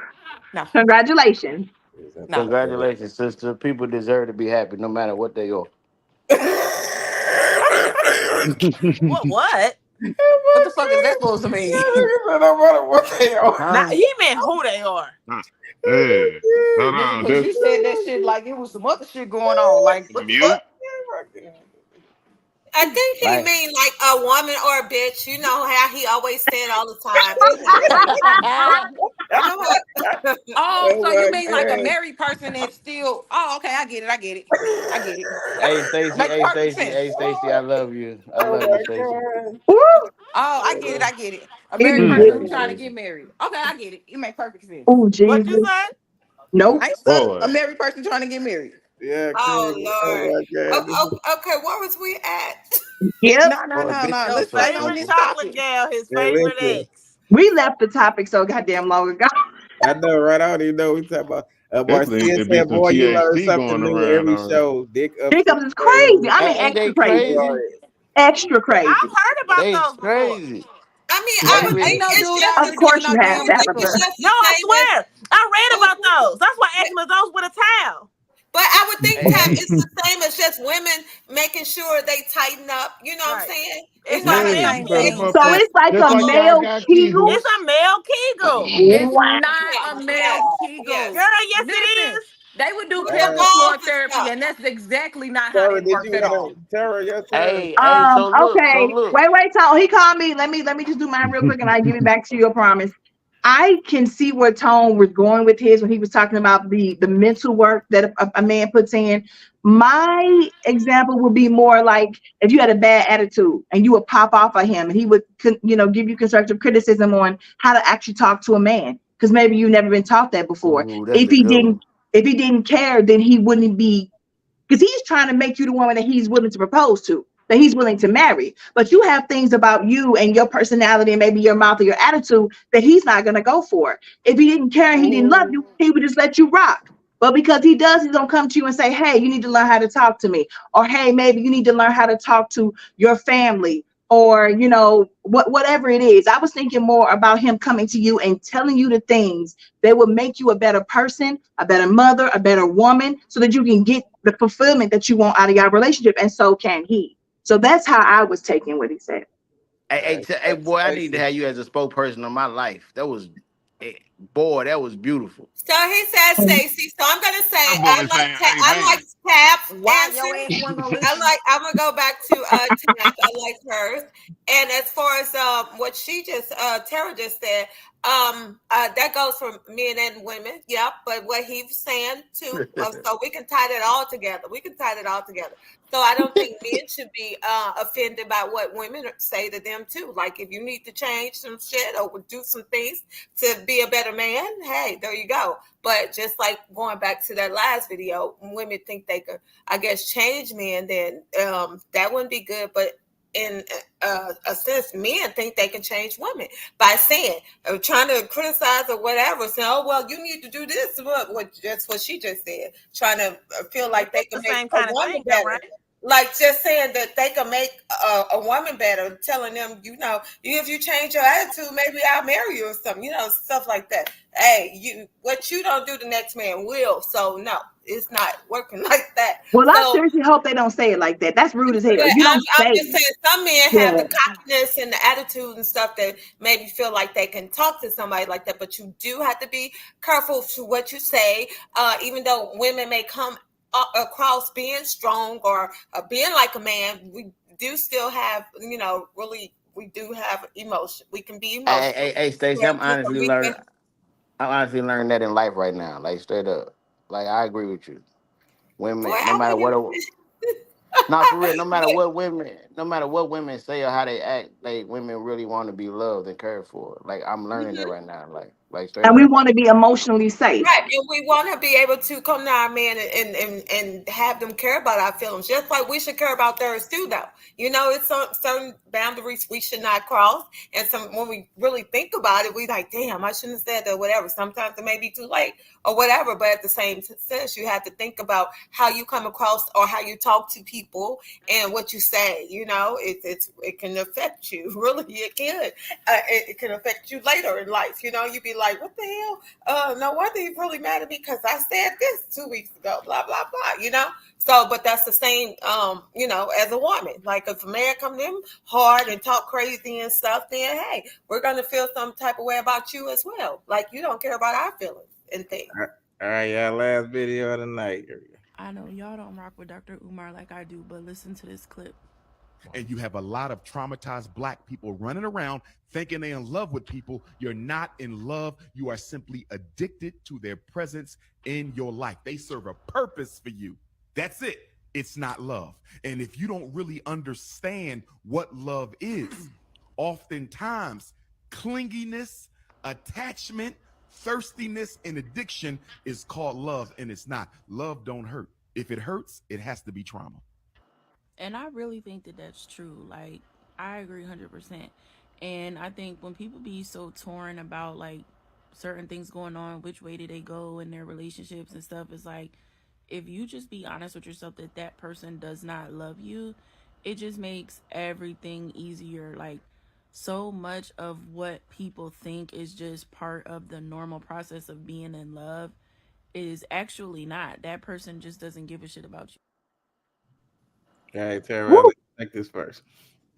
no, congratulations. no. Congratulations, sister. People deserve to be happy no matter what they are. What? What the fuck is that supposed to mean? No matter what they are. Now Huh? he meant who they are. Hey, hold Nigga, on. because This you said that shit like it was some other shit going on. Like, what the fuck? mute. I think he Like, mean like a woman or a bitch. You know how he always said all the time. You know what? Oh, Oh so you my mean like a god. married person that's still? Oh, okay, I get it. I get it. I get it. hey Stacy, Makes hey perfect Stacy, sense. hey Stacy, I love you. I Oh love you, my Stacy. god. Woo! Oh, I get it. I get it. A He married be I person love who's you, getting. trying to Stacy. get married. Okay, I get it. You make perfect sense. Oh What you Jesus. say? Nope. I said a Boy, married person trying to get married. Yeah, Oh crazy. Oh Lord. my god. This is Okay, where was we at? Yep. No, no, Boy, no, bitches no. Your be Let's so stay on favorite this stupid. chocolate topic. gal, his yeah, favorite listen. ex. We left the topic so goddamn long ago. I know, right? I don't even know what we talking about. definitely need Marcia to be said, some "Boy, you learn THC something going new around every on it. show. Dick up six Hiccups is crazy. days. I mean, Ain't they extra crazy. crazy? Extra I've crazy. heard about They those before. crazy. I mean, I They would Ain't think really. no it's dude just out Of here the giving course you out I have, damn would think it's liquor. Tabitha. just No, the I same as swear. I read well, about those. That's why I asked him if those with a towel. but I would think Hey, Tab, hey, it's the same as just women making sure they tighten up. You know what I'm Right. saying? You It's know not how Yeah, male you Same better they thing. pump So that. start it's like Just a like oh y'all male got kegel. It's Kegels. a male kegel. It's Wow. not yes, a yes, male yes. Kegel. Girl, yes it Listen, is. they would do With the pelvic Uh, floor balls and therapy, stuff. and that's exactly not how Tara, that did works you at hear all. Tara? Your turn. hey. So look, so Okay. look. Wait, Tom. He called me. Let me just do mine real quick and I give it back to you, I promise. I can see where Tone was going with his when he was talking about the mental work that a man puts in. My example would be more like if you had a bad attitude and you would pop off of him and he would give you constructive criticism on how to actually talk to a man because maybe you've never been taught that before. Ooh, that's If a he good didn't one. if he didn't care, then he wouldn't be because he's trying to make you the woman that he's willing to propose to, that he's willing to marry. But you have things about you and your personality and maybe your mouth or your attitude that he's not going to go for. If he didn't care and he didn't love Ooh. you, he would just let you rock. But because he does, he's going to come to you and say, hey, you need to learn how to talk to me. Or, hey, maybe you need to learn how to talk to your family or, whatever it is. I was thinking more about him coming to you and telling you the things that will make you a better person, a better mother, a better woman, so that you can get the fulfillment that you want out of your relationship, and so can he. So that's how I was taking what he said. Hey, boy, I need to have you as a spokesperson of my life. That was, eh, boy, that was beautiful. So he said, Stacy. So I'm gonna say That boy saying I like amen. Tab's Why your answer. ass wasn't gonna listen? I'm gonna go back to Tab. I like hers. And as far as what she just Tara just said, that goes for men and women. Yep. But what he was saying too, so we can tie that all together. We can tie that all together. So I don't think men should be offended by what women say to them too. Like if you need to change some shit or do some things to be a better man, hey, there you go. But just like going back to that last video, women think they could, I guess, change men, then that wouldn't be good. But in a sense, men think they can change women by saying, or trying to criticize or whatever, saying, "Oh well, you need to do this." What that's what she just said, trying to feel like they It's can the make same a kind of woman thing though, better. right? Like just saying that they can make a woman better, telling them, if you change your attitude, maybe I'll marry you or something, stuff like that. Hey, what you don't do, the next man will. So no, it's not working like that. Well, I So seriously hope they don't say it like that. That's rude as hell. but You I'm, don't I'm say just saying some men have the that. cockiness and the attitude and stuff that maybe feel like they can talk to somebody like that. But you do have to be careful to what you say, even though women may come across being strong or being like a man. We do still have, really, we do have emotion. We can be emotional. Hey, Stacey, Yeah, just a weakness. I'm honestly learning that in life right now. Like straight up. Like I agree with you. Boy, Women, no I matter wouldn't. what, not for real. But No matter what women say or how they act, like women really want to be loved and cared for. Like I'm learning that mhm. right now. Like straight And we up. want to be emotionally safe. Right, and we want to be able to come to our men and have them care about our feelings, just like we should care about theirs too. Though it's certain boundaries we should not cross, and some when we really think about it, we like, damn, I shouldn't have said that. Whatever. Sometimes it may be too late or whatever, but at the same sense, you have to think about how you come across or how you talk to people and what you say. It can affect you. Really, it can. It can affect you later in life. You'd be like, what the hell? No wonder he's really mad at me because I said this 2 weeks ago, blah, blah, blah. So, but that's the same, as a woman. Like if a man come in hard and talk crazy and stuff, then hey, we're going to feel some type of way about you as well. Like you don't care about our feelings and things. All right, y'all. Last video of the night. I know y'all don't rock with Dr. Umar like I do, but listen to this clip. And you have a lot of traumatized Black people running around thinking they're in love with people. You're not in love. You are simply addicted to their presence in your life. They serve a purpose for you. That's it. It's not love. And if you don't really understand what love is, oftentimes clinginess, attachment, thirstiness, and addiction is called love, and it's not. Love don't hurt. If it hurts, it has to be trauma. And I really think that that's true. Like, I agree 100%. And I think when people be so torn about like certain things going on, which way do they go in their relationships and stuff, is like, if you just be honest with yourself that that person does not love you, it just makes everything easier. Like, so much of what people think is just part of the normal process of being in love is actually not. That person just doesn't give a shit about you. All right, Tara, Woo. let's take this first.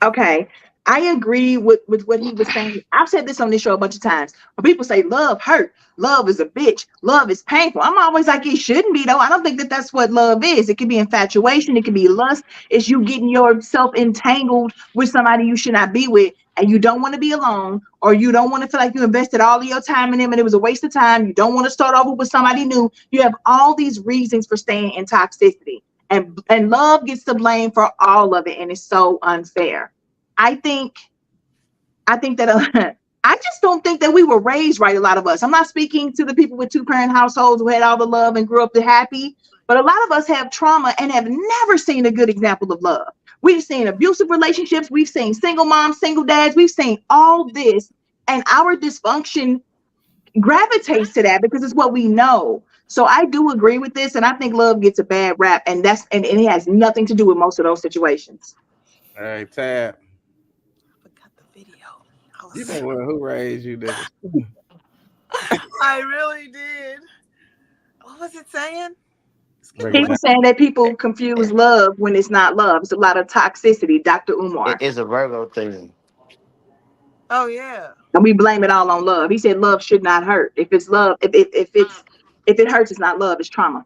Okay. I agree with what he was saying. I've said this on this show a bunch of times. When people say love hurt, love is a bitch, love is painful, I'm always like, it shouldn't be, though. I don't think that that's what love is. It could be infatuation. It could be lust. It's you getting yourself entangled with somebody you should not be with, and you don't want to be alone, or you don't want to feel like you invested all of your time in them and it was a waste of time. You don't want to start over with somebody new. You have all these reasons for staying in toxicity. And love gets the blame for all of it, and it's so unfair. I think that I just don't think that we were raised right. A lot of us. I'm not speaking to the people with 2-parent households who had all the love and grew up happy, but a lot of us have trauma and have never seen a good example of love. We've seen abusive relationships. We've seen single moms, single dads. We've seen all this, and our dysfunction gravitates to that because it's what we know. So I do agree with this, and I think love gets a bad rap, and it has nothing to do with most of those situations. All right, Tab. Forgot the video. You know what? Who raised you, niggas? I really did. What was it saying? He was saying that people confuse love when it's not love. It's a lot of toxicity, Dr. Umar. It's a Virgo thing. Oh yeah. And we blame it all on love. He said love should not hurt. If it's love, if it hurts, it's not love, it's trauma.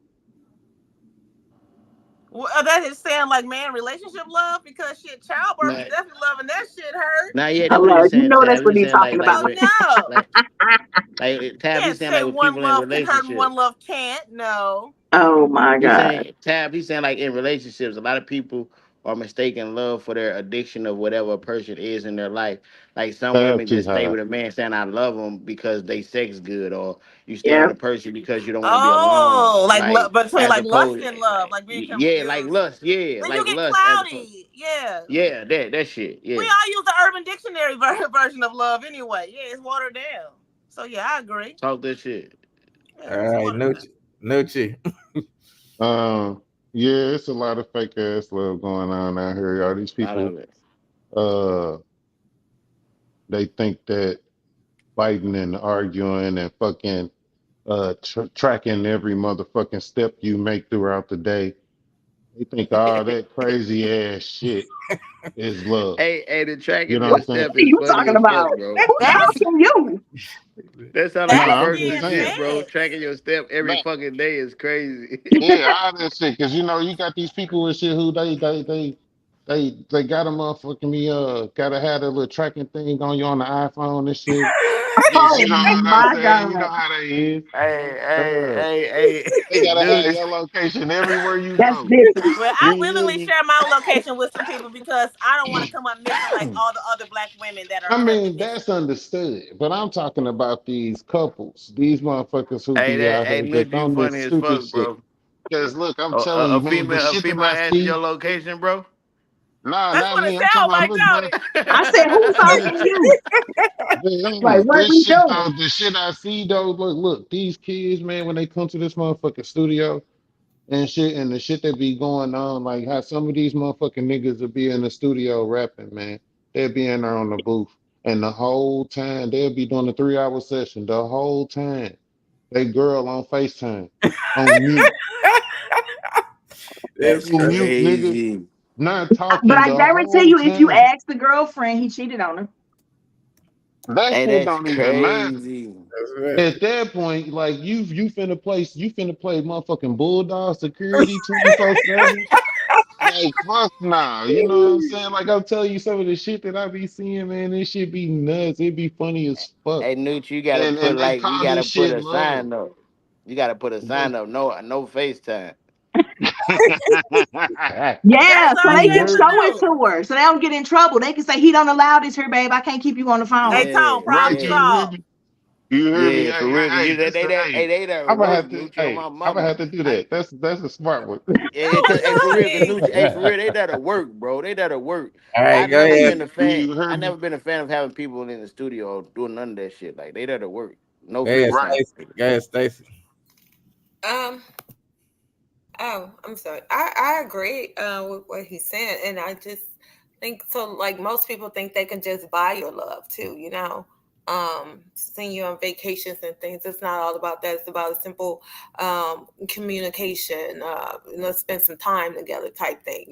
Well, that is saying like man relationship love, because shit, childbirth is definitely loving that shit hurt. Nah, yeah, that's what he's saying. You know that's what he's talking about. Like Tab, he's saying like with one people in love can hurt relationships. and one love can't. No. Oh my God. He's saying like in relationships, a lot of people are mistaking love for their addiction of whatever a person is in their life. Like some women just stay with a man saying I love him because they sex good, or you stay with a person because you don't want to be alone. Like love, between like lust and love, like being confused. Like lust, Then like you get lust. cloudy. Yeah, that shit. Yeah, we all use the Urban Dictionary version of love anyway. Yeah, it's watered down. So yeah, I agree. Talk that shit. Yeah, all right, Nucci. Yeah, it's a lot of fake ass love going on out here. All these people, they think that fighting and arguing and fucking tracking every motherfucking step you make throughout the day. They think all that crazy ass shit is love. Hey, the tracking you know what step is you talking about? Fuck, bro. Who's asking you? That sounds like a person shit, bro. Tracking your step every fucking day is crazy. Yeah, all that shit. Cause you know you got these people and shit who they got a motherfucking gotta have a little tracking thing on you on the iPhone and shit. Oh you know what my I'm saying? God. You know how they is. Hey. They gotta have your location everywhere you go. Different. Well, I willingly share my location with some people because I don't want to come up missing like all the other black women that are. I mean, that's understood, but I'm talking about these couples, these motherfuckers who be out here just on this stupid shit. Because look, I'm telling you, man, the shit that I see. Your location, bro. Nah, not me. I'm talking about I said, who's talking to you? Like, what we doing? The shit I see though, look, these kids, man, when they come to this motherfucking studio and shit, and the shit that be going on, like how some of these motherfucking niggas will be in the studio rapping, man. They'll be in there on the booth, and the whole time they'll be doing a 3-hour session. The whole time, they girl on FaceTime on mute. That's crazy. Nigga, not talking. But I guarantee you, if you ask the girlfriend, he cheated on her. That shit don't even matter. At that point, like you finna play motherfucking bulldog security 24/7. Like, fuck nah. You know what I'm saying? Like, I'm telling you some of the shit that I be seeing, man. This shit be nuts. It be funny as fuck. Hey, Nooch, you gotta And put they like you call gotta this put shit a love. sign up. You gotta put a sign up. No, no FaceTime. Yeah, That's so all they you can have You to show it do. to her, so they don't get in trouble. They can say he don't allow this here, babe. I can't keep you on the phone. Hey, Tom, Yeah, problem right? You yeah, hear solved. me? You hear me? yeah, Hey, for real. 'Cause hey, you hey, they listen, that hey. hey they that I'm gonna work, have to, Nooch, on hey, my I'm gonna mama. have to do that. That's a smart one. Yeah, cause hey, for real, cause Nooch, hey, for real, they that work, bro. They that work. All right, go ahead. You hear I me? never been a fan of having people in the studio doing none of that shit. Like they that work. No Go ahead, Right. FaceTime. Stacy. Go ahead, Stacy. Um. Oh, I'm sorry. I agree with what he's saying, and I just think so. Like most people think they can just buy your love too. Send you on vacations and things. It's not all about that. It's about a simple communication. Spend some time together type thing.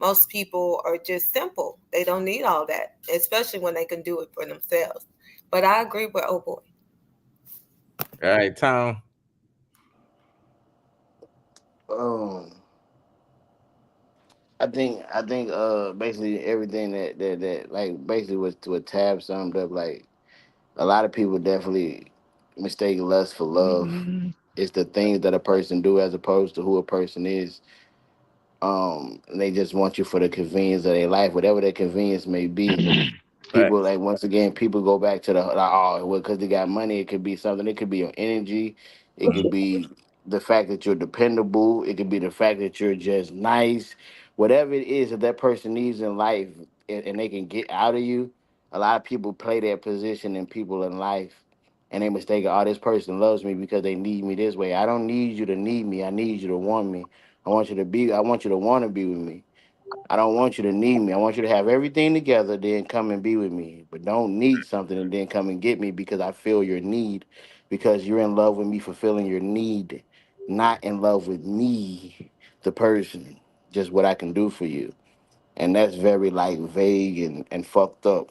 Most people are just simple. They don't need all that, especially when they can do it for themselves. But I agree with Oh Boy. All right, Tom. Um, I think basically everything that like basically was to a tab summed up. Like a lot of people definitely mistake lust for love. It's the things that a person do as opposed to who a person is. And they just want you for the convenience of their life, whatever their convenience may be. People Facts. like once again, people go back to the like, oh, well, because they got money. It could be something. It could be your energy. It could be the fact that you're dependable. It could be the fact that you're just nice. Whatever it is that that person needs in life, and they can get out of you. A lot of people play their position in people in life, and they mistake, oh, this person loves me because they need me this way. I don't need you to need me. I need you to want me. I want you to be. I want you to want to be with me. I don't want you to need me. I want you to have everything together, then come and be with me. But don't need something and then come and get me because I feel your need. Because you're in love with me fulfilling your need, not in love with me, the person, just what I can do for you. And that's very like vague and fucked up.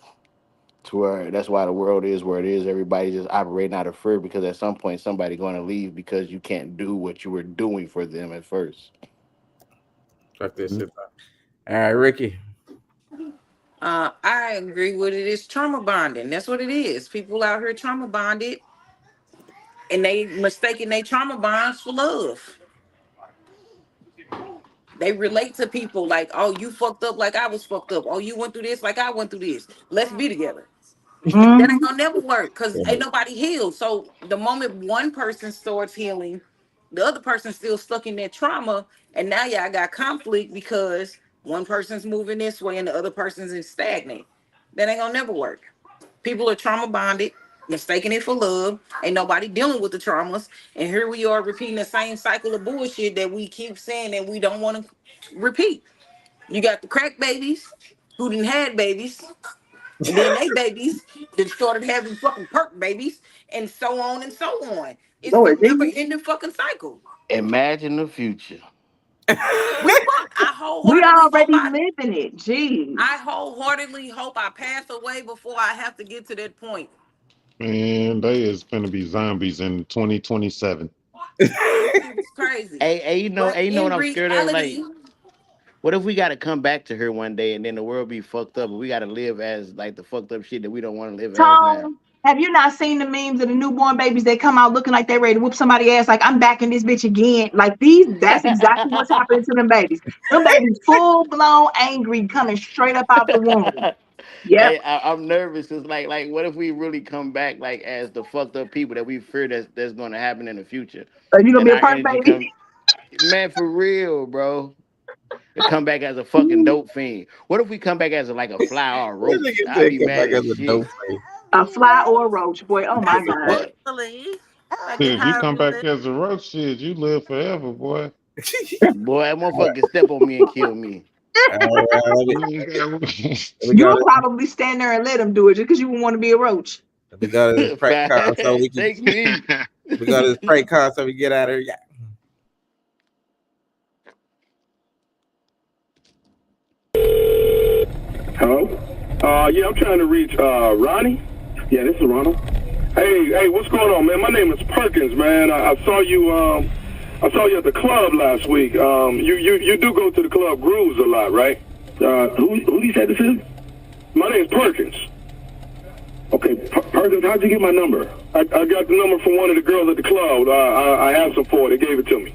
To where that's why the world is where it is. Everybody just operating out of fear because at some point somebody going to leave because you can't do what you were doing for them at first. Fuck this shit up. All right, Ricky. I agree with it. It's trauma bonding. That's what it is. People out here trauma bonded, and they mistaking their trauma bonds for love. They relate to people like, oh, you fucked up like I was fucked up. Oh, you went through this like I went through this. Let's be together. That ain't Mhm. gonna never work because ain't nobody healed. So the moment one person starts healing, the other person's still stuck in that trauma, and now y'all got conflict because one person's moving this way and the other person's in stagnant. That ain't gonna never work. People are trauma bonded, mistaking it for love. Ain't nobody dealing with the traumas, and here we are repeating the same cycle of bullshit that we keep saying that we don't want to repeat. You got the crack babies who didn't had babies, and then they babies that started having fucking perk babies, and so on and so on. It's a Lord never Jesus. ending fucking cycle. Imagine the future. We fuck. We already living it. Jeez. I wholeheartedly hope I pass away before I have to get to that point. Man, they is gonna be zombies in 2027. It's crazy. But You know what in I'm scared of? Like, reality, what if we got to come back to her one day and then the world be fucked up and we got to live as like the fucked up shit that we don't want to live as now? Tom, have you not seen the memes of the newborn babies that come out looking like they ready to whoop somebody ass? Like, I'm back in this bitch again. Like that's exactly what's happening to them babies. Them babies full blown angry coming straight up out the womb. Yep. Hey, I'm nervous because what if we really come back like as the fucked up people that we fear that's going to happen in the future, Are you gonna and be a our perk energy baby? come, man, for real, bro. To come back as a fucking dope fiend. What if we come back as like a fly or a This roach? nigga I'd said be come back mad as as a dope shit. fiend. A fly or a roach, boy. Oh my God. What? Possibly. I get If you high come real back as a roach, shit, you live forever, boy. Boy, that motherfucker can step on me and kill me. Let me, You ain't got- let me You go would to probably stand there and let them do it just because you would want to be a roach. let me go to this prank call so we can Take me. we go to this prank call so we get out of here. Yeah. Hello? Yeah, I'm trying to reach Ronnie. Yeah, this is Ronald. Hey, what's going on, man? My name is Perkins, man. I saw you I saw you at the club last week. You do go to the club Grooves a lot, right? Who do you say this is? My name's Perkins. Okay, Perkins, how'd you get my number? I got the number from one of the girls at the club. I asked them for it. They gave it to me.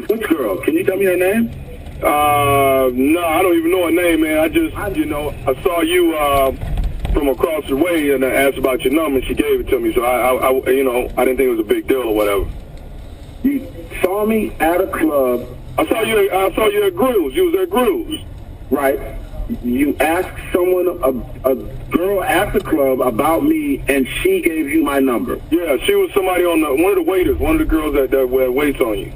Which girl? Can you tell me her name? No, I don't even know her name, man. I just, I saw you from across the way and I asked about your number and she gave it to me. So I didn't think it was a big deal or whatever. You saw me at a club. I saw you at Grooves. You was at Grooves. Right. You asked someone, a girl at the club about me, and she gave you my number. Yeah, she was somebody on one of the waiters, one of the girls that waits on you.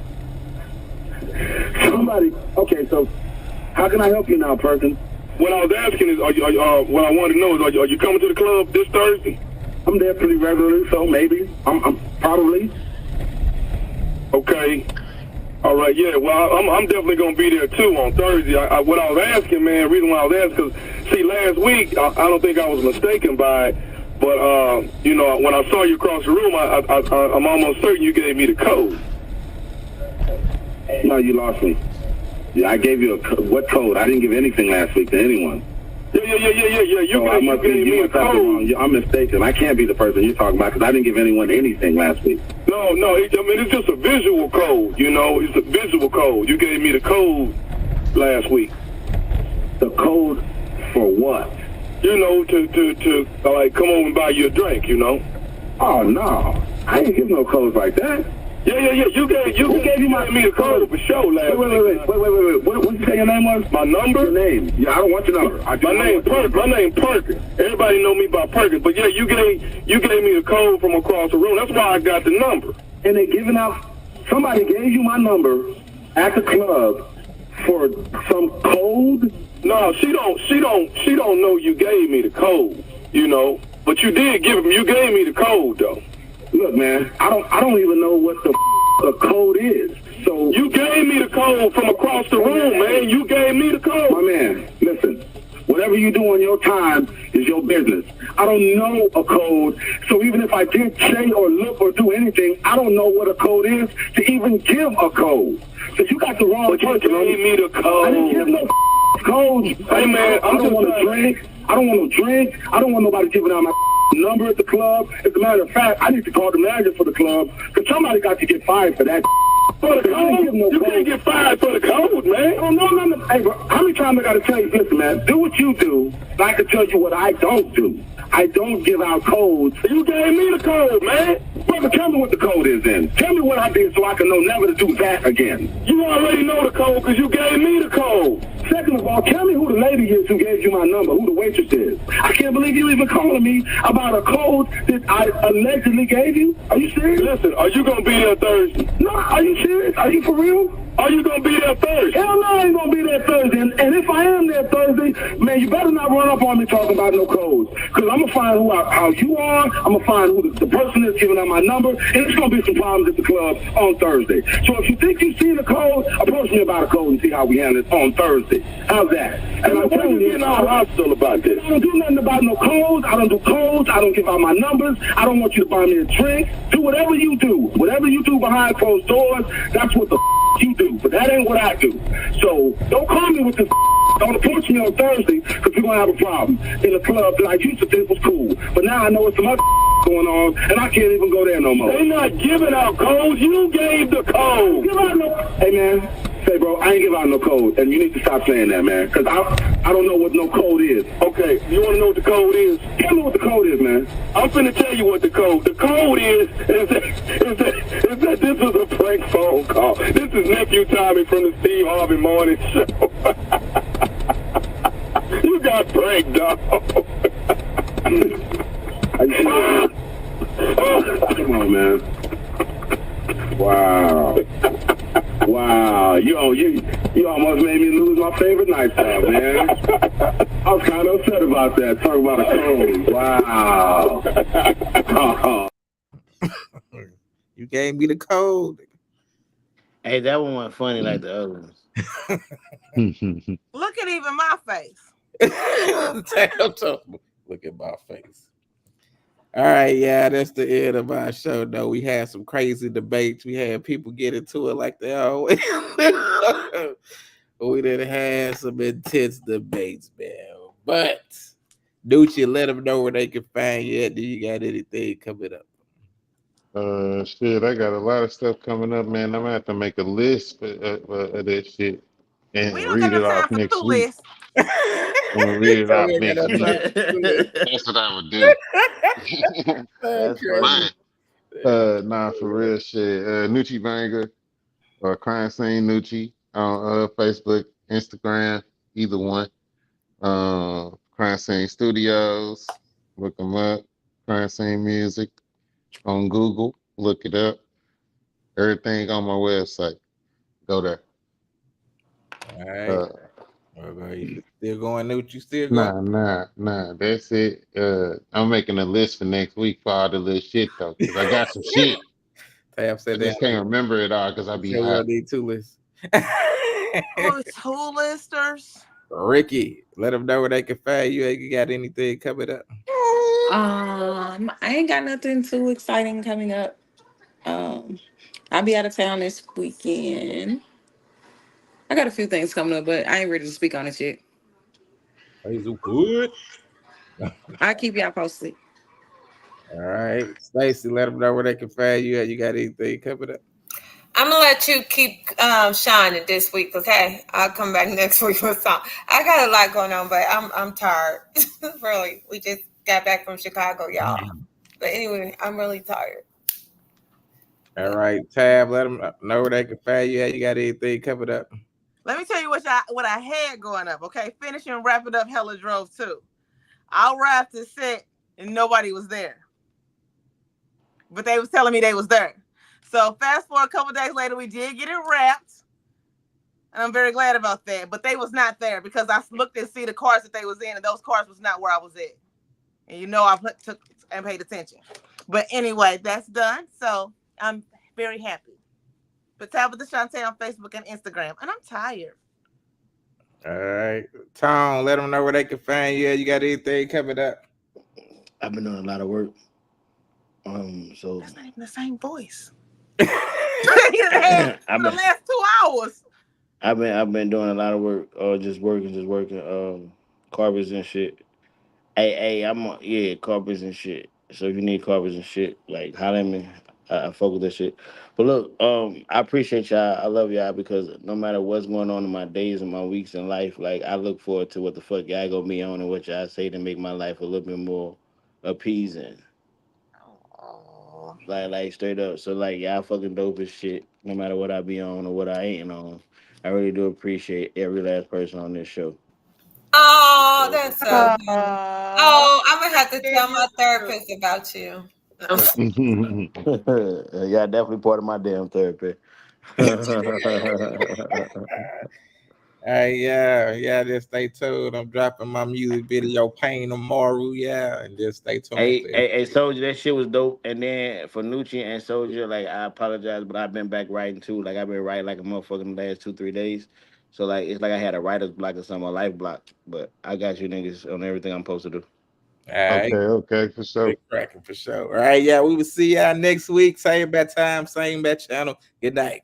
Somebody. Okay, so how can I help you now, Perkins? What I was asking is, what I wanted to know is, are you coming to the club this Thursday? I'm there pretty regularly, so maybe. I'm probably. Okay. All right, yeah. Well, I'm definitely going to be there, too, on Thursday. What I was asking, man, the reason why I was asking, because, see, last week, I don't think I was mistaken by it, but, when I saw you across the room, I'm almost certain you gave me the code. No, you lost me. Yeah, I gave you what code? I didn't give anything last week to anyone. Yeah. You gave me a code. I'm mistaken. I can't be the person you're talking about because I didn't give anyone anything last week. No. It's just a visual code. It's a visual code. You gave me the code last week. The code for what? To like come over and buy you a drink. Oh no, I ain't give no codes like that. Yeah. You gave me the code for show last week. Wait. What you say your name was? My number? Your name. Yeah, I don't want your number. My name Perkins. Everybody know me by Perkins. But yeah, you gave me the code from across the room. That's why I got the number. And they giving out. Somebody gave you my number at the club for some code. No, she don't know you gave me the code. But you did you gave me the code though. Look, man, I don't even know what the code is. So you gave me the code from across the room, man. You gave me the code. My man, listen. Whatever you do on your time is your business. I don't know a code, so even if I did say or look or do anything, I don't know what a code is to even give a code. So you got the wrong person. You gave me the code. I didn't give no code. Hey, man, I don't want to drink. I don't want no drink. I don't want nobody giving out my number at the club. As a matter of fact, I need to call the manager for the club because somebody got to get fired for that. For the code? You can't get fired for the code, man. Oh, no. Hey, bro, how many times I got to tell you, listen, man, do what you do, and I can tell you what I don't do. I don't give out codes. You gave me the code, man. Brother, tell me what the code is then. Tell me what I did so I can know never to do that again. You already know the code because you gave me the code. Second of all, tell me who the lady is who gave you my number, who the waitress is. I can't believe you even calling me about a code that I allegedly gave you. Are you serious? Listen, are you going to be there Thursday? No, are you serious? Are you for real? Are you going to be there Thursday? Hell no, I ain't going to be there Thursday. And if I am there Thursday, man, you better not run up on me talking about no codes. Because I'm going to find how you are. I'm going to find who the person is giving out my number. And it's going to be some problems at the club on Thursday. So if you think you see the code, approach me about a code and see how we handle it on Thursday. How's that? And I'm telling you, getting all hostile about this. I don't do nothing about no codes. I don't do codes. I don't give out my numbers. I don't want you to buy me a drink. Do whatever you do. Whatever you do behind closed doors, that's what the you do. But that ain't what I do. So don't call me with this. Don't approach me on Thursday because we're going to have a problem in a club that I used to think was cool. But now I know it's some other going on, and I can't even go there no more. They not giving out codes. You gave the code. Give out no. Hey, man. Say, bro, I ain't give out no code, and you need to stop saying that, man, because I don't know what no code is. Okay, you want to know what the code is? Tell me what the code is, man. I'm finna tell you what the code is that this is a prank phone call. This is Nephew Tommy from the Steve Harvey Morning Show. You got pranked, dog. Come on, man. Wow. Wow, you almost made me lose my favorite lifestyle, man. I was kind of upset about that. Talk about a code. Wow. You gave me the code. Hey, that one wasn't funny like the other ones. Look at even my face. Look at my face. All right, yeah, that's the end of our show. Though we had some crazy debates. We had people get into it like they always. We didn't have some intense debates, man. But Nucci, let them know where they can find you at. Do you got anything coming up? Shit, I got a lot of stuff coming up, man. I'm gonna have to make a list of that shit and We don't got read no it off time for next two week. lists. I'm gonna read it So off we ain't got next no week. time to do this. That's what I would do. That's Crazy. funny. But nah, for real shit. Nucci Banger or Crime Scene Nucci on Facebook, Instagram, either one. Crime Scene Studios, look them up. Crime Scene Music on Google, look it up. Everything on my website. Go there. All right. Uh, You still going, Nucci? Still going? nah. That's it. I'm making a list for next week for all the little shit though, because I got some shit. Tab I said that. just can't remember it all because I be So we high. don't need 2 lists. Oh, two listers. Ricky, let them know where they can find you. You got anything coming up? I ain't got nothing too exciting coming up. I'll be out of town this weekend. I got a few things coming up, but I ain't ready to speak on it yet. Good. I'll keep y'all posted. All right. Stacy, let them know where they can find you. You got anything coming up? I'm gonna let you keep shining this week, okay? I'll come back next week with something. I got a lot going on, but I'm tired. Really, we just got back from Chicago, y'all. But anyway, I'm really tired. All right, Tab, let them know where they can find you. You got anything coming up? Let me tell you what I had going up, okay? Finish and wrap it up, Hella Drove 2. I wrapped the set and nobody was there. But they was telling me they was there. So fast forward a couple days later, we did get it wrapped. And I'm very glad about that. But they was not there because I looked and see the cars that they was in, and those cars was not where I was at. And you know I took and paid attention. But anyway, that's done. So I'm very happy. But Tabitha Shantae on Facebook and Instagram. And I'm tired. All right. Tom, let them know where they can find you. You got anything coming up? I've been doing a lot of work. So that's not even the same voice. For the last 2 hours. I've been doing a lot of work. Just working. Carpets and shit. Hey, carpets and shit. So if you need carpets and shit, like holler at me. I fuck with that shit. But look, I appreciate y'all. I love y'all because no matter what's going on in my days and my weeks in life, like I look forward to what the fuck y'all gonna be on and what y'all say to make my life a little bit more appeasing. Like straight up. So like y'all fucking dope as shit, no matter what I be on or what I ain't on. I really do appreciate every last person on this show. Oh, that's so good. Oh, I'm gonna have to tell my therapist about you. Y'all definitely part of my damn therapy. Yeah, just stay tuned. I'm dropping my music video Pain tomorrow, and just stay tuned. Hey, Soldier, that shit was dope. And then for Nucci and Soldier, like I apologize, but I've been back writing too. Like I've been writing like a motherfucker in the last 2-3 days. So like it's like I had a writer's block or something, a life block. But I got you niggas on everything I'm supposed to do. All right. Okay, for sure. Cracking for sure. All right, we will see y'all next week. Same bad time, same bad channel. Good night.